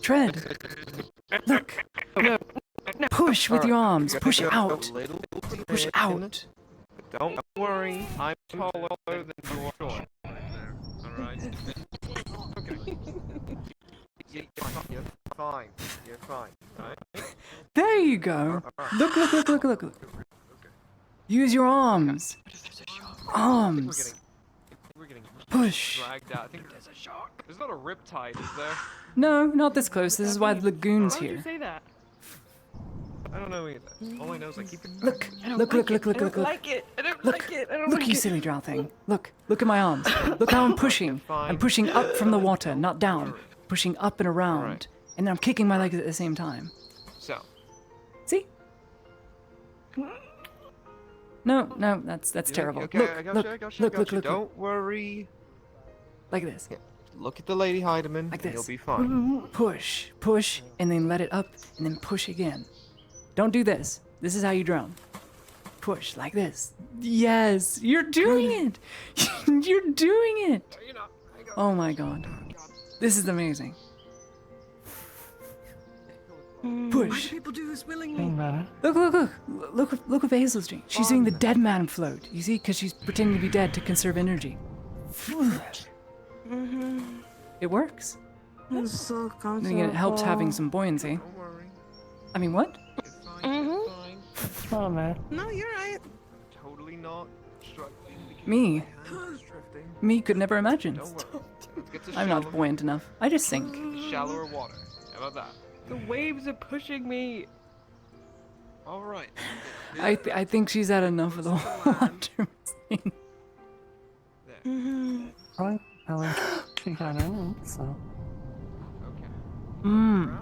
Tread. Look. Push with your arms. Push out. Push out. Don't worry, I'm taller than you are. Alright. You're fine. You're fine. Right? There you go. Look. Use your arms. Arms. We're getting Push. dragged out. I think there's a shark. There's not a riptide, is there? No, not this close. This is why the lagoon's Why would you here. say that? I don't know either. All I know is I keep it. Look. I don't like it. I don't like it. I don't like it. Look, you silly drow thing. Look at my arms. Look how I'm pushing. I'm pushing up from the water, not down. Pushing up and around. And then I'm kicking my legs at the same time. So. See? No, that's terrible. Okay, Look, I got you. look. Don't worry. Like this. Yeah. Look at the Lady Heidemann. Like this. You'll be fine. Push, and then let it up, and then push again. Don't do this. This is how you drown. Push, like this. Yes, you're doing it! You're doing it! Oh my god. This is amazing. Why Push. do people do this willingly? Look what Hazel's doing. She's doing the dead man float. You see? Because she's pretending to be dead to conserve energy. It works. It's so I mean, it helps having some buoyancy. I mean, what? Oh man. No, you're right. Totally not struggling. Me? Drifting. Me could never imagine. Don't worry. Let's get to I'm not buoyant enough. I just sink. shallower water. How about that? The waves are pushing me. All right. I think she's had enough of the water. Right. She got in, so. Mmm.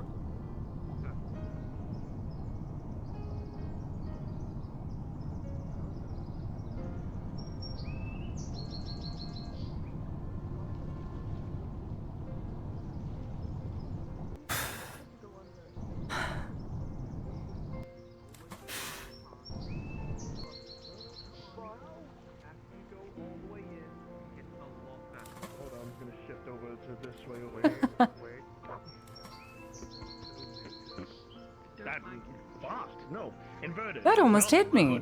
Hold on, I'm gonna shift over to this way over here. Wait. That fuck no, inverted. That almost hit me.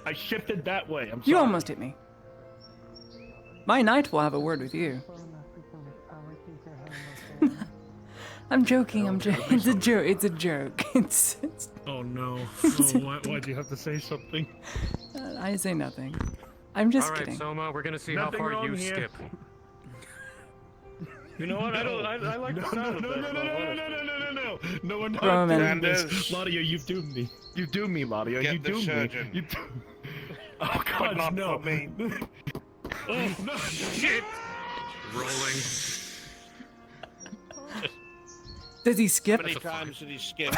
I shifted that way. I'm sorry. You almost hit me. My knight will have a word with you. I'm joking. It's a joke. It's a joke. It's Oh no. Why'd you have to say something? I say nothing. I'm just Alright, kidding. Soma, we're gonna see Nothing how far wrong you here. skip. You know what? I like the sound of that. No, we're not Throw him in. doing this. Laudia, you've doomed me. You doomed me, Laudia. Get You the doomed surgeon. me. Oh God, not no. for me. Oh no, shit. Rolling. Does he skip? How many times did he skip?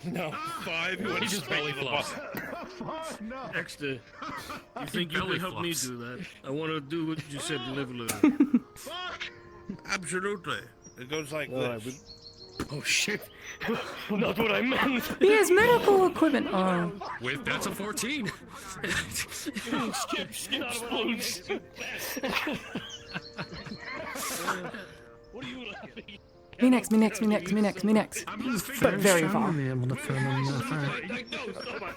No, 5. He just belly flops. Dexter, you think you belly can help me flops. do that? I want to do what you said, live a little. Absolutely. It goes like this. Oh shit! Not what I meant. He has medical equipment. Oh. With that's a 14. Skip, explodes. What are you laughing? Me next. But very far. I'm gonna throw him in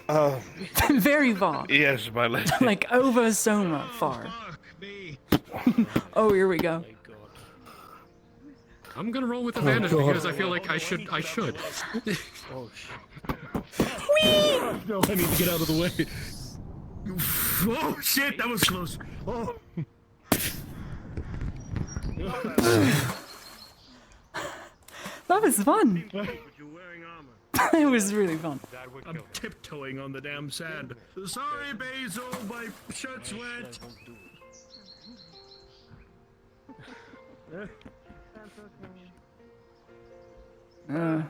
fire. Very far. Yes, my lady. Like over Soma far. Oh, here we go. I'm gonna roll with advantage because I feel like I should. Oh shit. No, I need to get out of the way. Oh shit, that was close. Oh. That was fun. wearing armor. It was really fun. I'm tiptoeing on the damn sand. Sorry, Basil, my shirt's wet.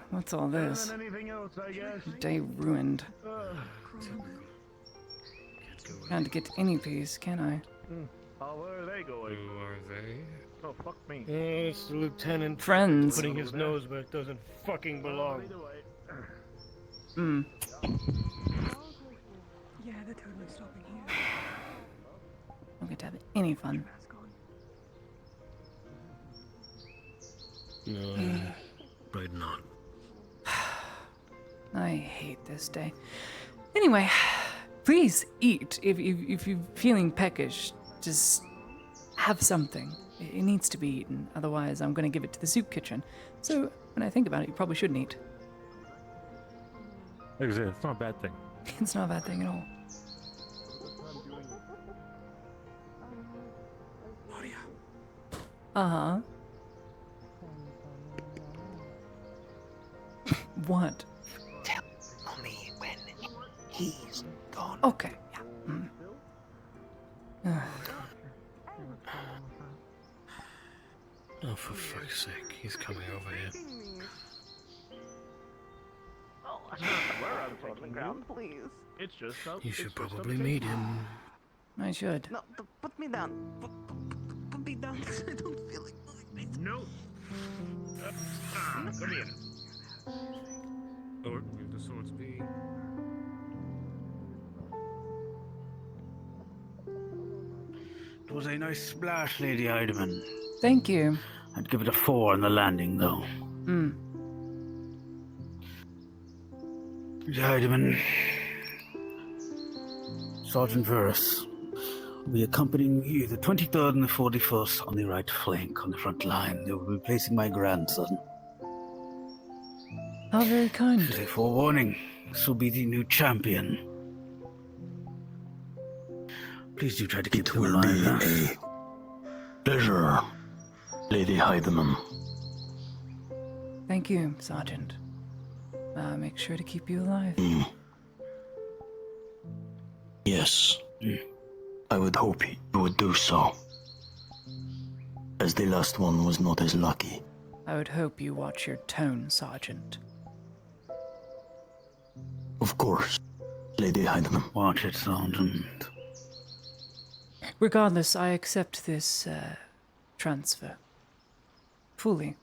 What's all this? Anything else, I guess. Day ruined. Can't get any peace, can I? Oh, where are they going? Who are they? Oh, fuck me. It's the lieutenant. Friends. Putting his nose where it doesn't fucking belong. Hmm. Yeah, they're totally stopping here. Don't get to have any fun. No, right not. I hate this day. Anyway, please eat. If you're feeling peckish, just have something. It needs to be eaten. Otherwise, I'm going to give it to the soup kitchen. So, when I think about it, you probably shouldn't eat. Like I said, it's not a bad thing. It's not a bad thing at all. Uh-huh. What? Tell me when he's gone. Okay, yeah. Oh, for fuck's sake, he's coming over here. Oh, that's not where I'm taking ground, please. It's just You should probably meet him. I should. No, put me down. Put me down. I don't feel like moving. No. Come here. Or leave the swords be. It was a nice splash, Lady Heidemann. Thank you. I'd give it a 4 on the landing, though. Lady Heidemann, Sergeant Verus will be accompanying you the 23rd and the 41st on the right flank on the front line. They will be placing my grandson. How very kind. As a forewarning, this will be the new champion. Please do try to keep them alive. It will be a pleasure, Lady Heidemann. Thank you, Sergeant. Make sure to keep you alive. Yes, I would hope you would do so, as the last one was not as lucky. I would hope you watch your tone, Sergeant. Of course, Lady Heidemann. Watch it, Sergeant. Regardless, I accept this transfer. Fully.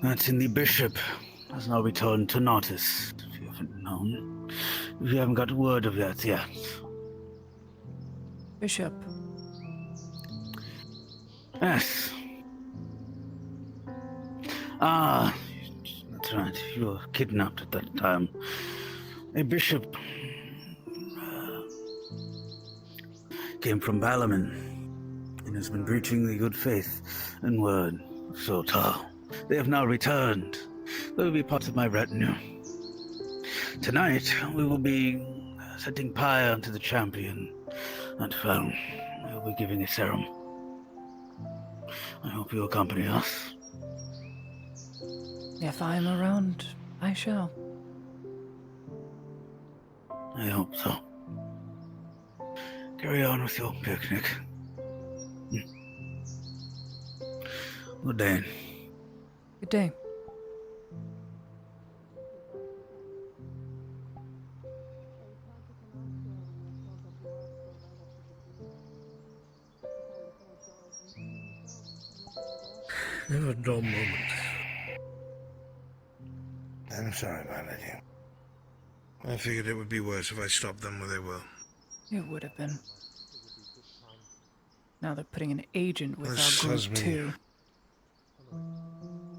That's in the bishop. Has now returned to Nautis, if you haven't known. If you haven't got word of that yet. Bishop. Yes. Ah, that's right. You were kidnapped at that time. A bishop came from Balaman and has been preaching the good faith and word of Sotar. They have now returned. They will be part of my retinue. Tonight, we will be setting pyre unto the champion and Felm. We will be giving a serum. I hope you accompany us. If I'm around, I shall. I hope so. Carry on with your picnic. Good day. Good day. Never a dull moment. I'm sorry, my lady. I figured it would be worse if I stopped them where they were. It would have been. Now they're putting an agent with This our has group, me- too.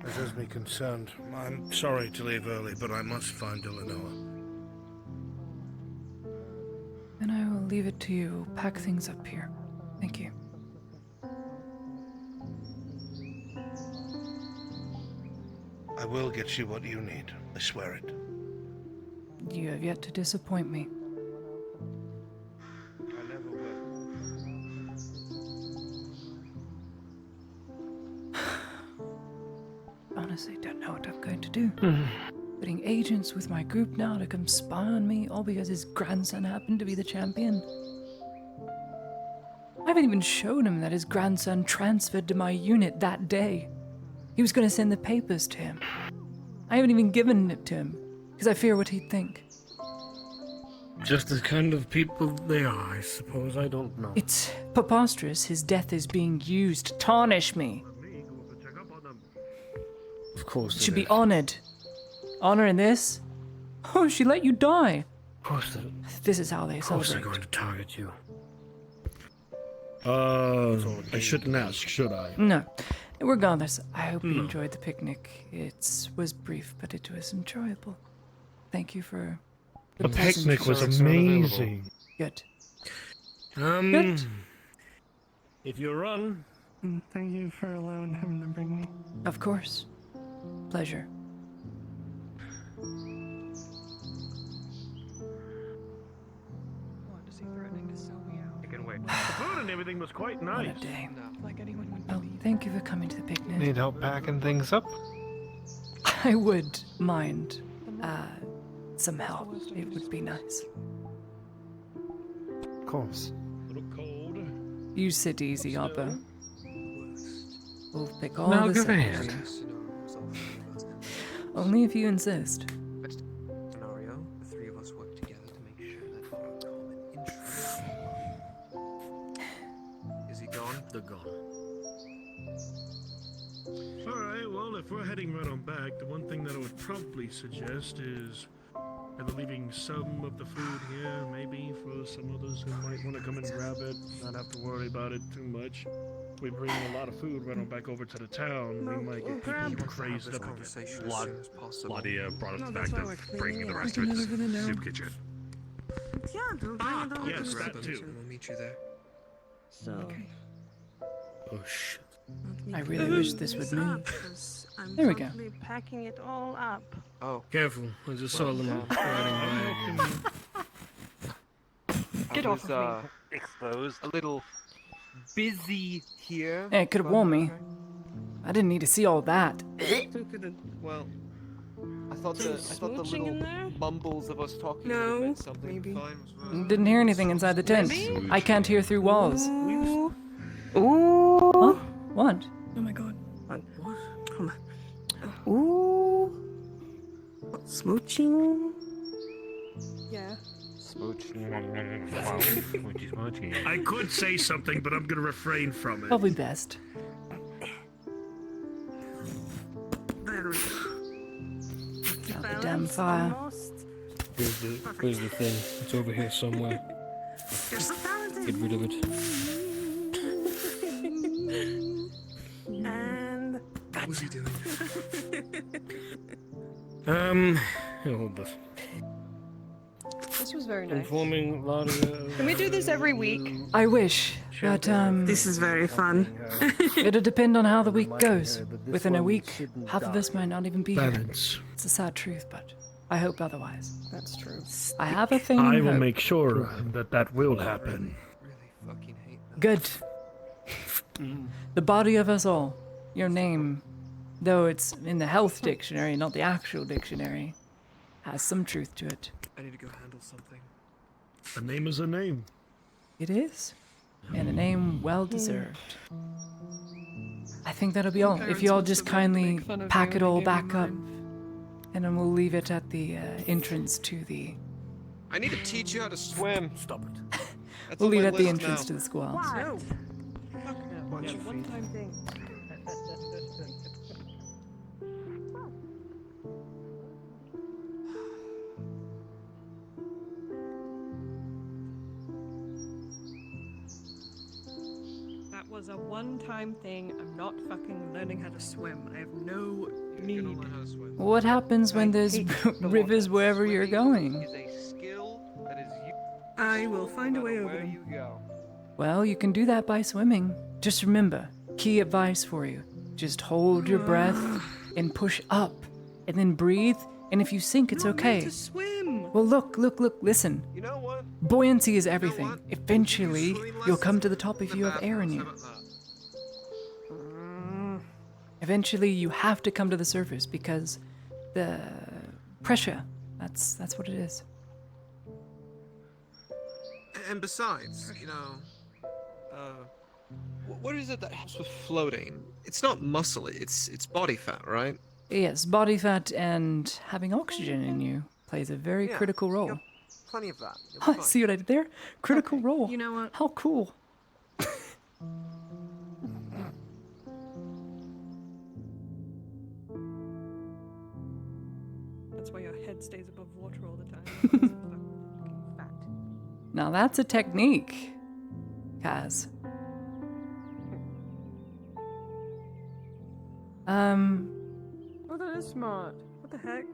This has me concerned. I'm sorry to leave early, but I must find Eleanor. And I will leave it to you. Pack things up here. Thank you. I will get you what you need. I swear it. You have yet to disappoint me. I never will. honestly don't know what I'm going to do. Putting agents with my group now to come spy on me, all because his grandson happened to be the champion. I haven't even shown him that his grandson transferred to my unit that day. He was going to send the papers to him. I haven't even given it to him, because I fear what he'd think. Just the kind of people they are, I suppose. I don't know. It's preposterous his death is being used to tarnish me. Of course it Should be is. honored. Honor in this? Oh, she let you die. Of course they This is how they Of course celebrate. they're going to target you. I shouldn't ask, should I? No. Regardless, I hope you No. enjoyed the picnic. It was brief, but it was enjoyable. Thank you for The pleasant picnic was words. amazing. Good. Good. If you run. Thank you for allowing him to bring me. Of course. Pleasure. What, is he threatening to sell me out? I can wait. The food and everything was quite What nice. a day. Like anyone would Well, believe. thank you for coming to the picnic. Need help packing things up? I would mind some help. It would be nice. Of course. A little cold. You sit easy, Abba. We'll pick all Now the give a sections. hand. Only if you insist. Scenario, the three of us work together to make sure that our common interests. Is he gone? They're gone. Alright, well, if we're heading right on back, the one thing that I would probably suggest is either leaving some of the food here, maybe for some others who might want to come and grab it, not have to worry about it too much. If we bring a lot of food right on back over to the town, we might get people crazed up again. Conversation as soon as possible. Lottie brought us No, the that's fact why of we're bringing the cleaning rest it. of We it can to never the know. soup kitchen. Yeah, don't Yes, Grab that them too. and we'll meet you there. So, Oh, shit. I really wish this would move. I'm There we go. totally packing it all up. Oh. Careful, I just saw them riding by. Get off of me. Exposed. A little busy here. Hey, it could have warned me. I didn't need to see all that. Well, I thought the Smooching little in there? mumbles of us talking would No, have been something. maybe. Didn't hear anything inside the tent. Maybe? I can't hear through walls. Ooh. Ooh. Huh? What? Oh my god. Come on. Ooh. Smooching. Yeah. I could say something, but I'm gonna refrain from it. Probably best. Out the damn fire. Where's the thing? It's over here somewhere. Get rid of it. And What was he doing? Hold this. This was very nice. Informing Lottie. Can we do this every week? I wish, but this is very fun. it'll depend on how the week goes. Within a week, half of us might not even be here. Balance. It's a sad truth, but I hope otherwise. That's true. I have a thing. I will hope. make sure that will happen. Really fucking hate that. Good. The body of us all. Your name, though it's in the health dictionary, not the actual dictionary, has some truth to it. I need to go handle something. A name is a name. It is. And a name well deserved. I think that'll be all. If you all just kindly pack it all back up, and then we'll leave it at the entrance to the. I need to teach you how to swim. Stop it. That's We'll on leave my it at the list entrance now. to the squads. No. Bunch of One-time thing. That was a one-time thing. I'm not fucking learning how to swim. I have no need. What happens when there's rivers wherever you're going? Is a skill that is used I will find a way over where them. you go. Well, you can do that by swimming. Just remember, key advice for you. Just hold your breath and push up, and then breathe, and if you sink, it's okay. To swim. Well, look, listen. You know what? Buoyancy is everything. Eventually, you'll come to the top if you have air in you. Eventually, you have to come to the surface because the pressure, that's what it is. And besides, you know, what is it that helps with floating? It's not muscle, it's body fat, right? Yes, body fat and having oxygen in you plays a very Yeah, critical you role. got plenty of that. You'll be fine. See what I did there? Critical role. You know what? How cool. That's why your head stays above water all the time. Fat. Now that's a technique, Kaz. Oh, that is smart. What the heck?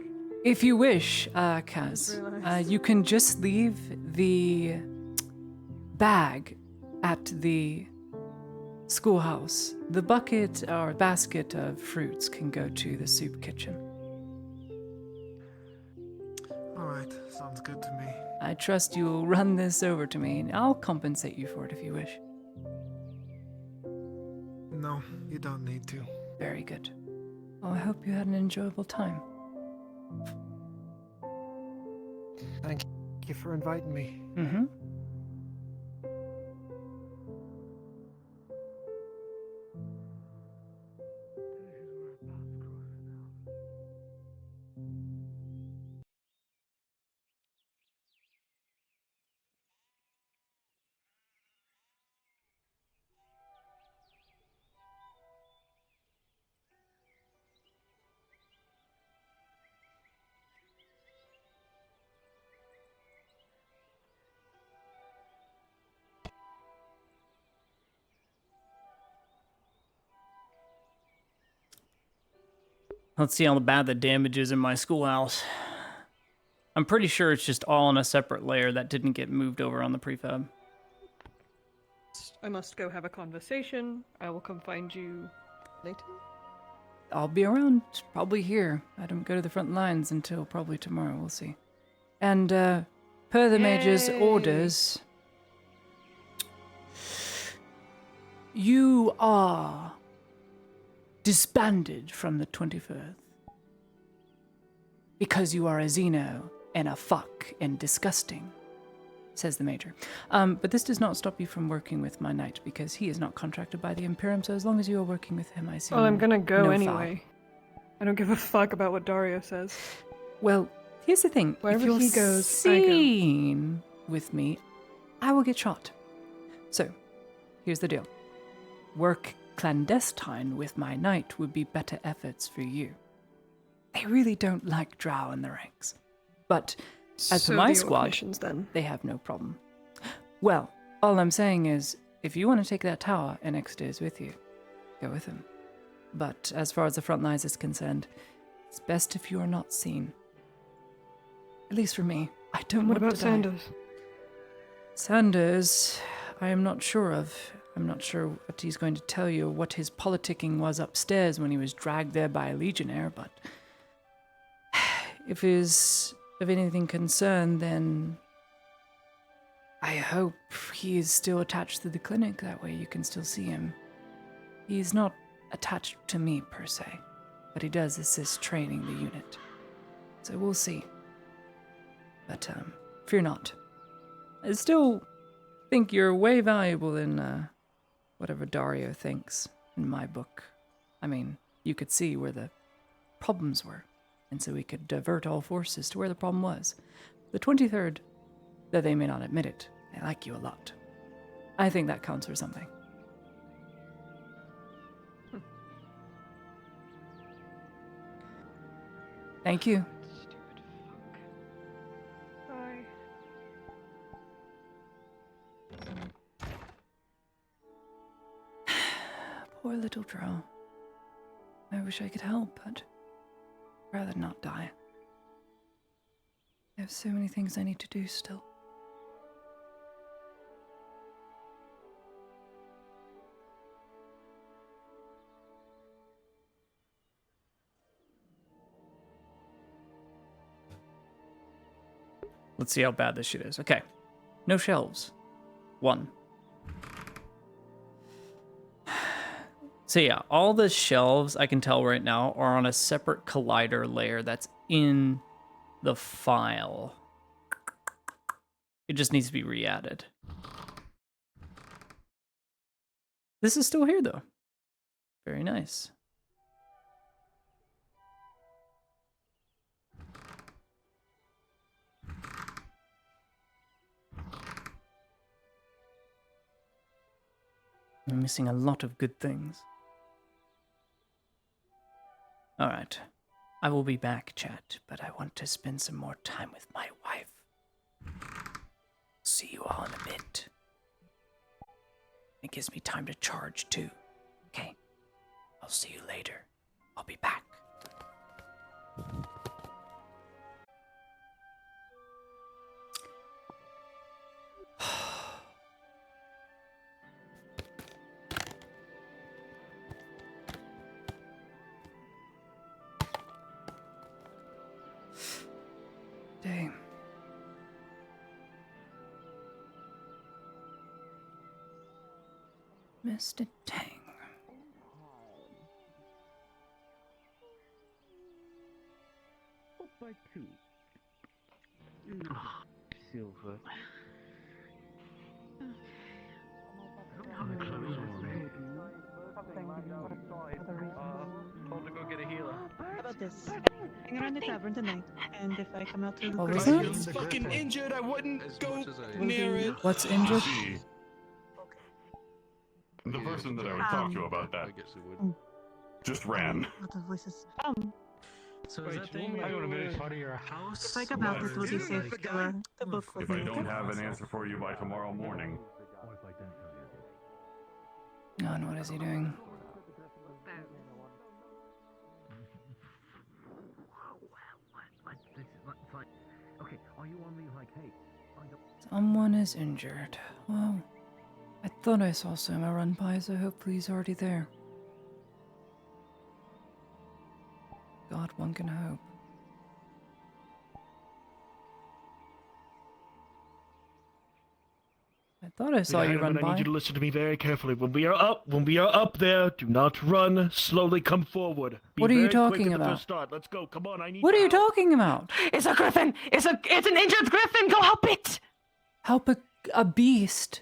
If you wish, Kaz, realized. you can just leave the bag at the schoolhouse. The bucket or basket of fruits can go to the soup kitchen. Alright, sounds good to me. I trust you'll run this over to me, and I'll compensate you for it if you wish. No, you don't need to. Very good. Well, I hope you had an enjoyable time. Thank you for inviting me. Mm-hmm. Let's see how bad the damage is in my schoolhouse. I'm pretty sure it's just all on a separate layer that didn't get moved over on the prefab. I must go have a conversation. I will come find you later. I'll be around, probably here. I don't go to the front lines until probably tomorrow, we'll see. And, per the Mage's orders, you are disbanded from the 21st. Because you are a Xeno and a fuck and disgusting, says the Major. But this does not stop you from working with my knight, because he is not contracted by the Imperium, so as long as you are working with him, I see Well, I'm gonna go no anyway. I don't give a fuck about what Dario says. Well, here's the thing. Wherever if you're he goes, I go. seen with me, I will get shot. So, here's the deal. Work clandestine with my knight would be better efforts for you. They really don't like drow in the ranks. But as So for my the squad, missions, then. they have no problem. Well, all I'm saying is, if you want to take that tower and X stays with you, go with him. But as far as the front lines is concerned, it's best if you are not seen. At least for me. I don't What want about to die. Sanders? Sanders, I am not sure of. I'm not sure what he's going to tell you, what his politicking was upstairs when he was dragged there by a legionnaire, but if he's of anything concerned, then I hope he is still attached to the clinic. That way you can still see him. He's not attached to me, per se, but he does assist training the unit. So we'll see. But, fear not. I still think you're way valuable in, whatever Dario thinks, in my book. I mean, you could see where the problems were, and so we could divert all forces to where the problem was. The 23rd, though they may not admit it, they like you a lot. I think that counts for something. Thank you. Bye. Poor little drow. I wish I could help, but I'd rather not die. I have so many things I need to do still. Let's see how bad this shit is. Okay. No shelves. 1. So yeah, all the shelves I can tell right now are on a separate collider layer that's in the file. It just needs to be re-added. This is still here though. Very nice. I'm missing a lot of good things. Alright. I will be back, chat, but I want to spend some more time with my wife. See you all in a bit. It gives me time to charge too. Okay. I'll see you later. I'll be back. Dang. Mr. Tang. Silver. Told to go get a healer. How about this? Hang around the tavern tonight, and if I come out to What was the that? It's fucking injured. I wouldn't go near it. What's injured? The person that I would talk to about that just ran. Lot of voices. So is that thing like part of your house? If I come out, it will be safe to book with If I me. don't have an answer for you by tomorrow morning, Oh, and what is he doing? Okay, are you only like, hey? Someone is injured. Well, I thought I saw Soma run by, so hopefully he's already there. God, one can hope. I thought I saw you run I by. need you to listen to me very carefully. When we are up there, do not run. Slowly come forward. Be What are you very quick talking at the about? first start. Let's go. Come on, I need. What are you talking about? It's a griffin! It's an injured griffin! Go help it! Help a beast?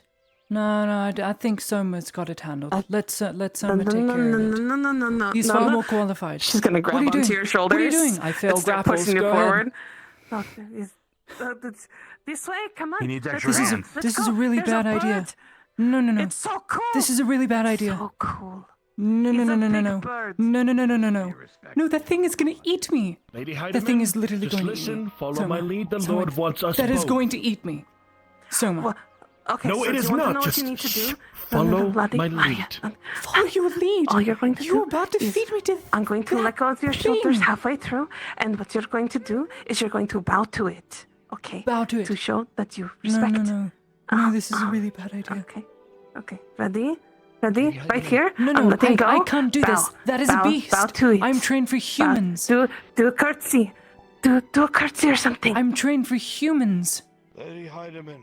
No, I think Soma's got it handled. Let Soma take care of it. No. He's far more qualified. She's gonna What grab are you onto doing? your shoulders. What are you doing? I failed and start grapples. pushing you Go forward. ahead. This way, come on. he needs extra This is hands. this is a really There's bad a idea. bird. No. It's so cool. This is a really bad idea. So cool. No. He's a big No, bird. No, that thing is gonna eat me. Lady That thing is literally just going listen, to eat me. follow Soma, my lead. The Soma, Lord wants us That is both. going to eat me. Soma. Well, okay, No, so it do is you want to not. know Just what you need to do? follow bloody my liar. lead. Follow your lead. All you're going to do You're about to is feed me to I'm going to let go of your shoulders halfway through, and what you're going to do is you're going to bow to it. Okay? Bow to it. To show that you respect. No, this is a really bad idea. Okay. Ready? Right here. No, I'm letting go. I can't do this. Bow. That is Bow. a beast. Bow to it. I'm trained for humans. Do a curtsy. Do a curtsy or something. I'm trained for humans. Lady Heidemann,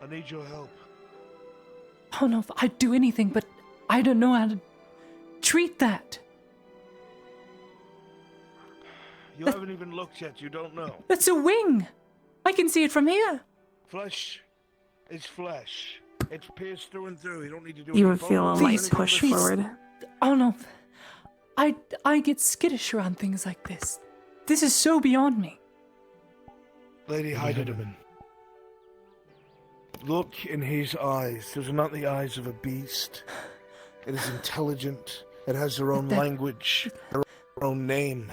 I need your help. I don't know if I'd do anything, but I don't know how to treat that. You haven't even looked yet. You don't know. That's a wing. I can see it from here. Flesh is flesh. It's pierced through and through. You don't need to do You any would feel a photos or light anything push but- forward. Oh no. I get skittish around things like this. This is so beyond me. Lady Heidemann, look in his eyes. Those are not the eyes of a beast. It is intelligent. It has their own language, their own name.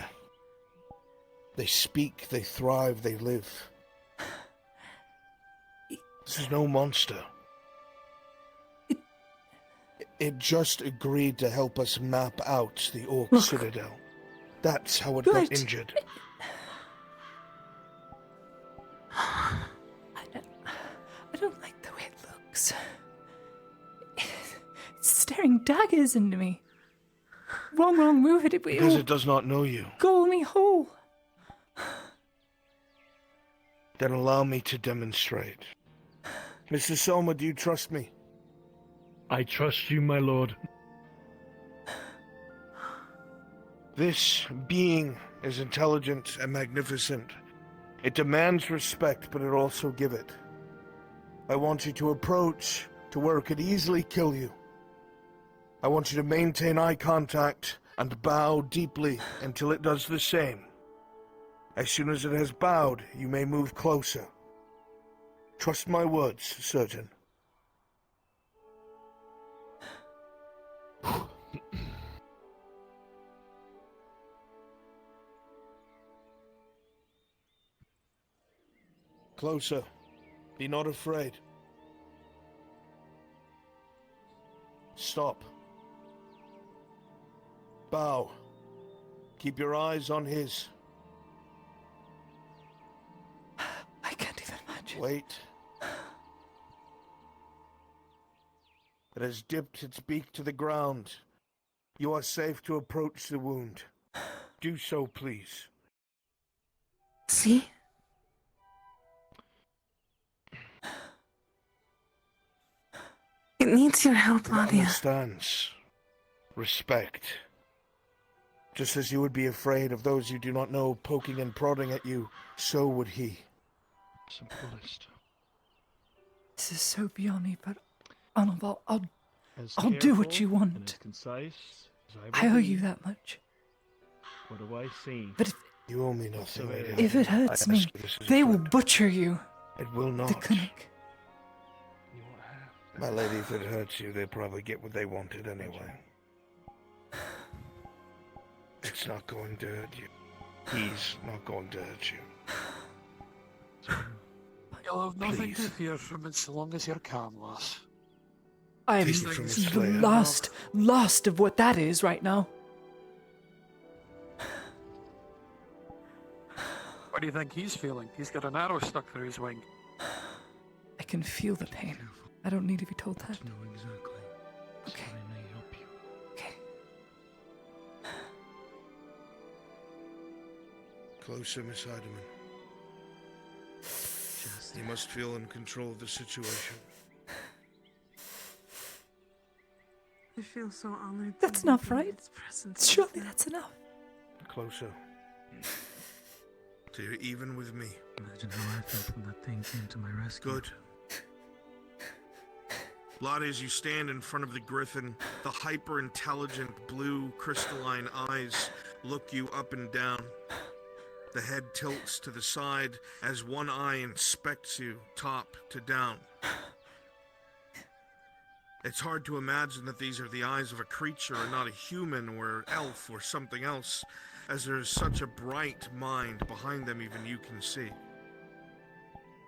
They speak, they thrive, they live. This is no monster. It just agreed to help us map out the Orc Citadel. That's how it got injured. I don't like the way it looks. It's staring daggers into me. Wrong, move it. Because it does not know you. Go me whole. Then allow me to demonstrate. Mr. Soma, do you trust me? I trust you, my lord. This being is intelligent and magnificent. It demands respect, but it also give it. I want you to approach to where it could easily kill you. I want you to maintain eye contact and bow deeply until it does the same. As soon as it has bowed, you may move closer. Trust my words, Surgeon. Closer. Be not afraid. Stop. Bow. Keep your eyes on his. I can't even imagine. Wait. It has dipped its beak to the ground. You are safe to approach the wound. Do so, please. See? It needs your help, It Nadia. understands. Respect. Just as you would be afraid of those you do not know poking and prodding at you, so would he. Simplest. This is so beyond me, but Arnold, As I'll do what careful you and want. as concise as I will owe be. you that much. What do I see? But if, You owe me nothing, lady. if it hurts I me, ask you this as a they will friend. butcher you. It will The not. clinic. My lady, if it hurts you, they'll probably get what they wanted anyway. It's not going to hurt you. He's not going to hurt you. You'll have nothing Please. to fear from it so long as you're calm, lass. I'm Take it from his the slayer. last of what that is right now. What do you think he's feeling? He's got an arrow stuck through his wing. I can feel the pain. I don't need to be told that. know exactly. Okay. So I may help you. Okay. Closer, Miss Heidemann. You must feel in control of the situation. I feel so honored. That's to enough, be in right? its presence. Surely that's enough. Closer. So you're even with me. Imagine how I felt when that thing came to my rescue. Good. Lottie, as you stand in front of the griffin, the hyper-intelligent blue crystalline eyes look you up and down. The head tilts to the side as one eye inspects you top to down. It's hard to imagine that these are the eyes of a creature and not a human or elf or something else, as there is such a bright mind behind them even you can see.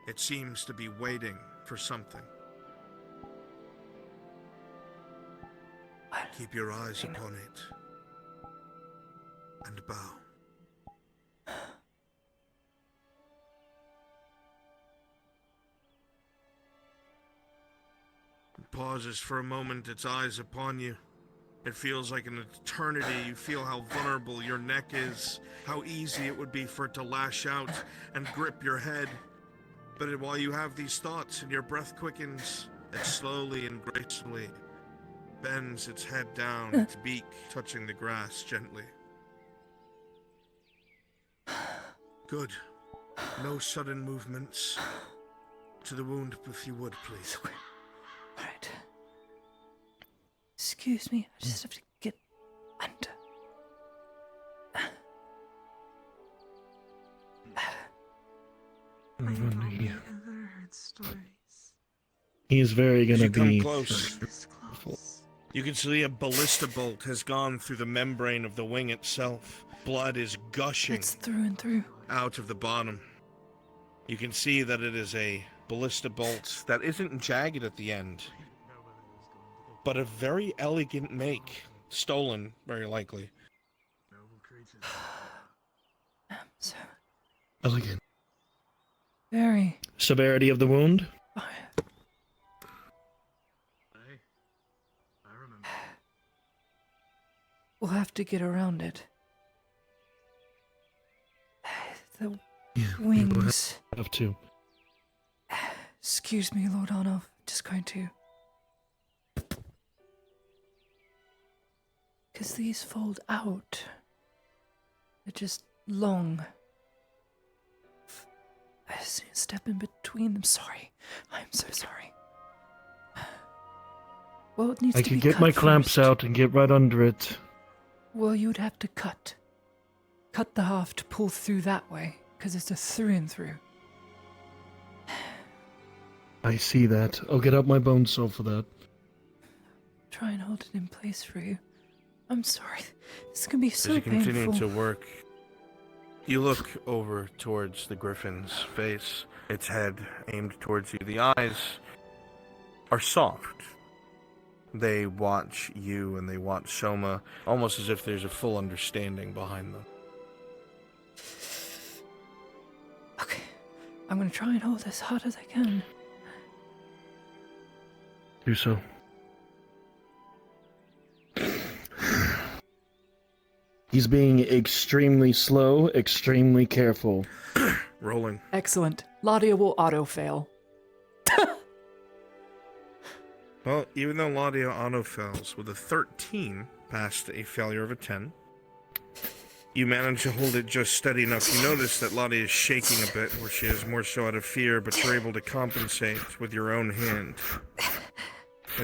It seems to be waiting for something. Keep your eyes upon it and bow. It pauses for a moment, its eyes upon you. It feels like an eternity. You feel how vulnerable your neck is, how easy it would be for it to lash out and grip your head. But while you have these thoughts and your breath quickens, it slowly and gracefully bends its head down, its beak touching the grass gently. Good. No sudden movements. To the wound, if you would, please. Alright. Excuse me, I just have to get under. He Ever heard stories? is very As gonna you come be. close, you can see a ballista bolt has gone through the membrane of the wing itself. Blood is gushing It's through and through. out of the bottom. You can see that it is a ballista bolt that isn't jagged at the end, but a very elegant make. Stolen, very likely. So Elegant. very. Severity of the wound? We'll have to get around it. The wings. Have to. Excuse me, Lord Arnov. Just going to. Because these fold out. They're just long. I just need to step in between them. Sorry. I'm so sorry. Well, it needs I to can be get cut my clamps first. out and get right under it. Well, you'd have to cut. Cut the half to pull through that way, because it's a through and through. I see that. I'll get out my bone saw for that. Try and hold it in place for you. I'm sorry. This is gonna be so As you continue painful. to work, you look over towards the griffin's face, its head aimed towards you. The eyes are soft. They watch you and they watch Soma, almost as if there's a full understanding behind them. Okay. I'm gonna try and hold as hard as I can. Do so. He's being extremely slow, extremely careful. Rolling. Excellent. Ladia will auto-fail. Well, even though Laudia auto-fails with a 13 past a failure of a 10, you manage to hold it just steady enough. You notice that Laudia is shaking a bit, where she is more so out of fear, but you're able to compensate with your own hand.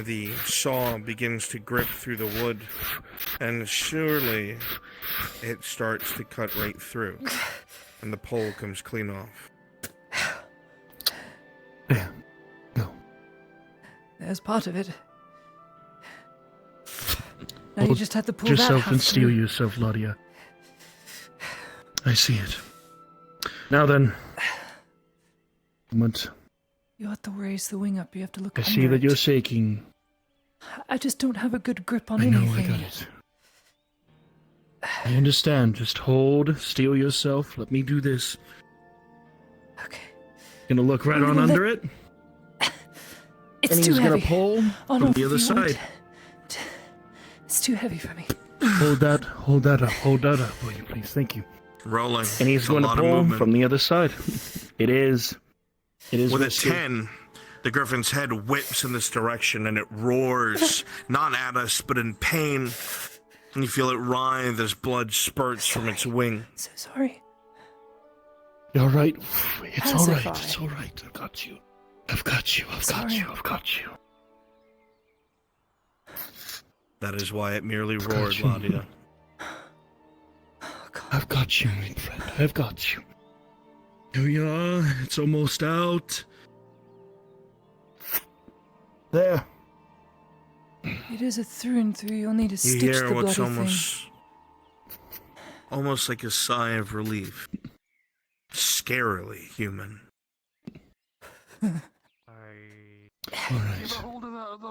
The saw begins to grip through the wood, and surely it starts to cut right through, and the pole comes clean off. There's part of it. Now you Hold just have to pull that yourself half and steel through. yourself, Ladia. I see it. Now then. Moment. You have to raise the wing up. You have to look I under see that it. you're shaking. I just don't have a good grip on I know, anything. I got it. I understand. Just hold, steel yourself. Let me do this. Okay. Gonna look right I'm on gonna under let- it. It's and too he's heavy. gonna pull Oh, from no, the other you won't. side. It's too heavy for me. Hold that up, will you please? Thank you. Rolling. And he's It's a going to lot of pull movement. from the other side. It is With risky. a 10, the griffin's head whips in this direction and it roars, not at us, but in pain. And you feel it writhe as blood spurts from its wing. So sorry. You're right. It's all right. Pacify. It's all right. I've got you. I've got you. I've got you. I've got you. That is why it merely roared, Laudia. I've got you, my friend. I've got you. Here we are. It's almost out. There. It is a through and through. You'll need to You stitch hear the what's bloody almost like a sigh of relief. Scarily human.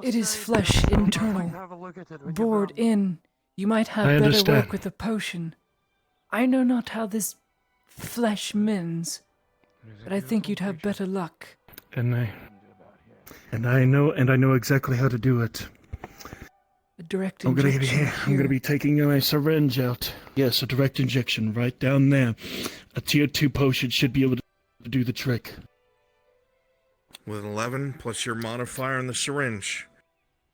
It is flesh internal. Bored in. You might have I better understand. work with a potion. I know not how this flesh mends, but I think you'd have better luck. And I know exactly how to do it. A direct I'm injection. gonna be taking my syringe out. Yes, a direct injection right down there. A tier 2 potion should be able to do the trick. With 11 plus your modifier on the syringe,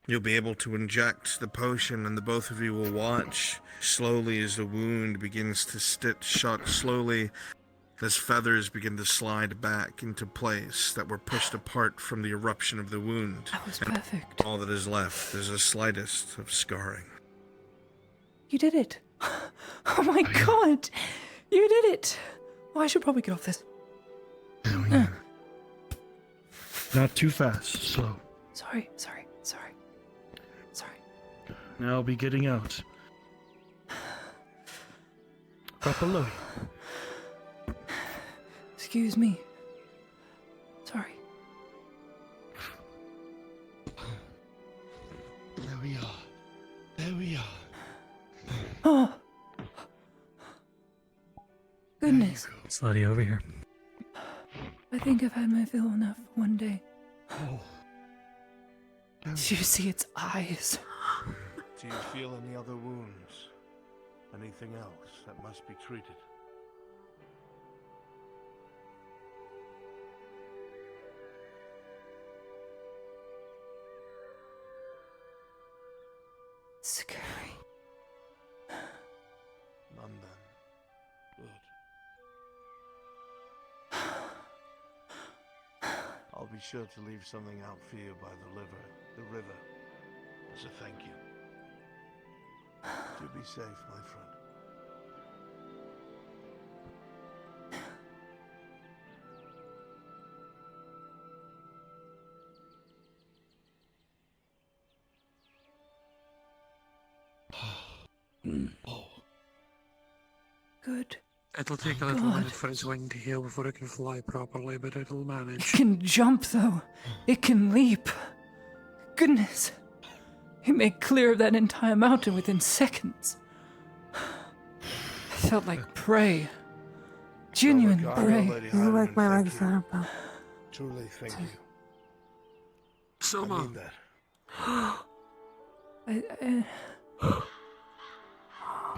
you'll be able to inject the potion, and the both of you will watch slowly as the wound begins to stitch shut slowly as feathers begin to slide back into place that were pushed apart from the eruption of the wound. That was And perfect. all that is left is the slightest of scarring. You did it. Oh my god. You did it. Oh, I should probably get off this. Not too fast, slow. Sorry. Now I'll be getting out. Properly. Excuse me. Sorry. There we are. There we are. Oh. Goodness. Slutty over here. I think I've had my fill enough for one day. Oh. Do you see its eyes? Do you feel any other wounds? Anything else that must be treated? Scary. None then. I'll be sure to leave something out for you by the river, as a thank you. Do be safe, my friend. Good. It'll take a little minute for his wing to heal before it can fly properly, but it'll It manage. can jump, though. It can leap. Goodness. It made clear of that entire mountain within seconds. I felt like prey. Genuine prey. You like my legs, pal. Truly, thank you. Soma. I mean that.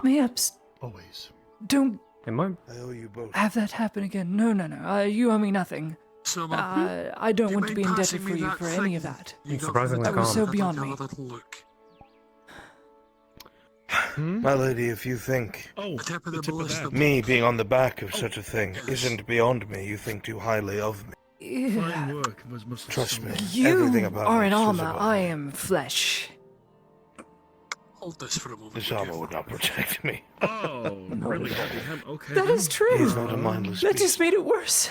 Mayhaps. Always. Don't Am I? I owe you both. have that happen again. No. You owe me nothing. Soma. I don't Do you want to be mind indebted passing for me you that for any of thing? that. You got surprisingly from the That was calm. so beyond me. That'll look. My lady, if you think Oh, The tip of the tip of ballista that. me being on the back of such a yes. thing isn't beyond me, you think too highly of me. Fine work, Mr. Trust me. You Everything about are in this is armor. above I me. am flesh. Hold this for a moment. This would armor you? would not protect me. Oh, really? Okay. That then. is true. He's not a mindless That beast. just made it worse.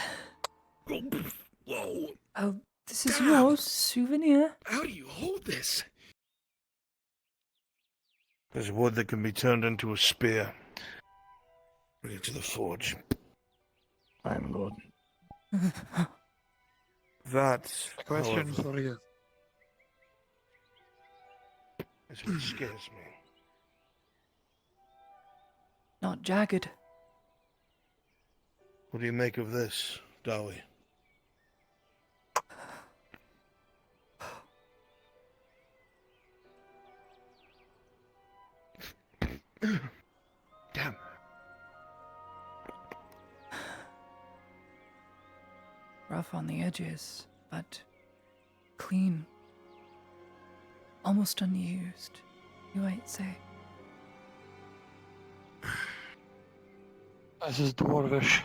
Whoa. Oh, this is Damn. your souvenir. How do you hold this? There's wood that can be turned into a spear. Bring it to the forge. I am Lord. That, Question however, for you. is what scares me. Not jagged. What do you make of this, Dowie? Damn. Rough on the edges, but clean. Almost unused, you might say. This is dwarvish.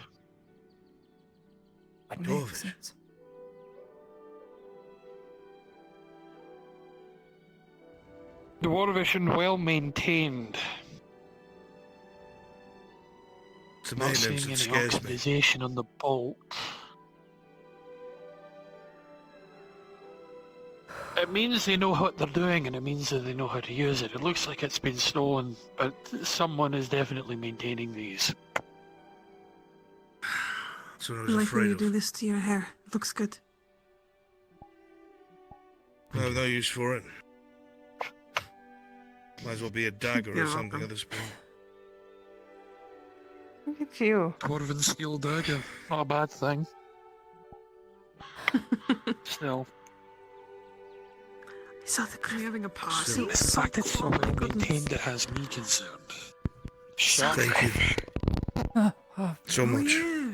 Makes sense. Dwarvish and well maintained. It's the Not maintenance seeing that any scares me. oxidization on the bolt. It means they know what they're doing, and it means that they know how to use it. It looks like it's been stolen, but someone is definitely maintaining these. That's what I I was like when afraid you of. do this to your hair. It looks good. I have no use for it. Might as well be a dagger or You're something welcome. at this point. Look at you. Dwarven steel dagger. Not a bad thing. Still. I saw the crew having a party. So- The fact it's so well maintained, it has me concerned. Shut Thank you so much. Yeah.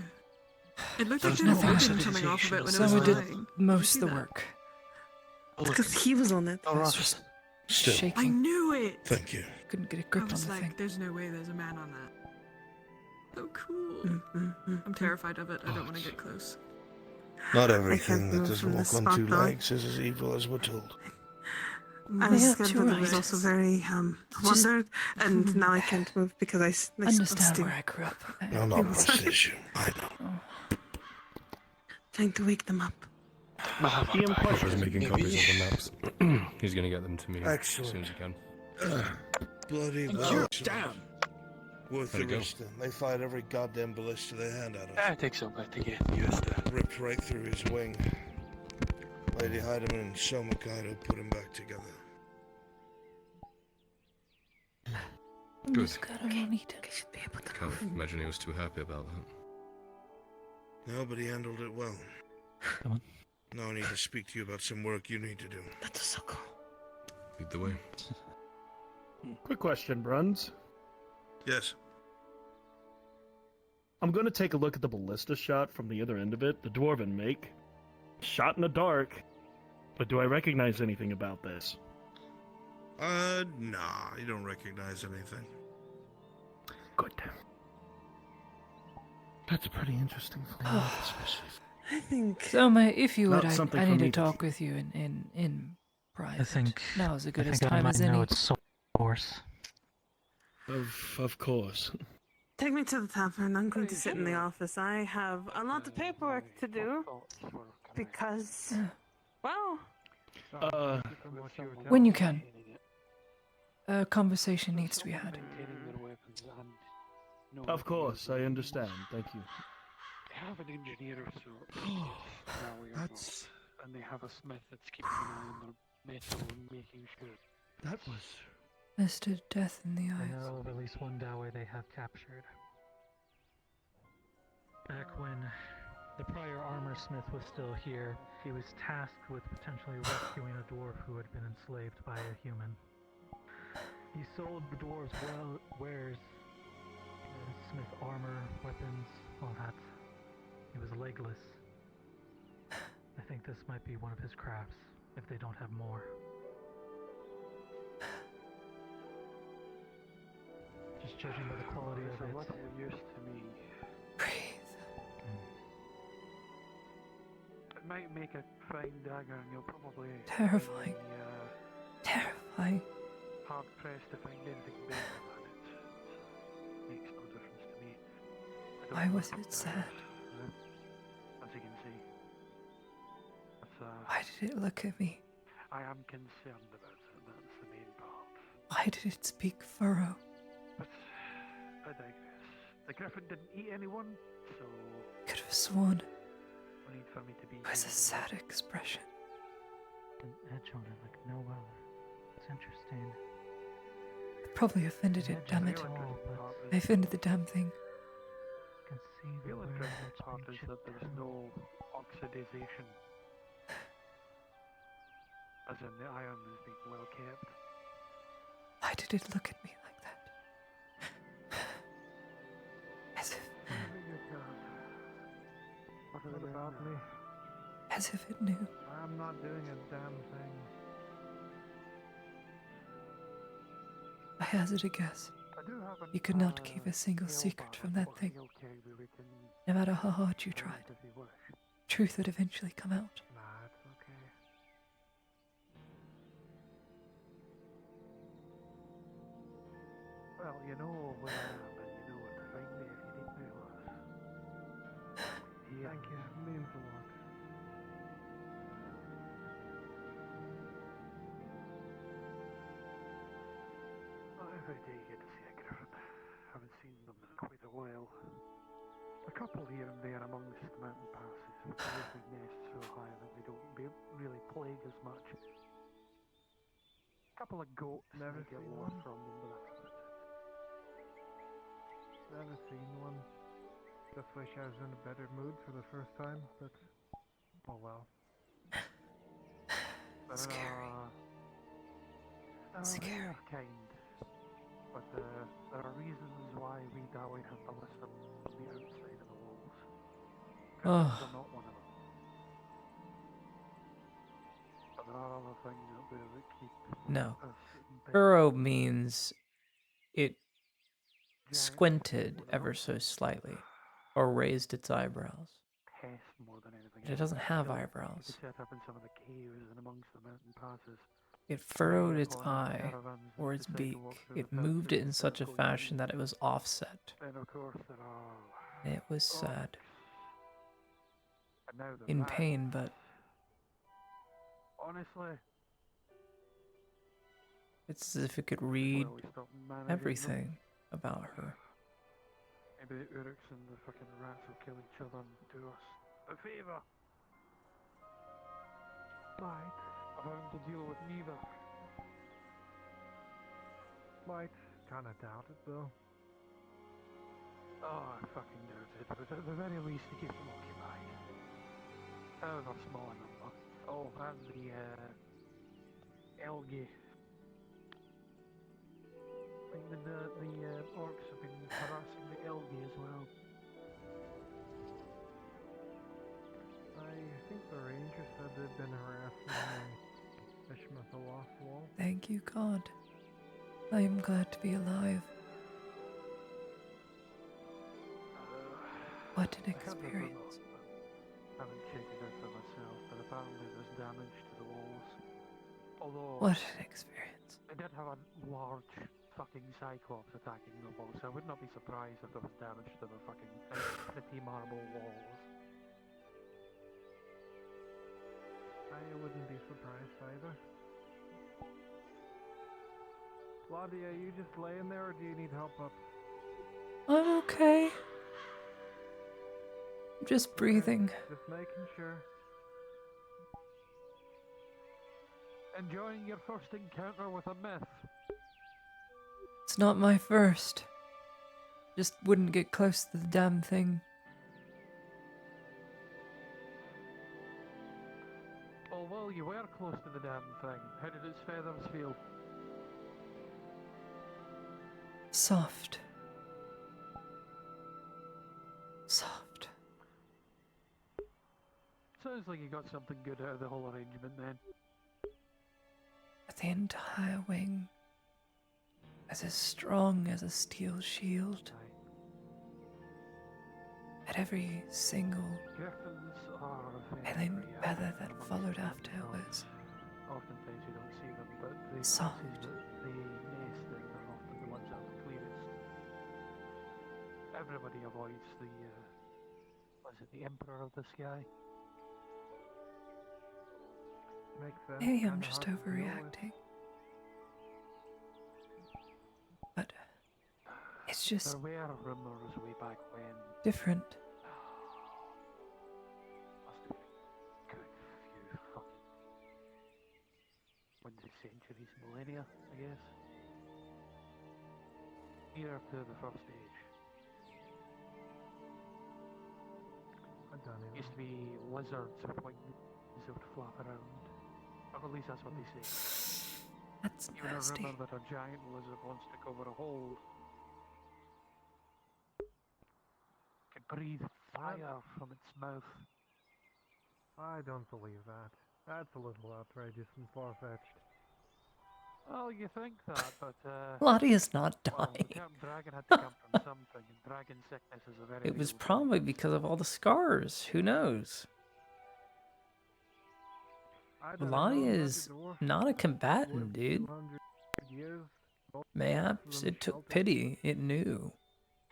It looked like There's there was no ribbon coming off of it when it was Someone did flying. most see of the that? work. Because he was on it. All It's right. just Still, I shaking. knew it. thank you. Couldn't get a I grip on was the like, thing. there's no way there's a man on that. So cool. I'm terrified of it. I don't want to get close. Not everything that move doesn't from walk this on spot, two though. legs is as evil as we're told. I I was have scared, two but I was eyes. also very Just- wondered, and now I can't move because I Understand still where I grew up. No, not precision. I know. trying to wake them up. He's making copies of the maps. He's gonna get them to me as soon Excellent. as he can. Bloody Thank well. you. excellent. Damn. Worth How'd the it go? risk then. They fired every goddamn ballista they had at us. It takes a bit to get used to. Ripped right through his wing. Lady Heidemann and Soma Kaido put him back together. Good. I should be able to Can't imagine he was too happy about that. No, but he handled it well. Come on. Now I need to speak to you about some work you need to do. That was so cool. Lead the way. Quick question, Bruns. Yes. I'm going to take a look at the ballista shot from the other end of it, the Dwarven make. Shot in the dark. But do I recognize anything about this? Nah, you don't recognize anything. Good. That's pretty interesting. For I think. So, mate, if you would, Not I something need for to me to talk with you in private. I think now is as good I as think I time might as know any. its source. Of course. Take me to the tavern. I'm going to sit in the office. I have a lot of paperwork to do because, well, When you can. A conversation needs to be had. Of course, I understand. Thank you. They have an engineer of sorts. That's... And they have a smith that's keeping an eye on their metal and making sure. That was... Mr. Death in the I Eyes. know of at least one dower they have captured. Back when the prior armor smith was still here, he was tasked with potentially rescuing a dwarf who had been enslaved by a human. He sold the dwarves wares, smith armor, weapons, all that. He was legless. I think this might be one of his crafts, if they don't have more. Just judging by the quality of it. It's a little use to me. Breathe. It might make a fine dagger and you'll probably... Terrifying. Be, Terrifying. hard pressed to find anything better than it. It makes no difference to me. Why was it sad? As you can see. Why did it look at me? I am concerned about it, that's the main part. Why did it speak furrow? But I digress. The griffin didn't eat anyone, so... Could have sworn no need for me to be... it was a sad expression. An edge on it like no other. It's interesting. I probably offended it, damn it. I offended the damn thing. I can see The real interesting part is that there's no oxidization. As in, the iron is being well kept. Why did it look at me like that? As if... What is it about me? As if it knew. I'm not doing a damn thing. I hazard a guess. You could not keep a single secret from that thing. No matter how hard you tried. Truth would eventually come out. Nah, it's okay. Well, you know where I am and you know where to find me if you need me, Lois. Thank you, it means a lot. Not every day you get to see a griffin. Haven't seen them in quite a while. A couple here and there amongst the mountain passes, which usually nest so high that they don't really plague as much. A couple of goats Never may get seen lost one. from them, but that's about it. Never seen one. Just wish I was in a better mood for the first time, but oh well. Scary. Scary. Kind. But there are reasons why we Dawi have to listen on the outside of the walls. Oh. They're not one of them. But there are other things out there that keep No. us in bed. Furrow means it squinted ever so slightly, or raised its eyebrows. Pest more than anything It else. doesn't have You eyebrows. could set up in some of the caves and amongst the mountain passes. It furrowed its upon eye, caravans or that its decide to beak. walk through It the moved it passes in such a going fashion east. that it was offset. Then of course there are It was sad. and now the In rats. pain, but Honestly, it's as if it could read well, we stopped managing them. everything about her. Maybe the Uruks and the fucking rats will kill each other and do us a favour. Might. I'm having to deal with neither. Might kinda doubt it though. Oh, I fucking doubt it, but at the very least to keep them occupied. However small a number. Oh, and the algae. I think the orcs have been harassing the algae as well. I think the ranger said they've been harassing the fisherman at the lost wall. Thank you, God. I am glad to be alive. What an I can't remember. experience. I haven't checked it out for myself, but apparently there's damage to the walls. Although What an experience. I did have a large fucking cyclops attacking the walls, so I would not be surprised if there was damage to the fucking pretty marble walls. I wouldn't be surprised either. Lottie, are you just laying there or do you need help up? I'm okay. I'm just breathing. Just making sure. Enjoying your first encounter with a myth. It's not my first. Just wouldn't get close to the damn thing. Oh, well, you were close to the damn thing. How did its feathers feel? Soft. Soft. Sounds like you got something good out of the whole arrangement then. But the entire wing is as strong as a steel shield. At every single Griffins are alien feather that followed after was oftentimes you don't see them, but the soft. places that they nest in are often the ones that are the clearest. Everybody avoids the, was it the Emperor of the Sky? Makes sense. Maybe I'm Kinda just hard to deal with. overreacting. But it's just There were rumours way back when. different. Must have been a good few fucking... Wouldn't say centuries, millennia, I guess. Nearer to the first age. I don't even. Used to be lizards with wings that would flap around. Or at least that's what they say. That's Even nasty. a rumour that a giant lizard once took over a hold. Could breathe fire from its mouth. I don't believe that. That's a little outrageous and far-fetched. Well, you think that, but Lottie is not well, dying. the term dragon had to come from something, and dragon sickness is a very It was real probably because of all the scars. Who knows? I don't Lottie know, is such a dwarf not a combatant, lived dude. 200 years, both Mayhaps of them it took sheltered. pity. It knew.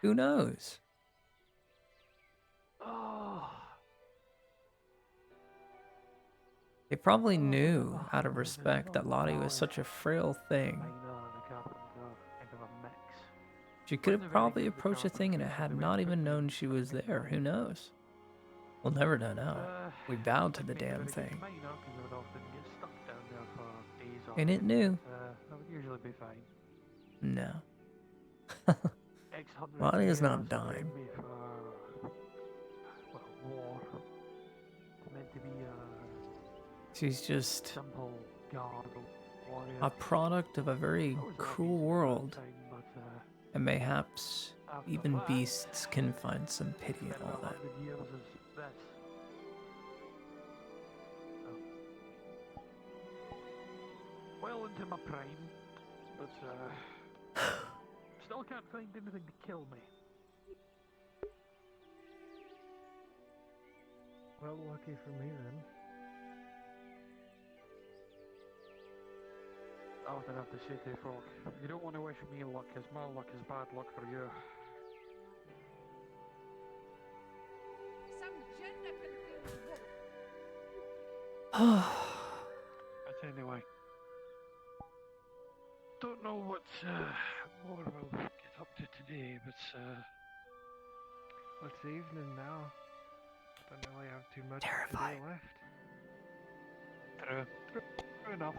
Who knows? Oh, It probably knew, out of respect, that Lottie was such a frail thing. miner and a carpenter, kind of a mix. She could have probably approached the thing and it had not even known she was there. Who knows? We'll never know now. We bowed to the damn thing. Miner, 'cause they would often get stuck down there for days on And it end, knew. but, that would usually be fine. No. X-hundreds Lottie of is not years dying. made me for, well, war. It's meant to be a She's just simple guard warrior. a product of a very cruel world. And mayhaps even beasts can find some pity in all that. 100 years is this. So, well into my prime, but still can't find anything to kill me. Well, lucky for me then. I would have to say to you, Frog, you don't want to wish me luck, because my luck is bad luck for you. But anyway, don't know what more we'll get up to today, but It's evening now. Don't really have too much Terrifying. today left. true enough.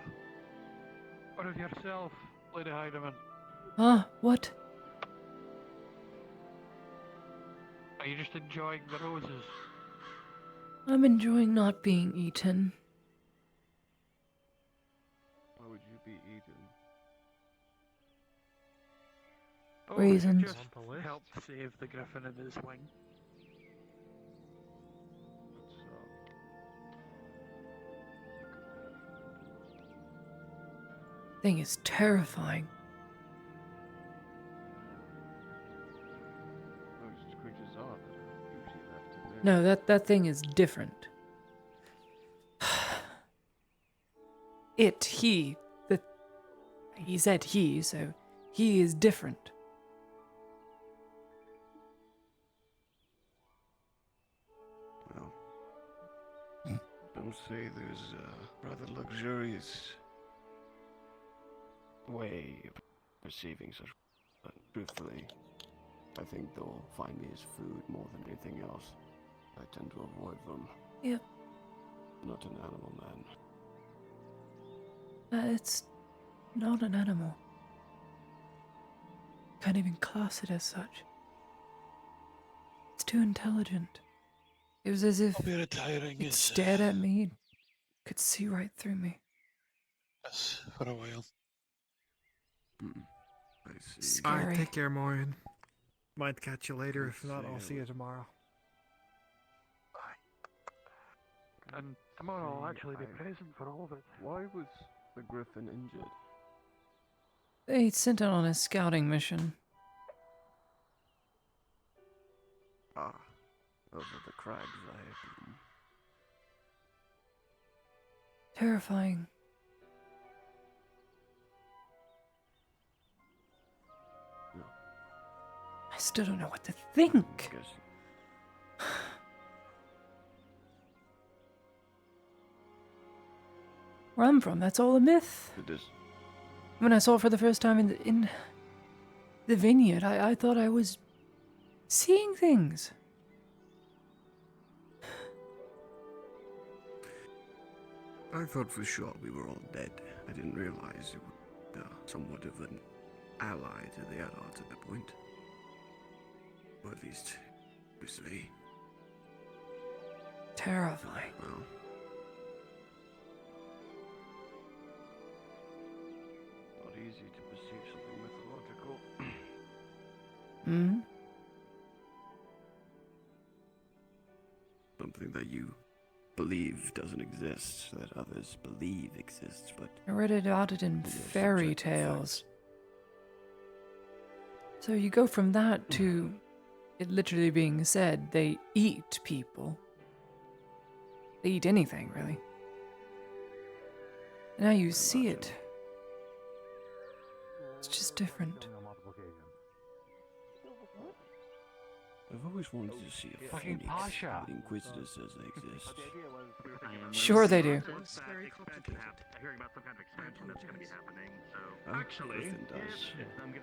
What of yourself, Lady Heidemann? What? Are you just enjoying the roses? I'm enjoying not being eaten. Why would you be eaten? Reasons. Just help save the griffin in his wing. Thing is terrifying. Most creatures are usually No, that thing is different. He said he, so he is different. Well, some say there's a rather luxurious way of receiving such. But truthfully, I think they'll find me as food more than anything else. I tend to avoid them. Yep. Not an animal man. It's not an animal. Can't even class it as such. It's too intelligent. It was as if it stared at me, could see right through me. Yes, for a while. I see. Scary. Alright, take care, Maureen. Might catch you later. If not, I'll see you tomorrow. And tomorrow I'll actually be present for all of it. Why was the griffin injured? They sent it on a scouting mission. Ah, those are the crags, I assume. Terrifying. No. I still don't know what to think. Where I'm from, that's all a myth. It is. When I saw it for the first time in the vineyard, I thought I was seeing things. I thought for sure we were all dead. I didn't realize you were somewhat of an ally to the adults at that point. Or at least, obviously. Terrifying. Well. Not easy to perceive something mythological. Hmm? Something that you believe doesn't exist, that others believe exists, but... I read about it in fairy tales. So you go from that to it literally being said they eat people. They eat anything, really. Now you see it. It's just different. I've always wanted to see a Fucking phoenix. Pasha. The Inquisitor says they exist. Sure they do. Hearing about some kind of expansion that's going to be happening, so... Actually,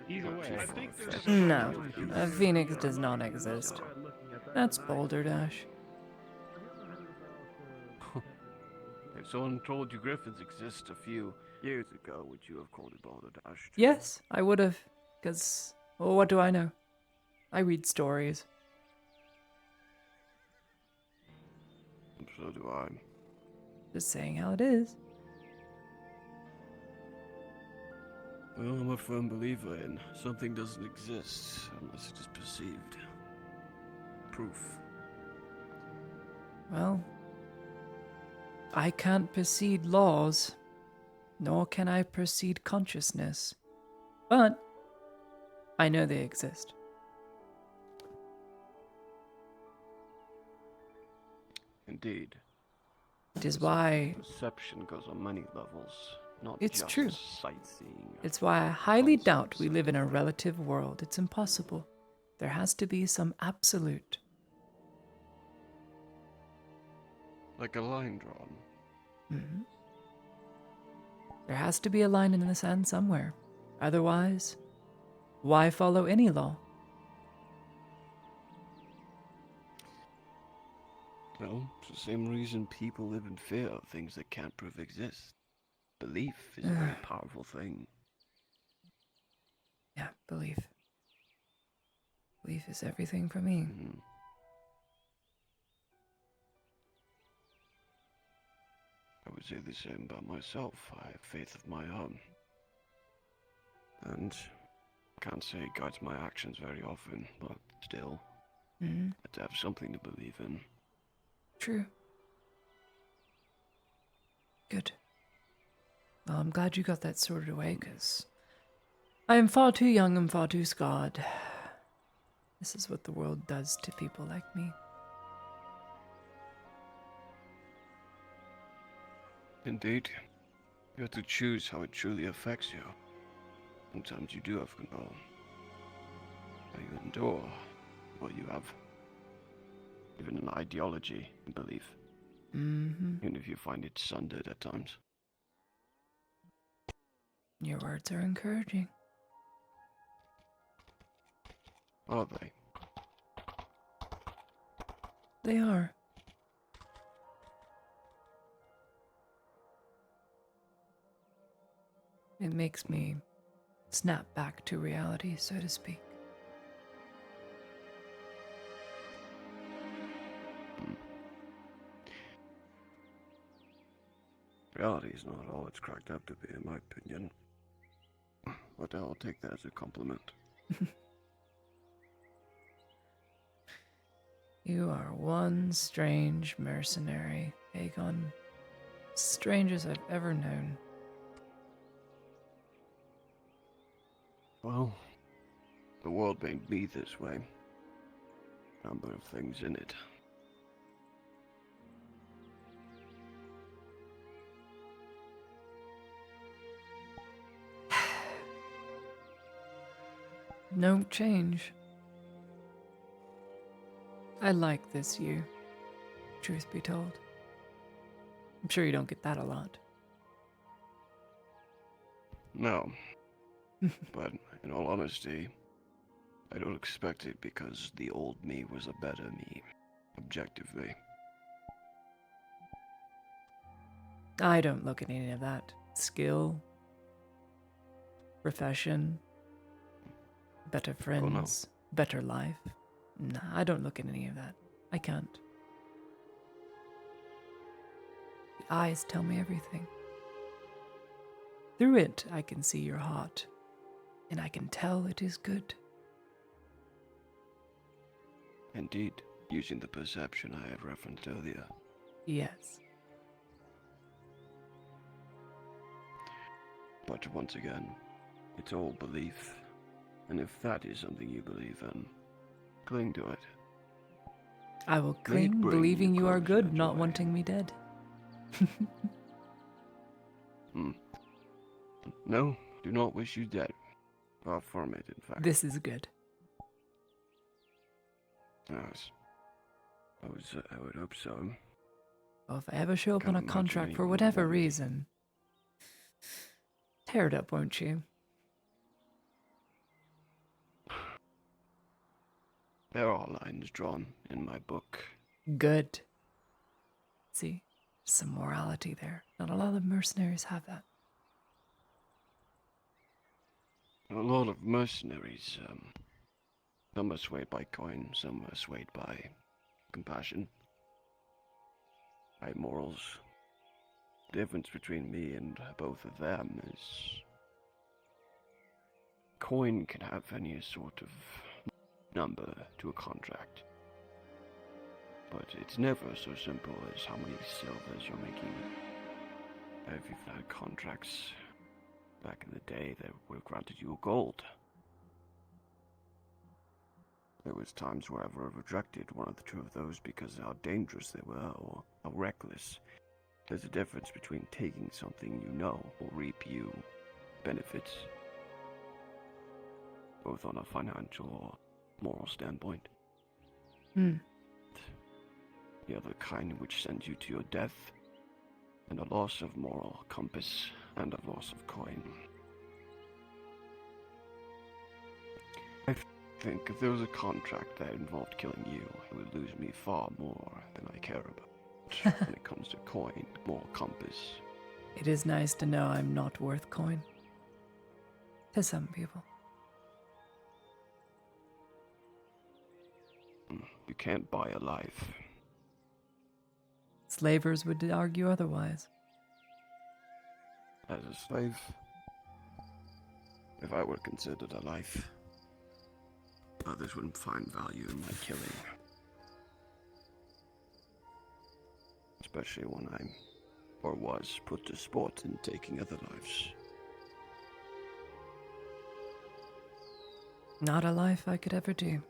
Either way, I think there's No, a phoenix does not exist. That's Boulderdash. If someone told you griffins exist a few years ago, would you have called it Balderdash? Yes, I would have. Because, well, what do I know? I read stories. So do I. Just saying how it is. Well, I'm a firm believer in something doesn't exist unless it is perceived. Proof. Well, I can't perceive laws, nor can I perceive consciousness. But I know they exist. Indeed. It is why Perception goes on many levels, not it's just true. sightseeing. It's why I highly doubt we live in a relative world. It's impossible. There has to be some absolute. Like a line drawn. Mm-hmm. There has to be a line in the sand somewhere. Otherwise, why follow any law? Well, it's the same reason people live in fear of things that can't prove exist. Belief is a very powerful thing. Yeah, belief. Belief is everything for me. Mm-hmm. I would say the same about myself. I have faith of my own. And I can't say it guides my actions very often, but still, Mm-hmm. I have to have something to believe in. True. Good. Well, I'm glad you got that sorted away, because I am far too young and far too scarred. This is what the world does to people like me. Indeed. You have to choose how it truly affects you. Sometimes you do have control. How you endure what you have. Even an ideology and belief. Even if you find it sundered at times. Your words are encouraging. Are they? They are. It makes me snap back to reality, so to speak. Reality is not all it's cracked up to be, in my opinion. But I'll take that as a compliment. You are one strange mercenary, Aegon. Strangest I've ever known. Well, the world made me this way. Number of things in it. No change. I like this you, truth be told. I'm sure you don't get that a lot. No. But in all honesty, I don't expect it because the old me was a better me, objectively. I don't look at any of that. Skill, profession, better friends, better life. Nah, I don't look at any of that. I can't. The eyes tell me everything. Through it, I can see your heart, and I can tell it is good. Indeed, using the perception I have referenced earlier. Yes. But once again, it's all belief. And if that is something you believe in, cling to it. I will cling, believing you are good, not wanting me dead. No, do not wish you dead. Far from it, in fact. This is good. Yes. I would hope so. Well, if I ever show up Can't on a imagine contract for anyone whatever wanting me. reason, tear it up, won't you? There are lines drawn in my book. Good. See, some morality there. Not a lot of mercenaries have that. A lot of mercenaries, some are swayed by coin, some are swayed by compassion, by morals. The difference between me and both of them is coin can have any sort of number to a contract. But it's never so simple as how many silvers you're making. If you've had contracts back in the day that would have granted you gold. There was times where I've rejected one of the two of those because of how dangerous they were or how reckless. There's a difference between taking something you know will reap you benefits, both on a financial or moral standpoint. The other kind which sends you to your death, and a loss of moral compass, and a loss of coin. I think if there was a contract that involved killing you, it would lose me far more than I care about. When it comes to coin, moral compass. It is nice to know I'm not worth coin. To some people. You can't buy a life. Slavers would argue otherwise. As a slave, if I were considered a life, others wouldn't find value in my killing. Especially when I'm, or was, put to sport in taking other lives. Not a life I could ever do.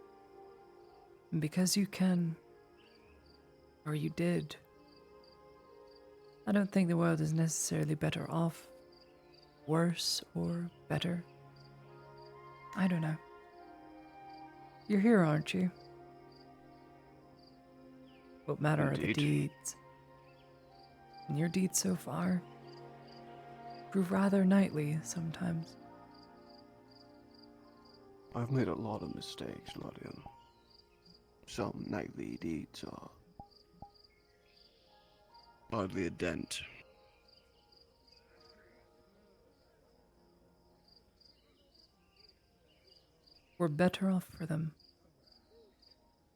And because you can, or you did, I don't think the world is necessarily better off, worse, or better. I don't know. You're here, aren't you? What matter are the Indeed. deeds? And your deeds so far prove rather knightly sometimes. I've made a lot of mistakes, Lodian. Some knightly deeds are hardly a dent. We're better off for them.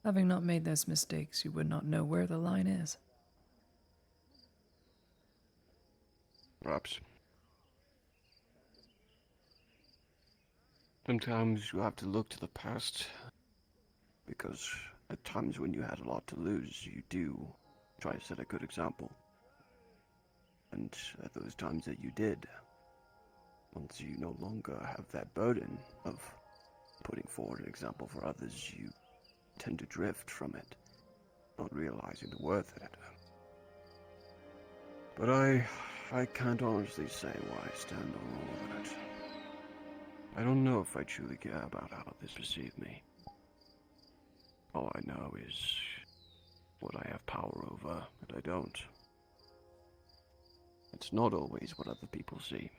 Having not made those mistakes, you would not know where the line is. Perhaps. Sometimes you have to look to the past, because at times when you had a lot to lose, you do try to set a good example. And at those times that you did, once you no longer have that burden of putting forward an example for others, you tend to drift from it, not realizing the worth of it. But I can't honestly say where I stand on all of that. I don't know if I truly care about how others perceive me. All I know is what I have power over, and I don't. It's not always what other people see,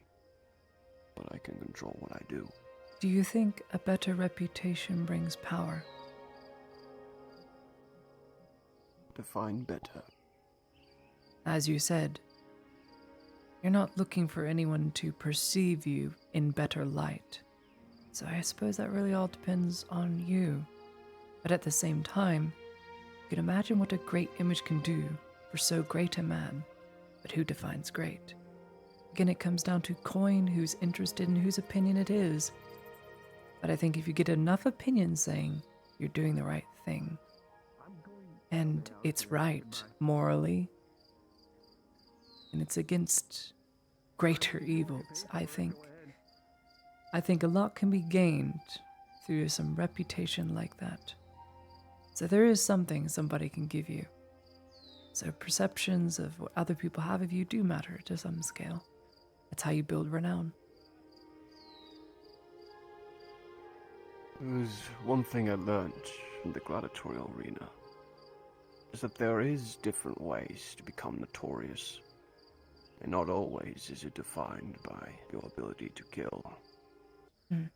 but I can control what I do. Do you think a better reputation brings power? Define better. As you said, you're not looking for anyone to perceive you in better light. So I suppose that really all depends on you. But at the same time, you can imagine what a great image can do for so great a man. But who defines great? Again, it comes down to coin, who's interested in whose opinion it is. But I think if you get enough opinions saying you're doing the right thing, and it's right morally, and it's against greater evils, I think a lot can be gained through some reputation like that. So there is something somebody can give you. So perceptions of what other people have of you do matter to some scale. That's how you build renown. There's one thing I learned in the gladiatorial arena, is that there is different ways to become notorious, and not always is it defined by your ability to kill. Mm. In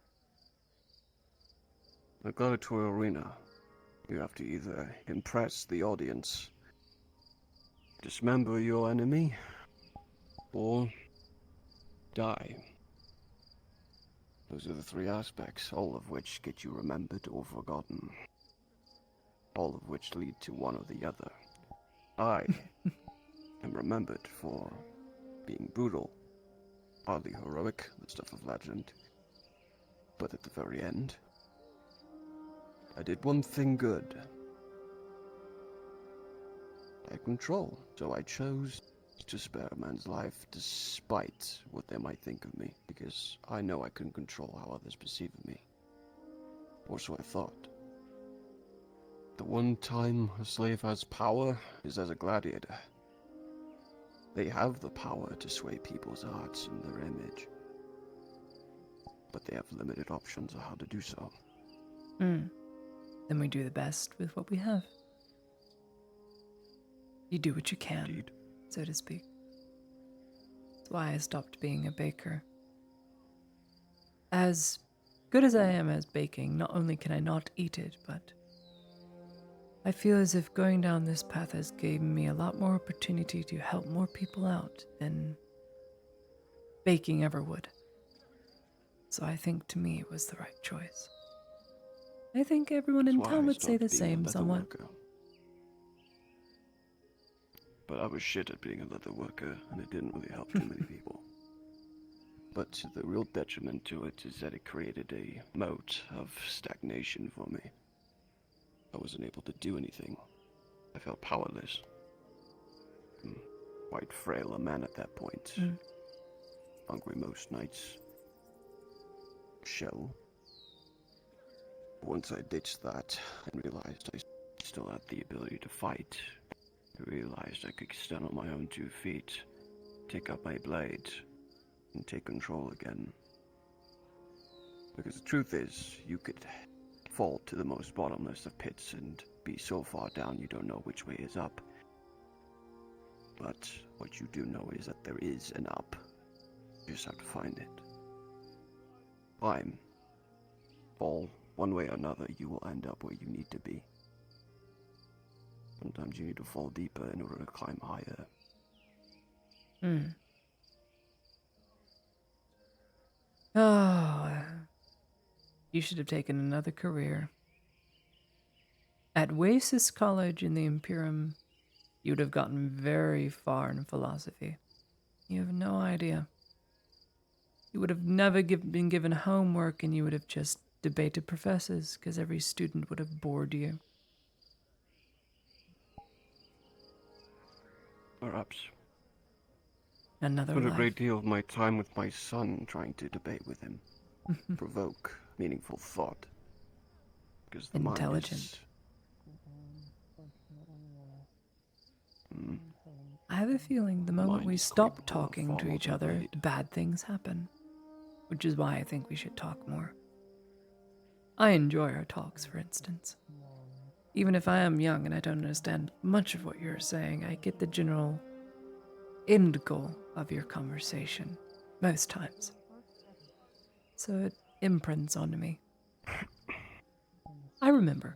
the gladiatorial arena, you have to either impress the audience, dismember your enemy, or die. Those are the three aspects, all of which get you remembered or forgotten. All of which lead to one or the other. I am remembered for being brutal, hardly heroic, the stuff of legend. But at the very end, I did one thing good. I had control, so I chose to spare a man's life despite what they might think of me, because I know I couldn't control how others perceive of me. Or so I thought. The one time a slave has power is as a gladiator. They have the power to sway people's hearts in their image, but they have limited options on how to do so. Then we do the best with what we have. You do what you can, Indeed. so to speak. That's why I stopped being a baker. As good as I am as baking, not only can I not eat it, but I feel as if going down this path has given me a lot more opportunity to help more people out than baking ever would. So I think to me it was the right choice. I think everyone in That's why town I would say stopped the being a same leather somewhat. worker. But I was shit at being a leather worker, and it didn't really help too many people. But the real detriment to it is that it created a moat of stagnation for me. I wasn't able to do anything. I felt powerless. Quite frail a man at that point. Hungry most nights. Shell. Once I ditched that and realized I still had the ability to fight, I realized I could stand on my own 2 feet, take up my blade, and take control again. Because the truth is, you could fall to the most bottomless of pits and be so far down you don't know which way is up. But what you do know is that there is an up. You just have to find it. Climb. Fall. One way or another, you will end up where you need to be. Sometimes you need to fall deeper in order to climb higher. Oh, you should have taken another career. At Oasis College in the Imperium, you would have gotten very far in philosophy. You have no idea. You would have never been given homework, and you would have just debated professors, because every student would have bored you. Perhaps. Another Spent a life. great deal of my time with my son trying to debate with him. Provoke meaningful thought. Because the Intelligent. mind is... I have a feeling the moment we stop talking to each other, bad things happen. Which is why I think we should talk more. I enjoy our talks, for instance. Even if I am young and I don't understand much of what you're saying, I get the general end goal of your conversation, most times. So it imprints onto me. I remember.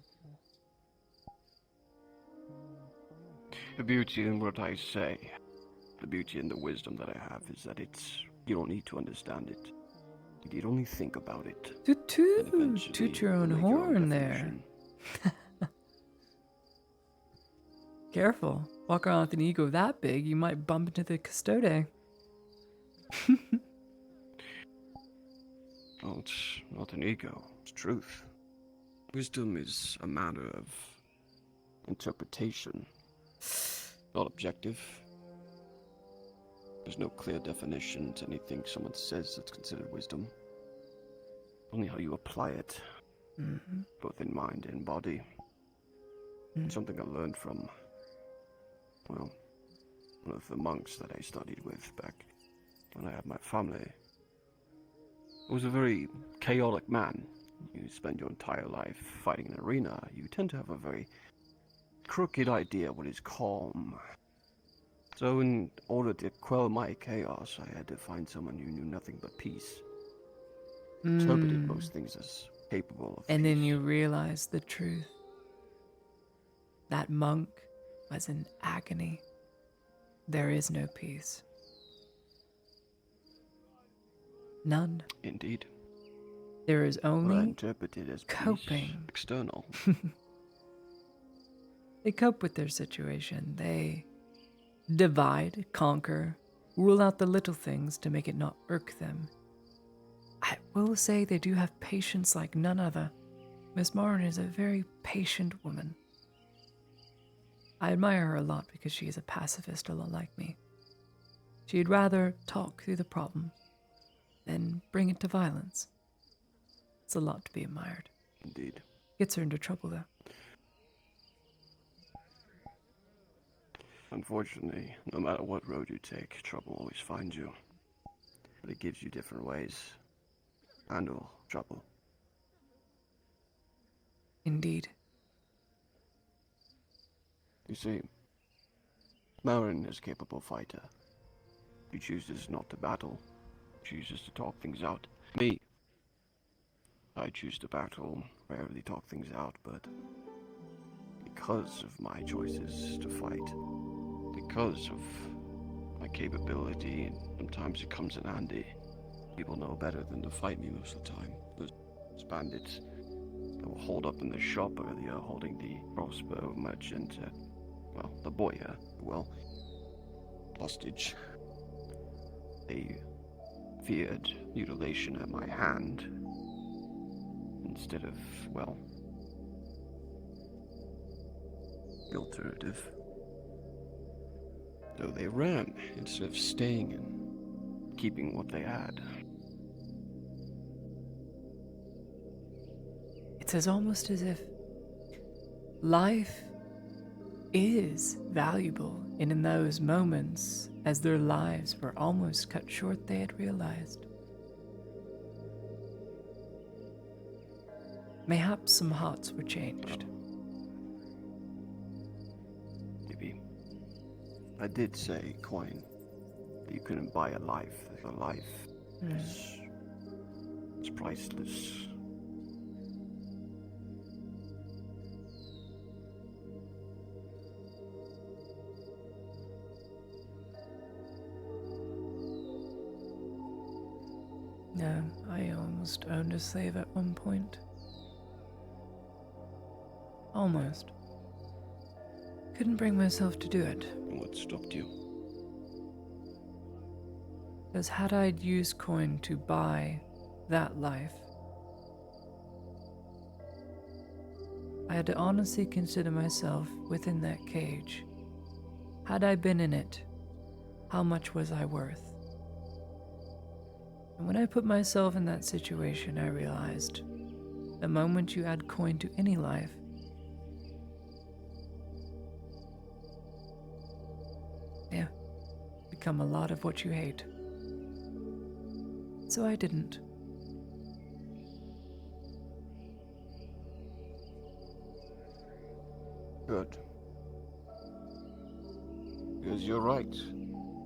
The beauty in what I say, the beauty in the wisdom that I have is that you don't need to understand it. You need only think about it. Toot your own horn there. Careful. Walk around with an ego that big, you might bump into the custode. Well, it's not an ego, it's truth. Wisdom is a matter of interpretation, not objective. There's no clear definition to anything someone says that's considered wisdom. Only how you apply it, both in mind and body. It's something I learned from, well, one of the monks that I studied with back when I had my family. He was a very chaotic man. You spend your entire life fighting an arena, you tend to have a very crooked idea what is calm. So in order to quell my chaos, I had to find someone who knew nothing but peace. Interpreted most things as capable of and then you realize the truth. That monk was in agony. There is no peace. None. Indeed. There is only what I interpreted as coping. Peace, external. They cope with their situation. They divide, conquer, rule out the little things to make it not irk them. I will say they do have patience like none other. Miss Martin is a very patient woman. I admire her a lot because she is a pacifist a lot like me. She'd rather talk through the problem than bring it to violence. It's a lot to be admired. Indeed. Gets her into trouble, though. Unfortunately, no matter what road you take, trouble always finds you. But it gives you different ways to handle trouble. Indeed. You see, Marin is a capable fighter. He chooses not to battle, chooses to talk things out. Me, I choose to battle, rarely talk things out, but because of my choices to fight, because of my capability, and sometimes it comes in handy. People know better than to fight me most of the time. Those bandits that were holed up in the shop earlier, holding the crossbow merchant, well, the boy here, hostage. They feared mutilation at my hand, instead of, well, the alternative. So they ran, instead of staying and keeping what they had. It's almost as if life is valuable, and in those moments, as their lives were almost cut short, they had realized. Mayhaps some hearts were changed. Maybe. I did say, coin, that you couldn't buy a life. A life is it's priceless. Yeah, I almost owned a slave at one point. Almost. Couldn't bring myself to do it. What stopped you? Because had I used coin to buy that life, I had to honestly consider myself within that cage. Had I been in it, how much was I worth? And when I put myself in that situation, I realized the moment you add coin to any life, yeah, become a lot of what you hate. So I didn't. Good. Because you're right.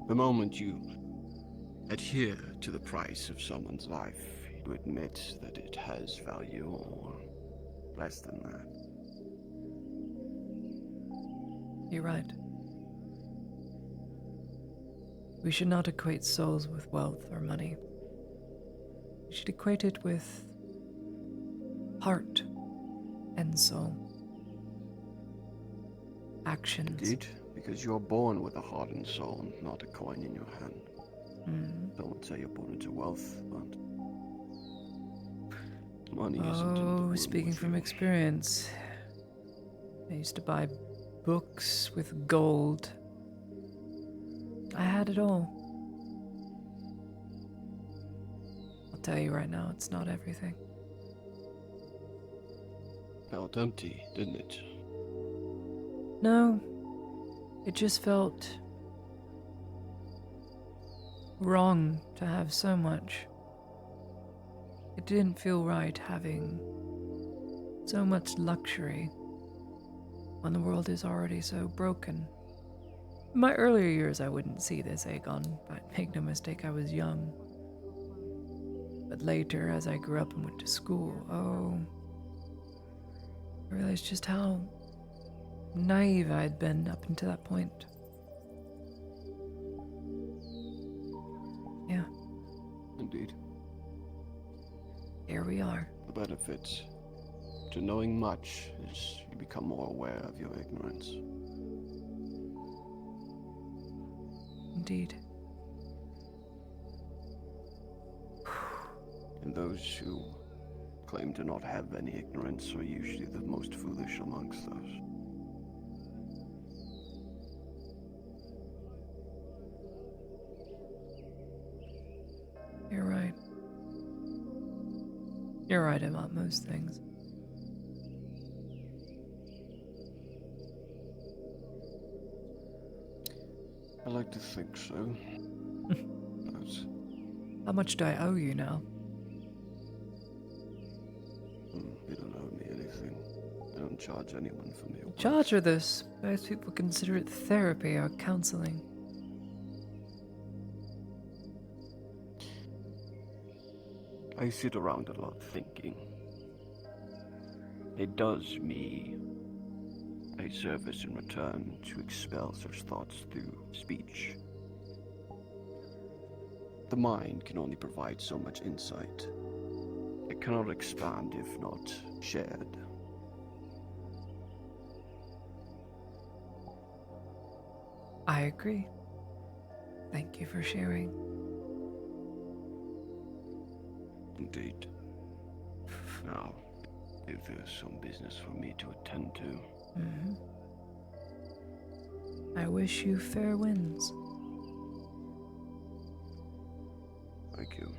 The moment you adhere to the price of someone's life, you admit that it has value or less than that. You're right. We should not equate souls with wealth or money. We should equate it with heart and soul. Actions. Indeed, because you're born with a heart and soul, not a coin in your hand. Don't say you're born into wealth, but money isn't in the womb Speaking with from you. experience, I used to buy books with gold. I had it all. I'll tell you right now, it's not everything. Felt empty, didn't it? No, it just felt wrong to have so much. It didn't feel right having so much luxury when the world is already so broken. In my earlier years, I wouldn't see this, Aegon, but make no mistake, I was young. But later, as I grew up and went to school, I realized just how naive I'd been up until that point. Yeah. Indeed. Here we are. The benefit to knowing much is you become more aware of your ignorance. Indeed. And those who claim to not have any ignorance are usually the most foolish amongst us. You're right. You're right about most things. I like to think so. But How much do I owe you now? you don't owe me anything. I don't charge anyone for me. Charge for this. Most people consider it therapy or counseling. I sit around a lot thinking. It does me a service in return to expel such thoughts through speech. The mind can only provide so much insight. It cannot expand if not shared. I agree. Thank you for sharing. Indeed. Now, if there's some business for me to attend to. I wish you fair winds. Thank you.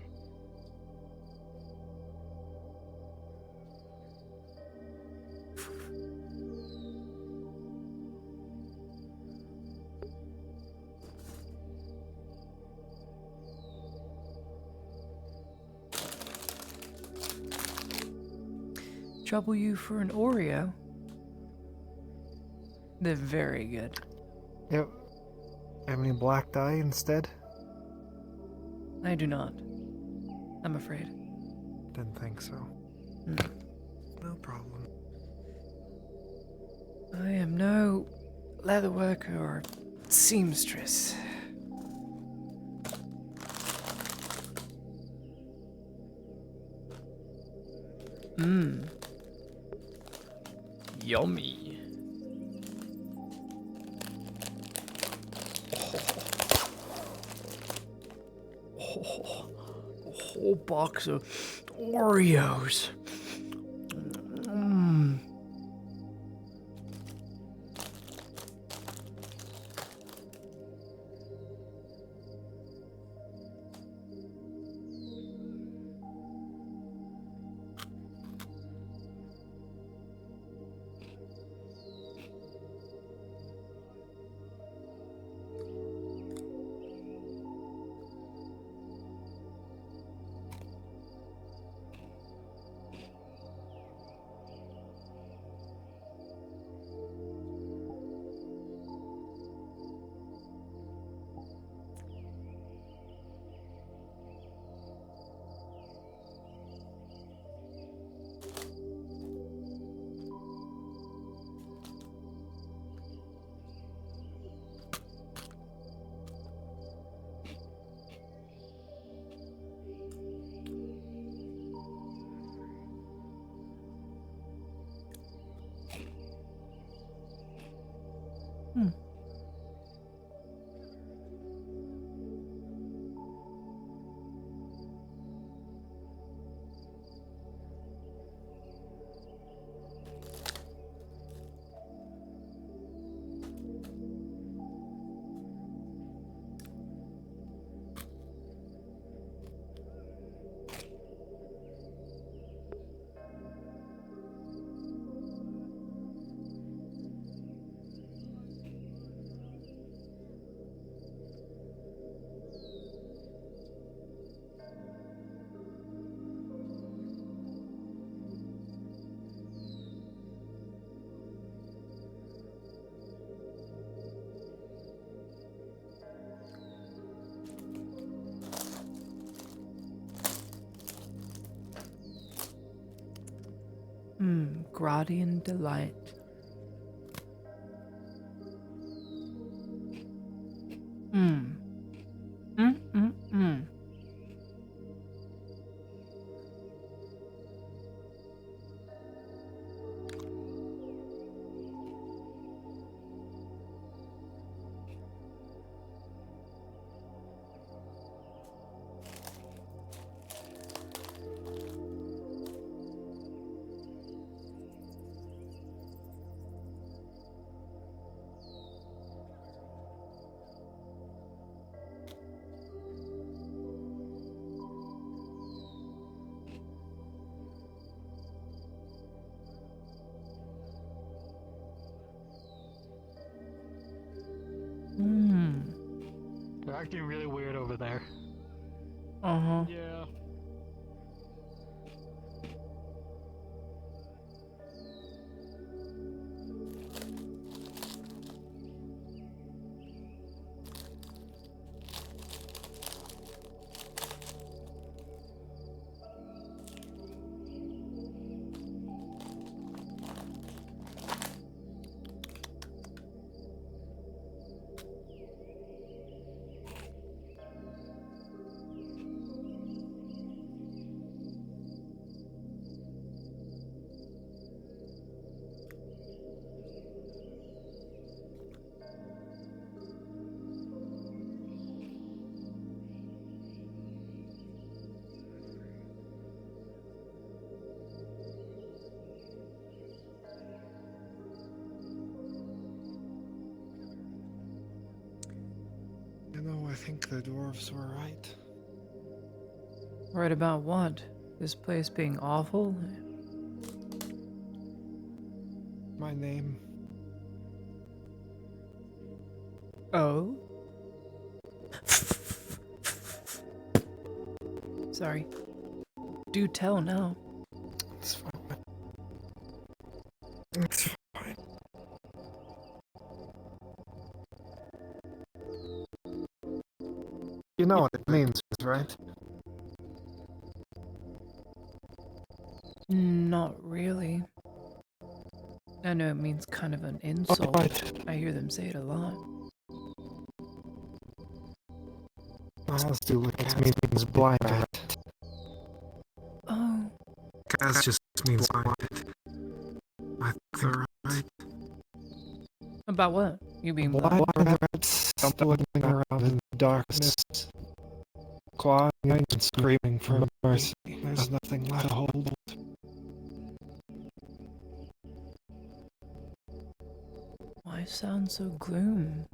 trouble you for an Oreo? They're very good. Yep. Have any black dye instead? I do not. I'm afraid. Didn't think so. Mm. No problem. I am no leather worker or seamstress. Mmm. Yummy. Oh, a whole box of Oreos. Mmm. Gradian delight. They're acting really weird over there. Uh-huh. Yeah. You know, I think the dwarves were right. Right about what? This place being awful? My name. Oh? Sorry. Do tell now. It's fine. It's fine. You know what it means, right? Not really. I know it means kind of an insult. I hear them say it a lot. It means blinded. Oh. Kaz just means blinded. I think they're right. About what? You being Blind blind? rats stumbling around in the darkness, clawing and screaming for mercy. There's nothing left to hold. Why sound so gloom?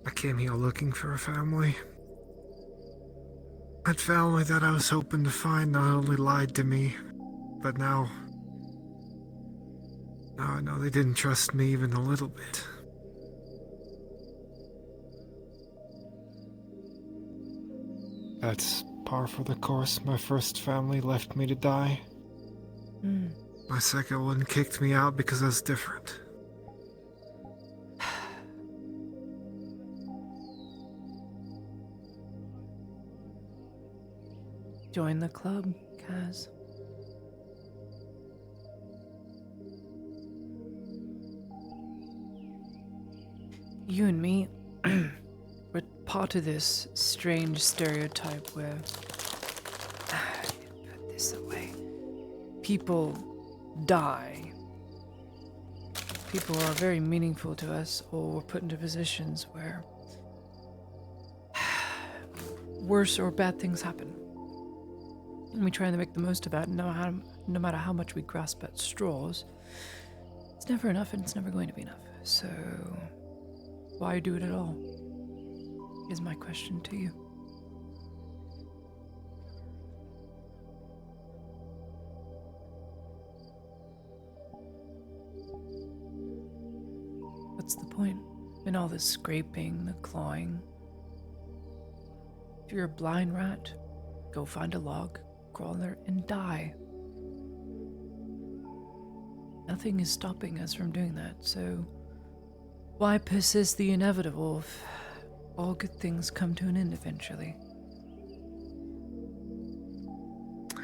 I came here looking for a family. That family that I was hoping to find not only lied to me, but now I know they didn't trust me even a little bit. That's par for the course. My first family left me to die. My second one kicked me out because I was different. Join the club, Kaz. You and me, we're part of this strange stereotype where, put this away, people die. People are very meaningful to us, or we're put into positions where worse or bad things happen. And we try to make the most of that, no matter how much we grasp at straws. It's never enough, and it's never going to be enough. So, why do it at all? Is my question to you. What's the point in all this scraping, the clawing? If you're a blind rat, go find a log, crawl there, and die. Nothing is stopping us from doing that, so why persist the inevitable if all good things come to an end eventually?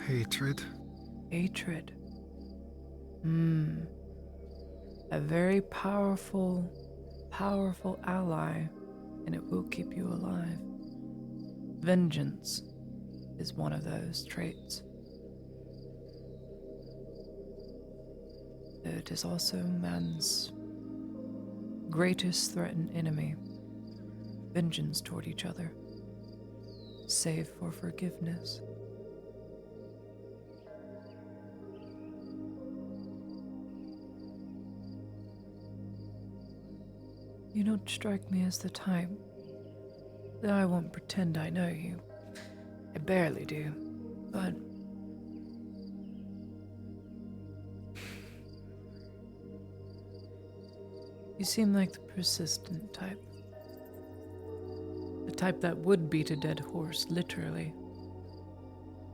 Hatred. Hatred. A very powerful ally, and it will keep you alive. Vengeance is one of those traits. It is also man's greatest threatened enemy. Vengeance toward each other, save for forgiveness. You don't strike me as the type. Though I won't pretend I know you. I barely do, but you seem like the persistent type. The type that would beat a dead horse, literally,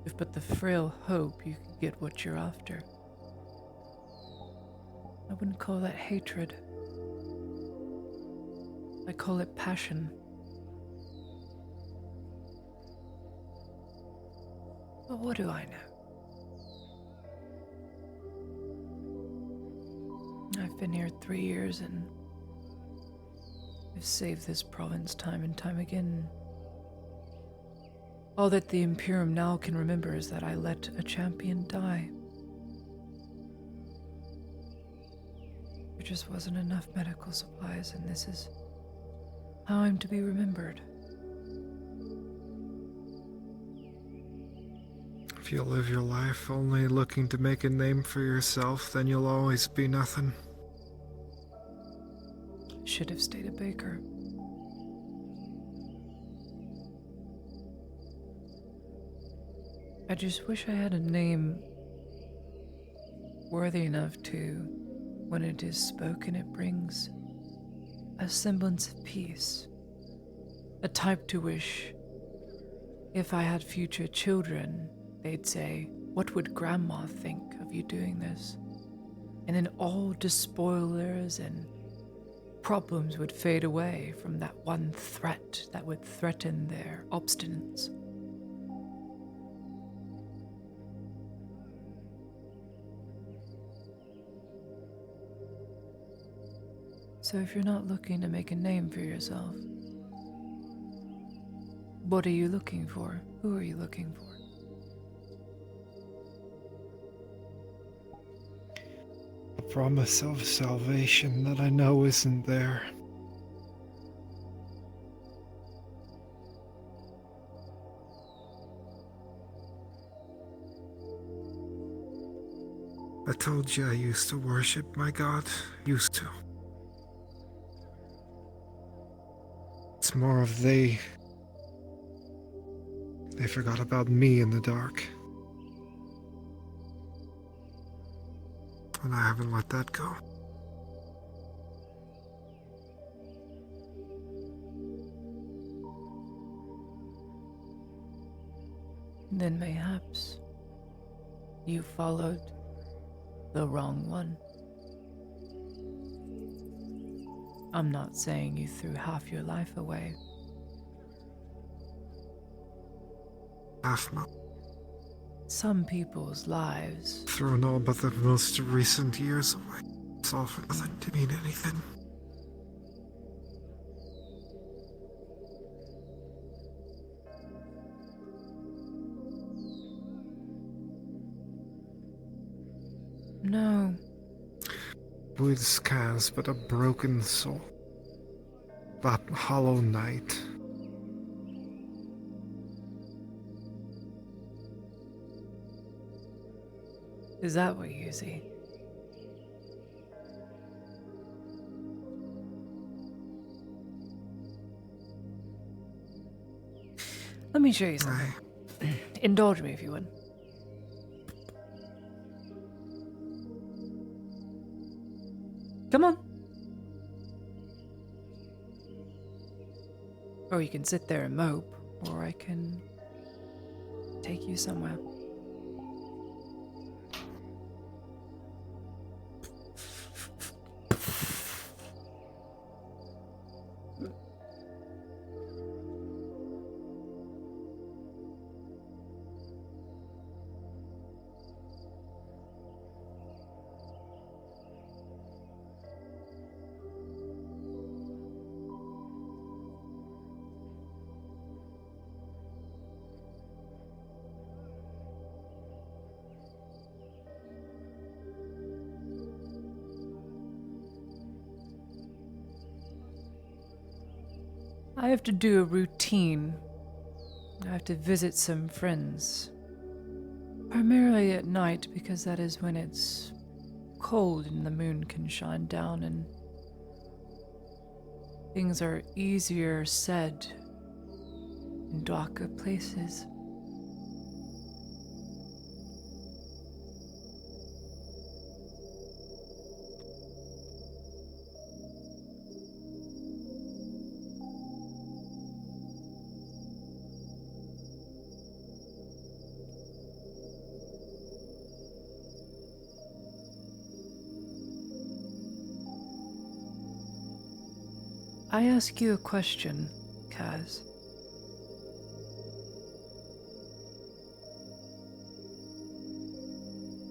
with but the frail hope you could get what you're after. I wouldn't call that hatred. I call it passion. But what do I know? I've been here 3 years and I've saved this province time and time again. All that the Imperium now can remember is that I let a champion die. There just wasn't enough medical supplies, and this is how I'm to be remembered. If you live your life only looking to make a name for yourself, then you'll always be nothing. Should have stayed a baker. I just wish I had a name worthy enough to, when it is spoken, it brings a semblance of peace. A type to which If I had future children, they'd say, "What would Grandma think of you doing this?" And then all despoilers and problems would fade away from that one threat that would threaten their obstinance. So if you're not looking to make a name for yourself, what are you looking for? Who are you looking for? A promise of salvation that I know isn't there. I told you I used to worship my God. Used to. It's more of they forgot about me in the dark. And I haven't let that go. Then mayhaps you followed the wrong one. I'm not saying you threw half your life away. Half my... Some people's lives... Thrown all but the most recent years away. It's all for nothing to mean anything. No. Woods cans but a broken soul. That hollow night. Is that what you see? Let me show you something. Indulge me if you would. Come on. Or you can sit there and mope, or I can take you somewhere. I have to do a routine. I have to visit some friends. Primarily at night, because that is when it's cold and the moon can shine down and things are easier said in darker places. I ask you a question, Kaz.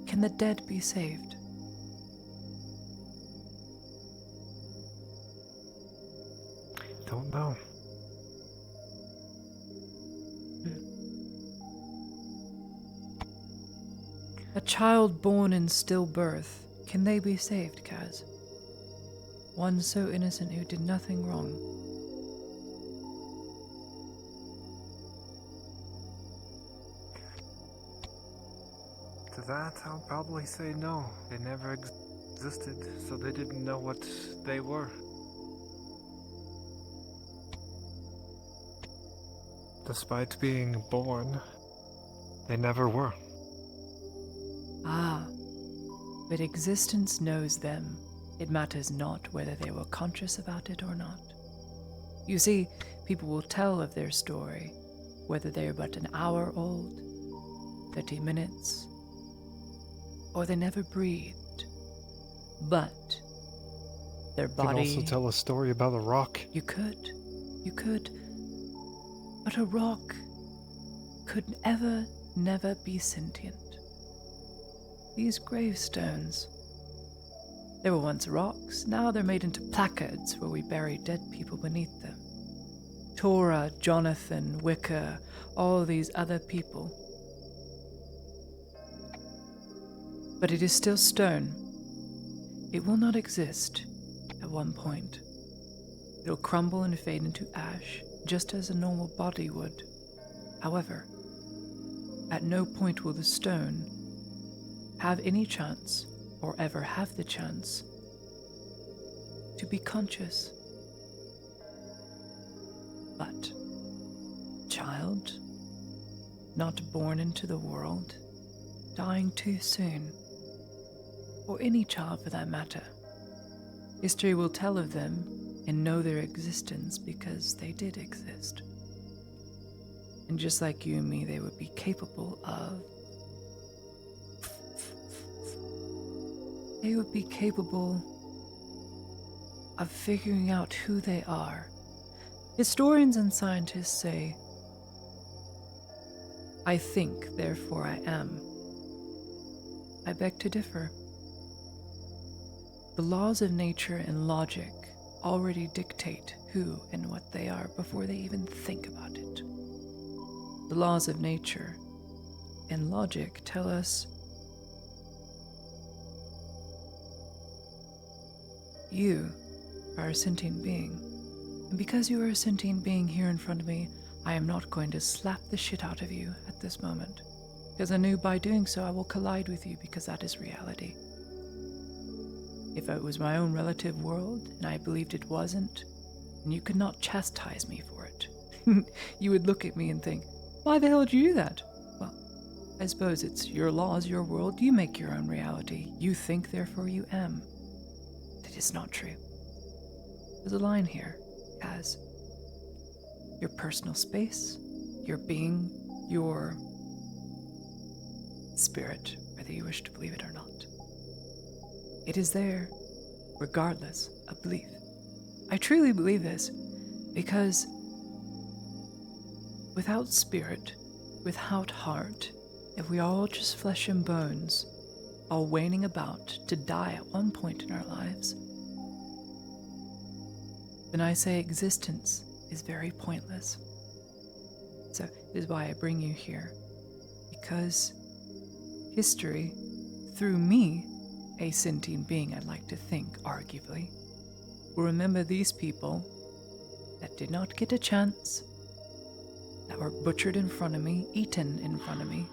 Can the dead be saved? Don't know. A child born in stillbirth, can they be saved, Kaz? One so innocent who did nothing wrong. To that, I'll probably say no. They never existed, so they didn't know what they were. Despite being born, they never were. Ah, but existence knows them. It matters not whether they were conscious about it or not. You see, people will tell of their story, whether they are but an hour old, 30 minutes, or they never breathed. But their You can body... also tell a story about a rock. You could. But a rock could never be sentient. These gravestones, they were once rocks, now they're made into placards where we bury dead people beneath them. Tora, Jonathan, Wicker, all these other people. But it is still stone. It will not exist at one point. It'll crumble and fade into ash, just as a normal body would. However, at no point will the stone have any chance, or ever have the chance, to be conscious. But, child, not born into the world, dying too soon, or any child for that matter, history will tell of them and know their existence because they did exist. And just like you and me, they would be capable of... They would be capable of figuring out who they are. Historians and scientists say, I think, therefore I am. I beg to differ. The laws of nature and logic already dictate who and what they are before they even think about it. The laws of nature and logic tell us you are a sentient being. And because you are a sentient being here in front of me, I am not going to slap the shit out of you at this moment. Because I knew by doing so I will collide with you because that is reality. If it was my own relative world and I believed it wasn't, and you could not chastise me for it, you would look at me and think, why the hell did you do that? Well, I suppose it's your laws, your world, you make your own reality. You think, therefore you am. That is not true. There's a line here, as your personal space, your being, your spirit, whether you wish to believe it or not. It is there, regardless of belief. I truly believe this because without spirit, without heart, if we are all just flesh and bones, all waning about to die at one point in our lives, then I say existence is very pointless. So it is why I bring you here, because history, through me, a sentient being I'd like to think, arguably, will remember these people that did not get a chance, that were butchered in front of me, eaten in front of me,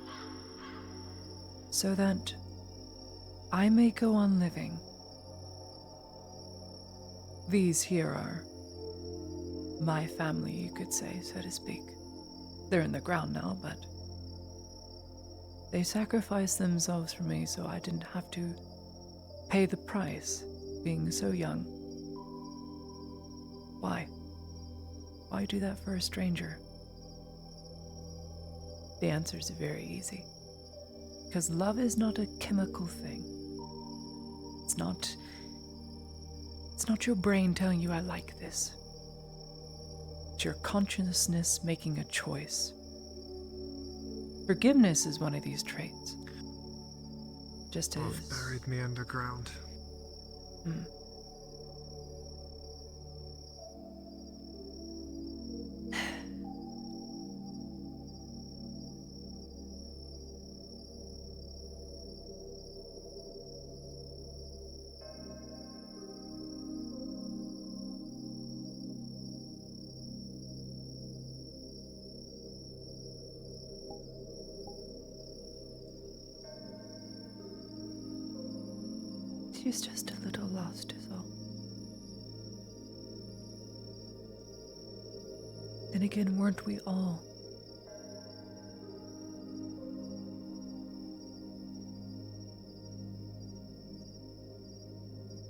so that I may go on living. These here are my family, you could say, so to speak. They're in the ground now, but they sacrificed themselves for me so I didn't have to pay the price, being so young. Why? Why do that for a stranger? The answer is very easy. Because love is not a chemical thing. It's not your brain telling you I like this. It's your consciousness making a choice. Forgiveness is one of these traits. Just as... Love buried me underground. She's just a little lost is all. Then again, weren't we all?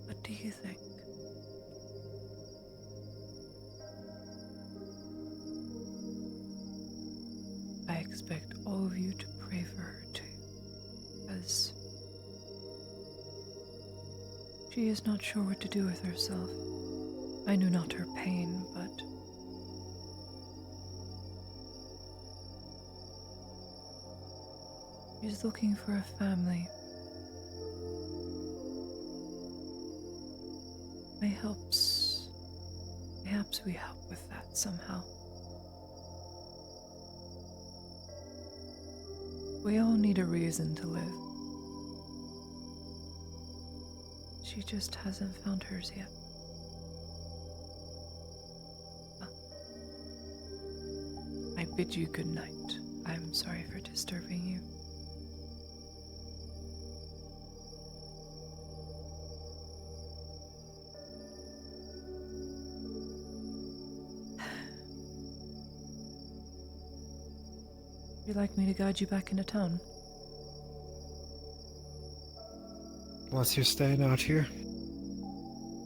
What do you think? expect all of you to pray for her too, as she is not sure what to do with herself. I knew not her pain, but she's looking for a family. Perhaps we help with that somehow. We all need a reason to live. She just hasn't found hers yet. I bid you good night. I'm sorry for disturbing you. Would you like me to guide you back into town? Unless you're staying out here.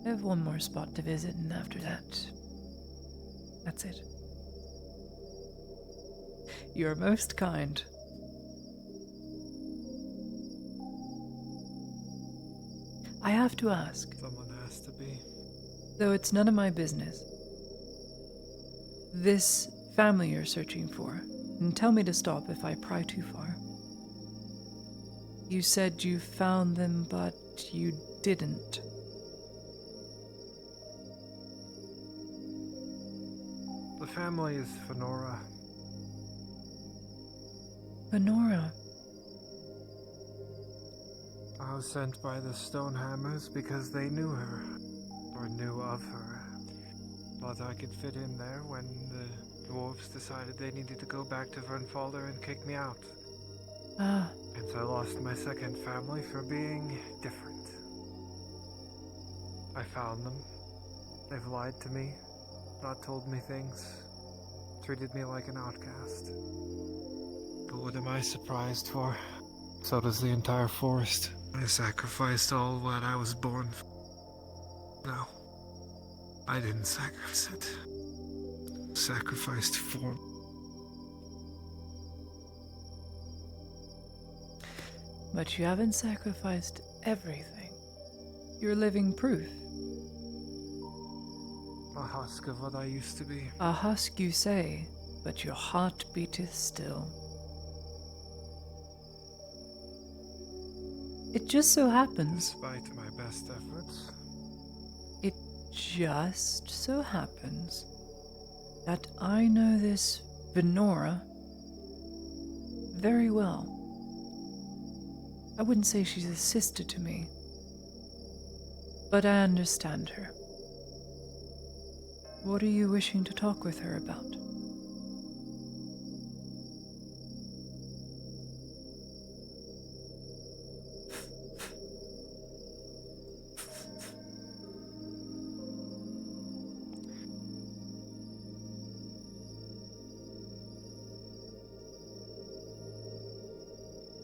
I have one more spot to visit, and after that, that's it. You're most kind. I have to ask. Someone has to be. Though it's none of my business. This family you're searching for, and tell me to stop if I pry too far. You said you found them, but you didn't. The family is Fenora. Fenora? I was sent by the Stonehammers because they knew her, or knew of her. Thought I could fit in there when the dwarves decided they needed to go back to Vernfalder and kick me out. Ah. And so I lost my second family for being different. I found them. They've lied to me, not told me things, treated me like an outcast. But what am I surprised for? So does the entire forest. I sacrificed all what I was born for. No, I didn't sacrifice it. Sacrificed for. But you haven't sacrificed everything. You're living proof. A husk of what I used to be. A husk, you say, but your heart beateth still. It just so happens. Despite my best efforts. It just so happens that I know this Venora very well. I wouldn't say she's a sister to me, but I understand her. What are you wishing to talk with her about?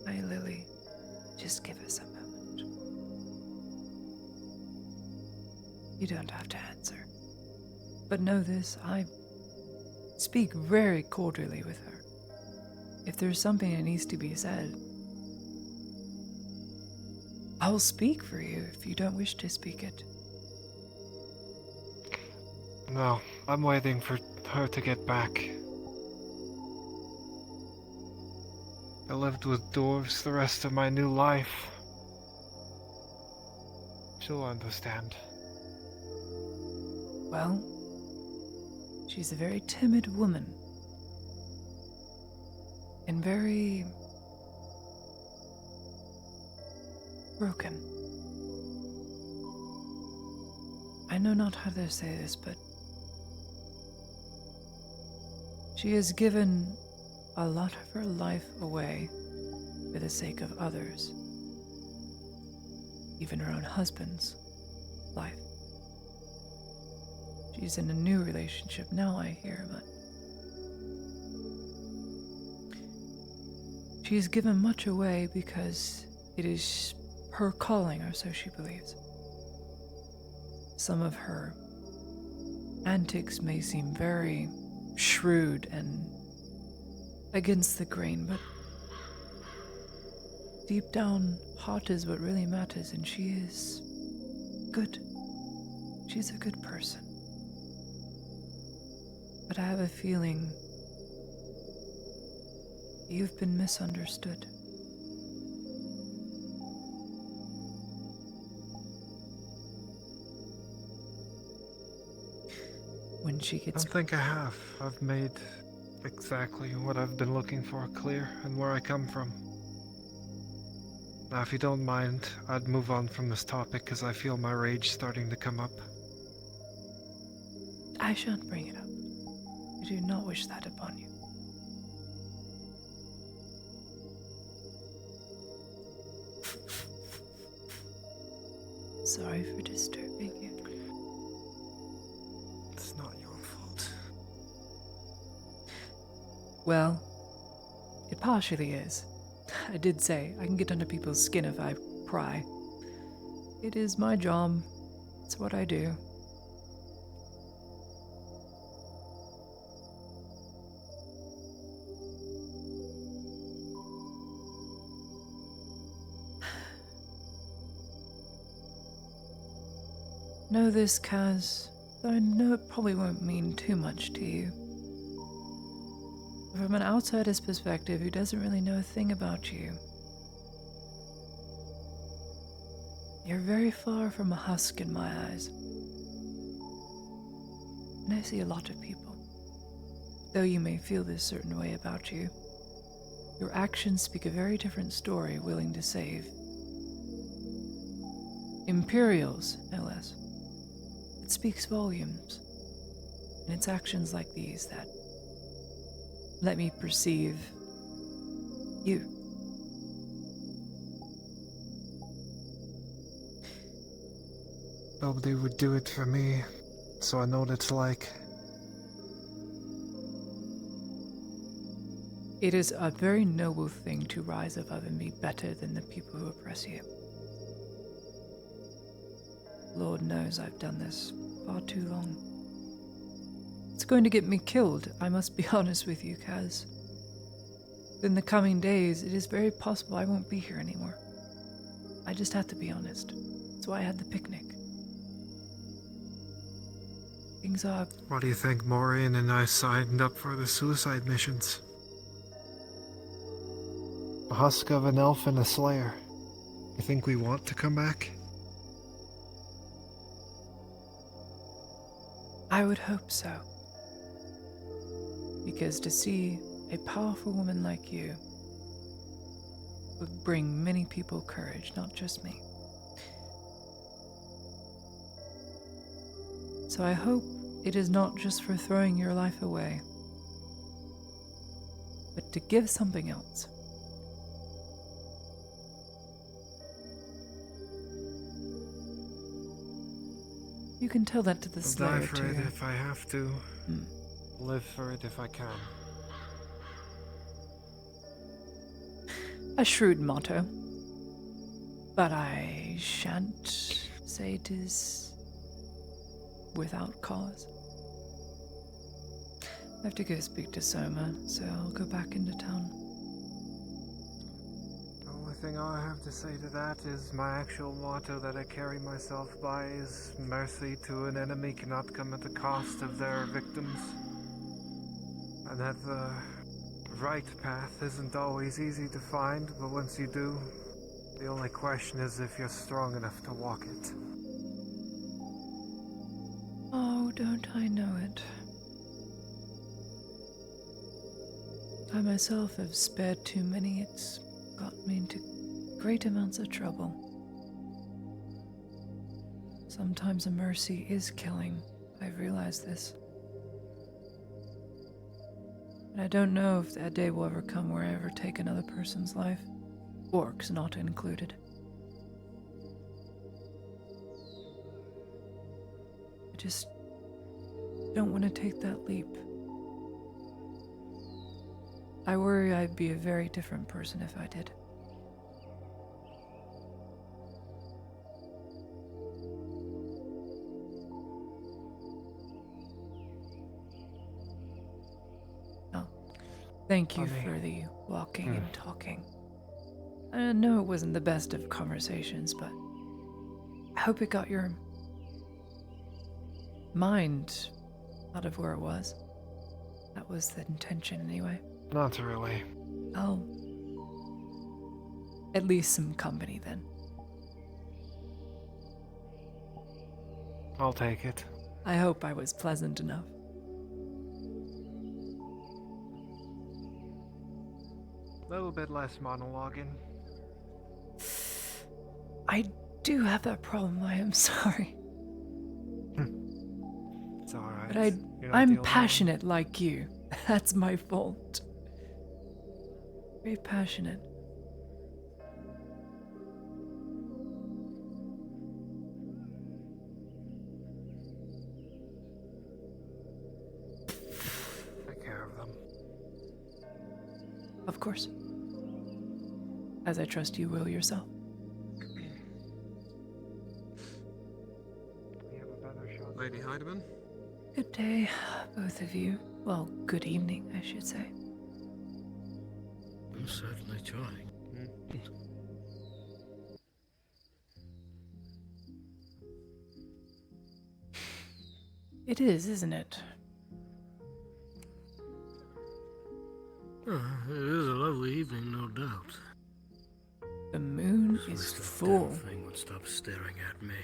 Hi, Lily. Just give us a moment. You don't have to answer. But know this, I speak very cordially with her. If there's something that needs to be said, I'll speak for you if you don't wish to speak it. No, I'm waiting for her to get back. I lived with dwarves the rest of my new life. She'll understand. Well, she's a very timid woman. And very broken. I know not how to say this, but she has given a lot of her life away for the sake of others. Even her own husband's life. She's in a new relationship now, I hear, but she's given much away because it is her calling, or so she believes. Some of her antics may seem very shrewd and against the grain, but deep down, heart is what really matters, and she is good. She's a good person. But I have a feeling you've been misunderstood. When she I gets... don't think I have. I've made exactly what I've been looking for clear and where I come from. Now, if you don't mind, I'd move on from this topic because I feel my rage starting to come up. I shan't bring it up. I do not wish that upon you. Sorry for disturbing you. It's not your fault. Well, it partially is. I did say I can get under people's skin if I pry. It is my job. It's what I do. Know this, Kaz, though I know it probably won't mean too much to you. From an outsider's perspective who doesn't really know a thing about you, you're very far from a husk in my eyes. And I see a lot of people. Though you may feel this certain way about you, your actions speak a very different story, willing to save. Imperials, no less. It speaks volumes. And it's actions like these that let me perceive you. Nobody would do it for me, so I know what it's like. It is a very noble thing to rise above and be better than the people who oppress you. Lord knows I've done this far too long. It's going to get me killed, I must be honest with you, Kaz. In the coming days, it is very possible I won't be here anymore. I just have to be honest. That's why I had the picnic. Things are... Why do you think Maureen and I signed up for the suicide missions? A husk of an elf and a slayer. You think we want to come back? I would hope so. Because to see a powerful woman like you would bring many people courage, not just me. So I hope it is not just for throwing your life away, but to give something else. You can tell that to the I'll Slayer die for too. it if I have to. Live for it if I can. A shrewd motto. But I shan't say it is without cause. I have to go speak to Soma, so I'll go back into town. The only thing I have to say to that is my actual motto that I carry myself by is mercy to an enemy cannot come at the cost of their victims. And that the right path isn't always easy to find, but once you do, the only question is if you're strong enough to walk it. Oh, don't I know it? I myself have spared too many. It's got me into great amounts of trouble. Sometimes a mercy is killing. I've realized this. And I don't know if that day will ever come where I ever take another person's life. Orcs not included. I just don't want to take that leap. I worry I'd be a very different person if I did. Thank you Honey. for the walking and talking. I know it wasn't the best of conversations, but I hope it got your mind out of where it was. That was the intention, anyway. Not really. Oh. At least some company, then. I'll take it. I hope I was pleasant enough. A little bit less monologuing. I do have that problem, I am sorry. It's alright. But You're not the I'm only one. passionate like you. That's my fault. Very passionate. Take care of them. Of course. As I trust you will yourself. Lady Heidemann? Good day, both of you. Well, good evening, I should say. I'm certainly trying. It is, isn't it? It is a lovely evening, no doubt. The moon Just is wish that full. damn thing would stop staring at me.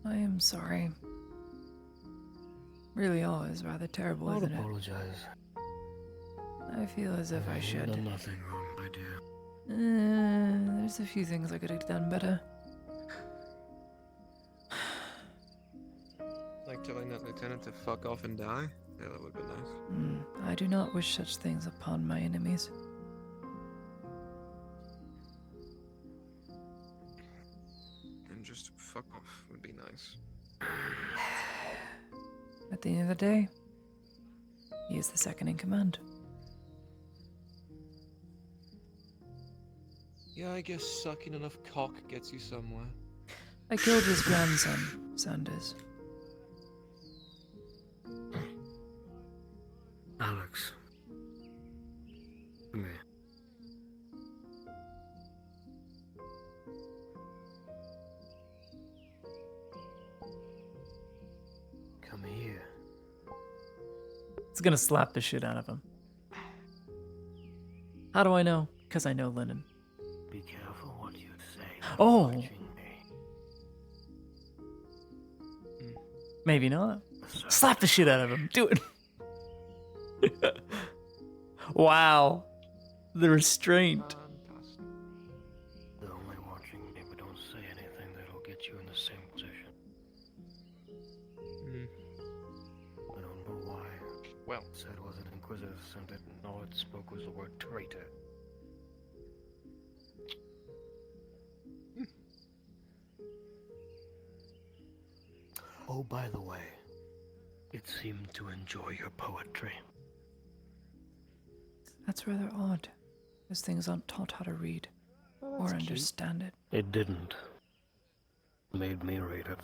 I am sorry. Really all is rather terrible, Don't isn't it? apologize. I feel as if I You've should. done nothing wrong, my dear. There's a few things I could have done better. Like telling that lieutenant to fuck off and die? Yeah, that would be nice. I do not wish such things upon my enemies. And just fuck off would be nice. At the end of the day, he is the second in command. Yeah, I guess sucking enough cock gets you somewhere. I killed his grandson, Sanders. Alex. Come here. Come here. It's gonna slap the shit out of him. How do I know? Because I know Lennon. Be careful what you say. Oh! Watching me. Maybe not. Slap the shit out of him. Do it. Wow. The restraint. They're only watching me, but don't say anything that'll get you in the same position. I don't know why. Well, it said was an inquisitive sentence, and all it spoke was the word traitor. Oh, by the way, it seemed to enjoy your poetry. That's rather odd, as things aren't taught how to read or understand it. It didn't. Made me read it.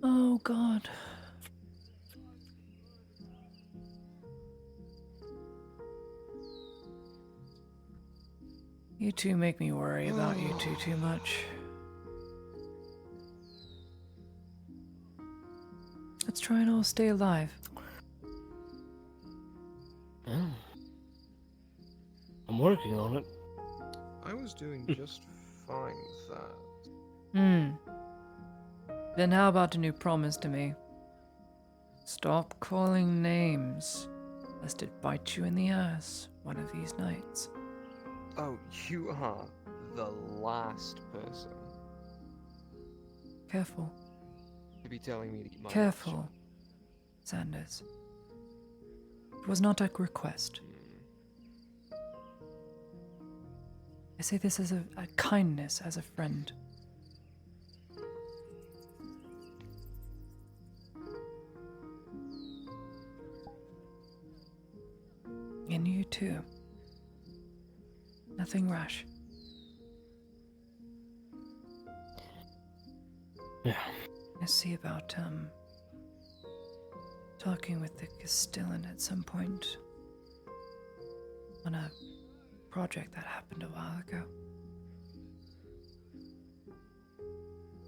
Oh, God. You two make me worry about you two too much. Let's try and all stay alive. Yeah. I'm working on it. I was doing just fine with that. Then how about a new promise to me? Stop calling names, lest it bite you in the ass one of these nights. Oh, you are the last person Careful. to be telling me to keep my mouth Careful, Sanders. It was not a request. I say this as a kindness, as a friend. And you too. Nothing rash. Yeah. I see about talking with the Castellan at some point on a project that happened a while ago.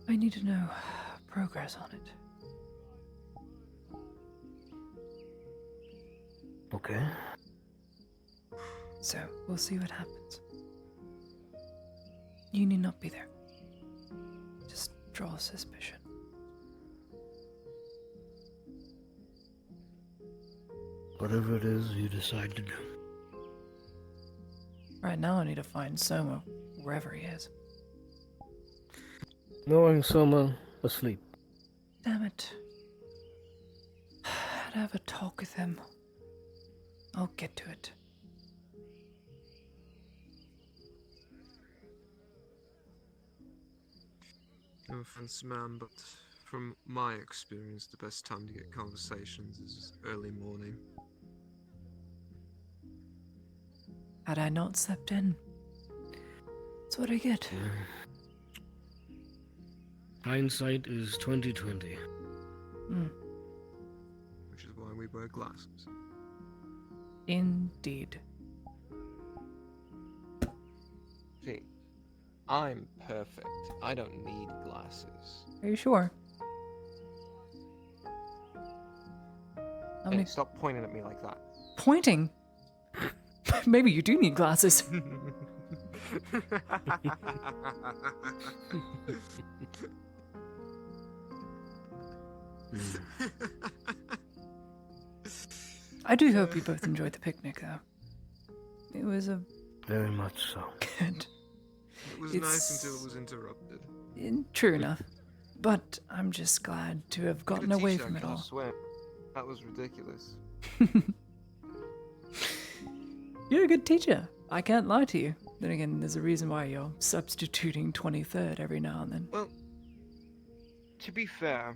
I need to know progress on it. Okay. So, we'll see what happens. You need not be there. Just draw suspicion. Whatever it is you decide to do. Right now I need to find Soma, wherever he is. Knowing Soma asleep. Damn it. I'd have a talk with him. I'll get to it. No offense, ma'am, but from my experience, the best time to get conversations is early morning. Had I not slept in? That's what I get. Hindsight is 20/20. Which is why we wear glasses. Indeed. See, I'm perfect. I don't need glasses. Are you sure? How Hey, many stop pointing at me like that. pointing? Maybe you do need glasses. I do hope you both enjoyed the picnic, though. It was a Very much so. good. It was nice until it was interrupted. True enough. But I'm just glad to have gotten away from it all. Swim. That was ridiculous. You're a good teacher. I can't lie to you. Then again, there's a reason why you're substituting 23rd every now and then. Well, to be fair,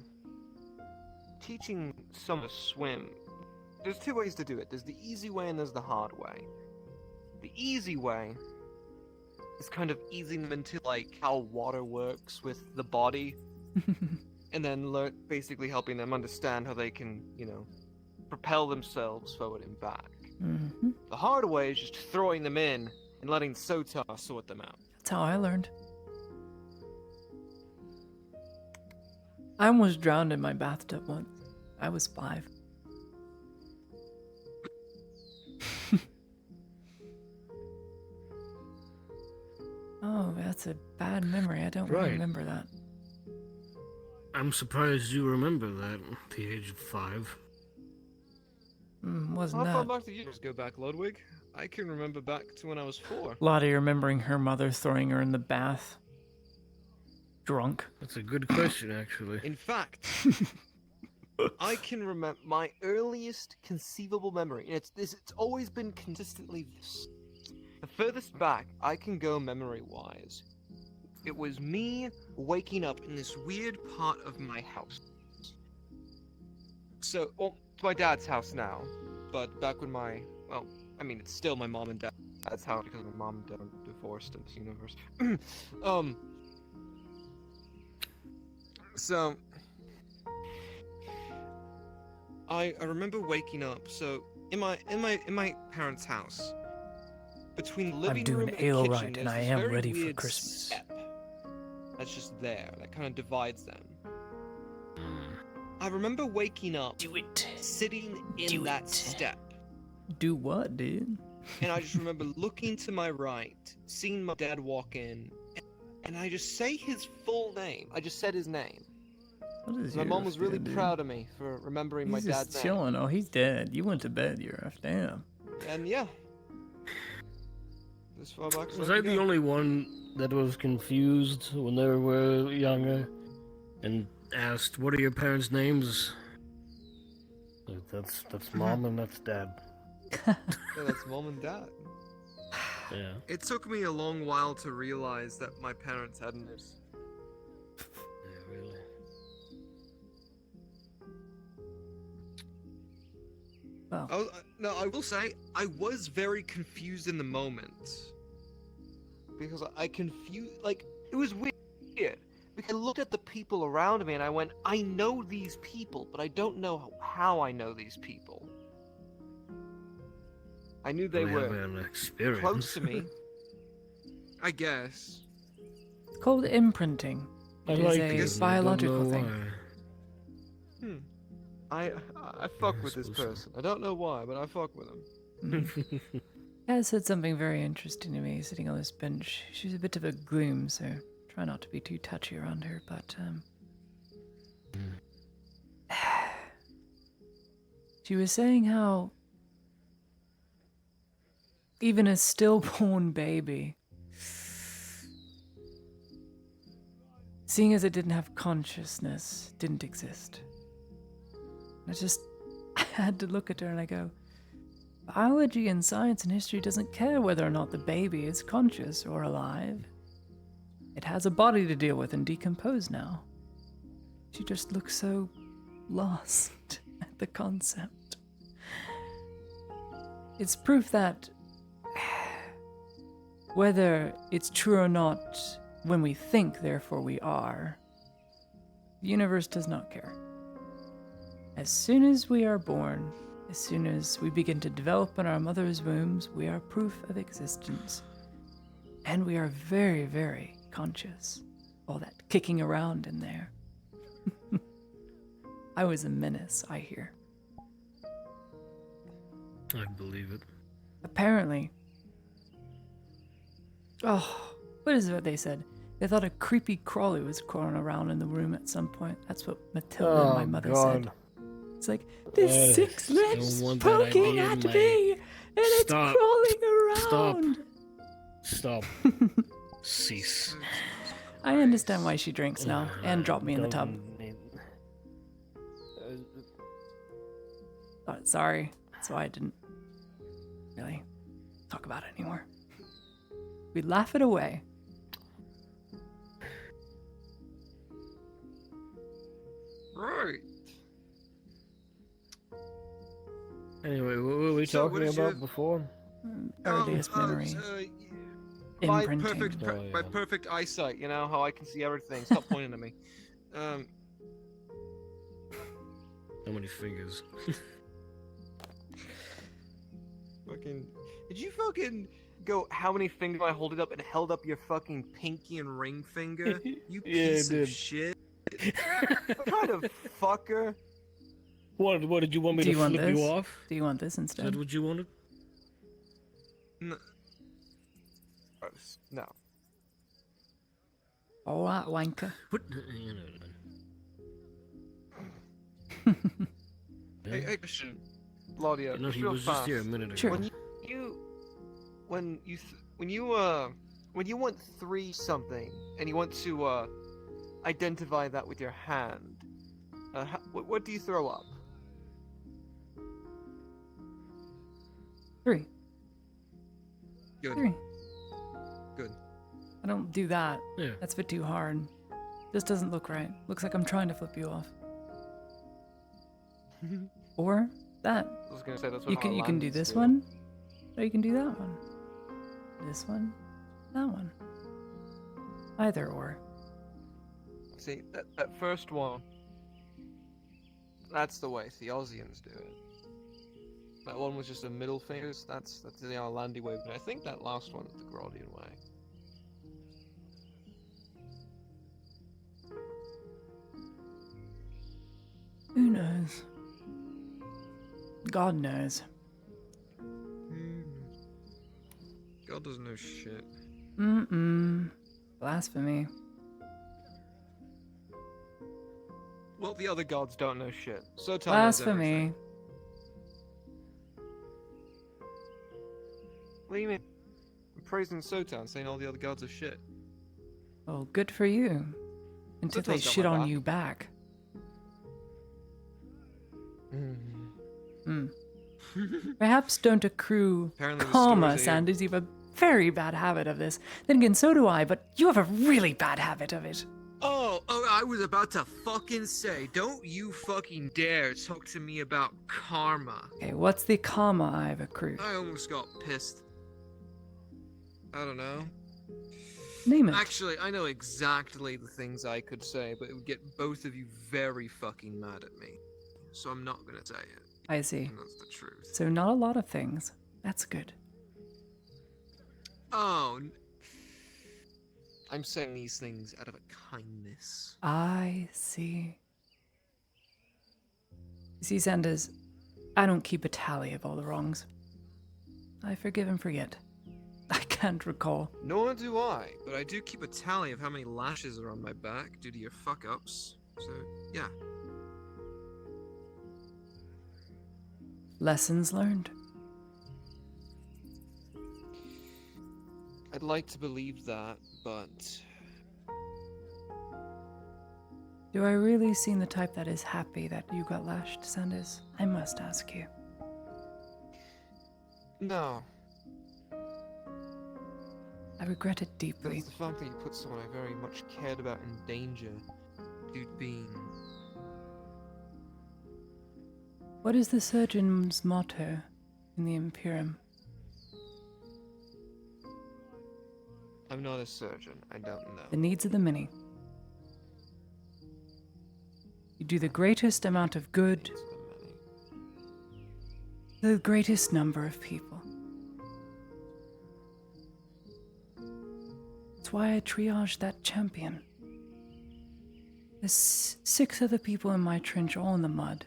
teaching someone to swim, there's two ways to do it. There's the easy way and there's the hard way. The easy way is kind of easing them into like how water works with the body, and then basically helping them understand how they can, propel themselves forward and back. Mm-hmm. The hard way is just throwing them in and letting Sota sort them out. That's how I learned. I almost drowned in my bathtub once. I was 5. Oh, that's a bad memory. I don't Right. remember that. I'm surprised you remember that at the age of 5. Wasn't How far that? back do you go back, Ludwig? I can remember back to when I was 4. Lottie remembering her mother throwing her in the bath. Drunk. That's a good question, actually. In fact, I can remember my earliest conceivable memory. And it's always been consistently this. The furthest back I can go memory-wise, it was me waking up in this weird part of my house. So, it's my dad's house now, but back when it's still my mom and dad's house because my mom and dad are divorced in this universe. So, I remember waking up. So in my parents' house, between the living I'm doing room and ale the kitchen, right, and there's I this am very ready for weird Christmas. step that's just there. That kind of divides them. I remember waking up, sitting in that step, Do what, dude? and I just remember looking to my right, seeing my dad walk in, and I just say his full name. I just said his name. What is My your mom was really dude? proud of me for remembering my He's dad's just name. chilling. Oh, he's dead. You went to bed. You're off. Damn. And yeah. As far back as Was I I can the go. only one that was confused when they were younger and asked, "What are your parents' names?" Like, that's mom and that's dad. Yeah, that's mom and dad. Yeah. It took me a long while to realize that my parents hadn't. Yeah, really. Well, I will say, I was very confused in the moment. Because I confused, it was weird. I looked at the people around me and I went, I know these people, but I don't know how I know these people. I knew they We were have an experience. close to me. I guess. It's called imprinting. I It like is it, a and I don't biological know thing. why. I fuck with this person. I don't know why, but I fuck with him. Kaz said something very interesting to me sitting on this bench. She's a bit of a gloom, so try not to be too touchy around her, but she was saying how even a stillborn baby, seeing as it didn't have consciousness, didn't exist. I had to look at her and I go, biology and science and history doesn't care whether or not the baby is conscious or alive. It has a body to deal with and decompose now. She just looks so lost at the concept. It's proof that whether it's true or not, when we think, therefore we are, the universe does not care. As soon as we are born, as soon as we begin to develop in our mother's wombs, we are proof of existence. And we are very, very conscious. All that kicking around in there. I was a menace, I hear. I believe it. Apparently. Oh, what is it what they said? They thought a creepy crawly was crawling around in the room at some point. That's what Matilda and my mother said. It's like, there's 6 legs poking at me, and it's crawling around. Stop. Cease. I understand why she drinks now, and dropped me in the tub. Sorry, that's why I didn't really talk about it anymore. We laugh it away. Right. Anyway, what were we talking about before? Earliest memory. My Imprinting. my perfect eyesight. You know how I can see everything. Stop pointing at me. How many fingers? Fucking. Did you fucking go? How many fingers I hold it up and held up your fucking pinky and ring finger? You piece of shit. What kind of fucker? What did you want me to flip you off? Do you want this instead? Is that what you wanted? No. No. All right, wanker. What? Hey, question, Claudia. No, he real was fast. just here a minute ago. Sure. When you want 3 something and you want to identify that with your hand, what do you throw up? 3. Good. 3. Good. I don't do that. Yeah. That's a bit too hard. This doesn't look right. Looks like I'm trying to flip you off. Or that. I was gonna say that's what You can do Highlanders this do. one, or you can do that one. This one, that one. Either or. See, that first one, that's the way the Aussians do it. That one was just a middle fingers, that's the Orlandi way, but I think that last one is the Grodian way. Who knows? God knows. God doesn't know shit. Blasphemy. Well, the other gods don't know shit. So tell knows Blasphemy. everything. What do you mean? I'm praising Sotan, saying all the other gods are shit. Well, good for you. Until they Sotan's got shit my on back. you back. Perhaps don't accrue Apparently the karma, stories are- Sanders. You have a very bad habit of this. Then again, so do I, but you have a really bad habit of it. Oh, I was about to fucking say, don't you fucking dare talk to me about karma. Okay, what's the karma I've accrued? I almost got pissed. I don't know. Name it. Actually, I know exactly the things I could say, but it would get both of you very fucking mad at me. So I'm not gonna say it. I see. And that's the truth. So not a lot of things. That's good. Oh. I'm saying these things out of a kindness. I see. You see, Sanders, I don't keep a tally of all the wrongs. I forgive and forget. I can't recall. Nor do I, but I do keep a tally of how many lashes are on my back due to your fuck-ups. So, yeah. Lessons learned. I'd like to believe that, but... Do I really seem the type that is happy that you got lashed, Sanders? I must ask you. No. I regret it deeply. That's the fact that you put someone I very much cared about in danger. Dude being... What is the surgeon's motto in the Imperium? I'm not a surgeon, I don't know. The needs of the many. You do the greatest amount of good to the greatest number of people. That's why I triaged that champion. There's 6 other people in my trench, all in the mud.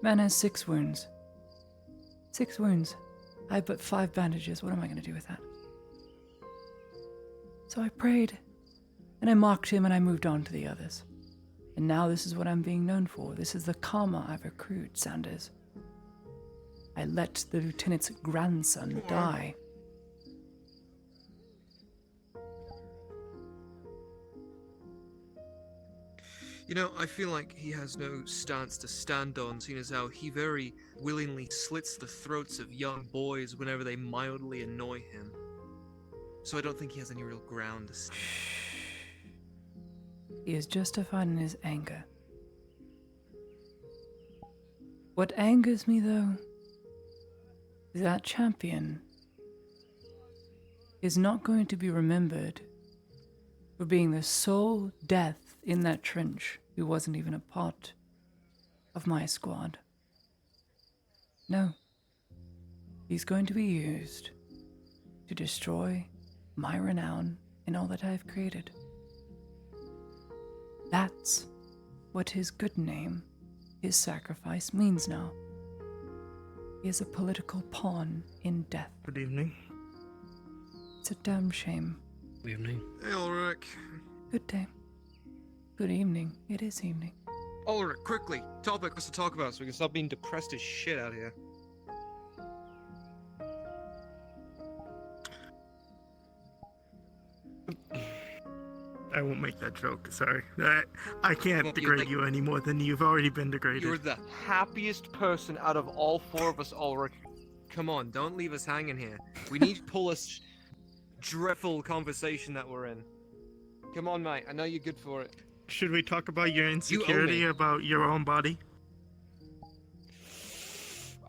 Man has 6 wounds. 6 wounds. I have but 5 bandages. What am I going to do with that? So I prayed, and I mocked him, and I moved on to the others. And now this is what I'm being known for. This is the karma I've accrued, Sanders. I let the lieutenant's grandson die. You know, I feel like he has no stance to stand on, seeing as how he very willingly slits the throats of young boys whenever they mildly annoy him. So I don't think he has any real ground to stand. He is justified in his anger. What angers me, though, is that champion is not going to be remembered for being the sole death in that trench who wasn't even a part of my squad. No. He's going to be used to destroy my renown and all that I've created. That's what his good name, his sacrifice means now. He is a political pawn in death. Good evening. It's a damn shame. Good evening. Hey, Ulrich. Good day. Good evening. It is evening. Ulrich, quickly. Topic for us to talk about so we can stop being depressed as shit out here. I won't make that joke, sorry. I can't degrade you any more than you've already been degraded. You're the happiest person out of all 4 of us, Ulrich. Come on, don't leave us hanging here. We need to pull this dreadful conversation that we're in. Come on, mate. I know you're good for it. Should we talk about your insecurity about your own body?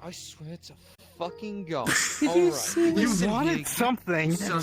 I swear to fucking God. You Alright. wanted something, so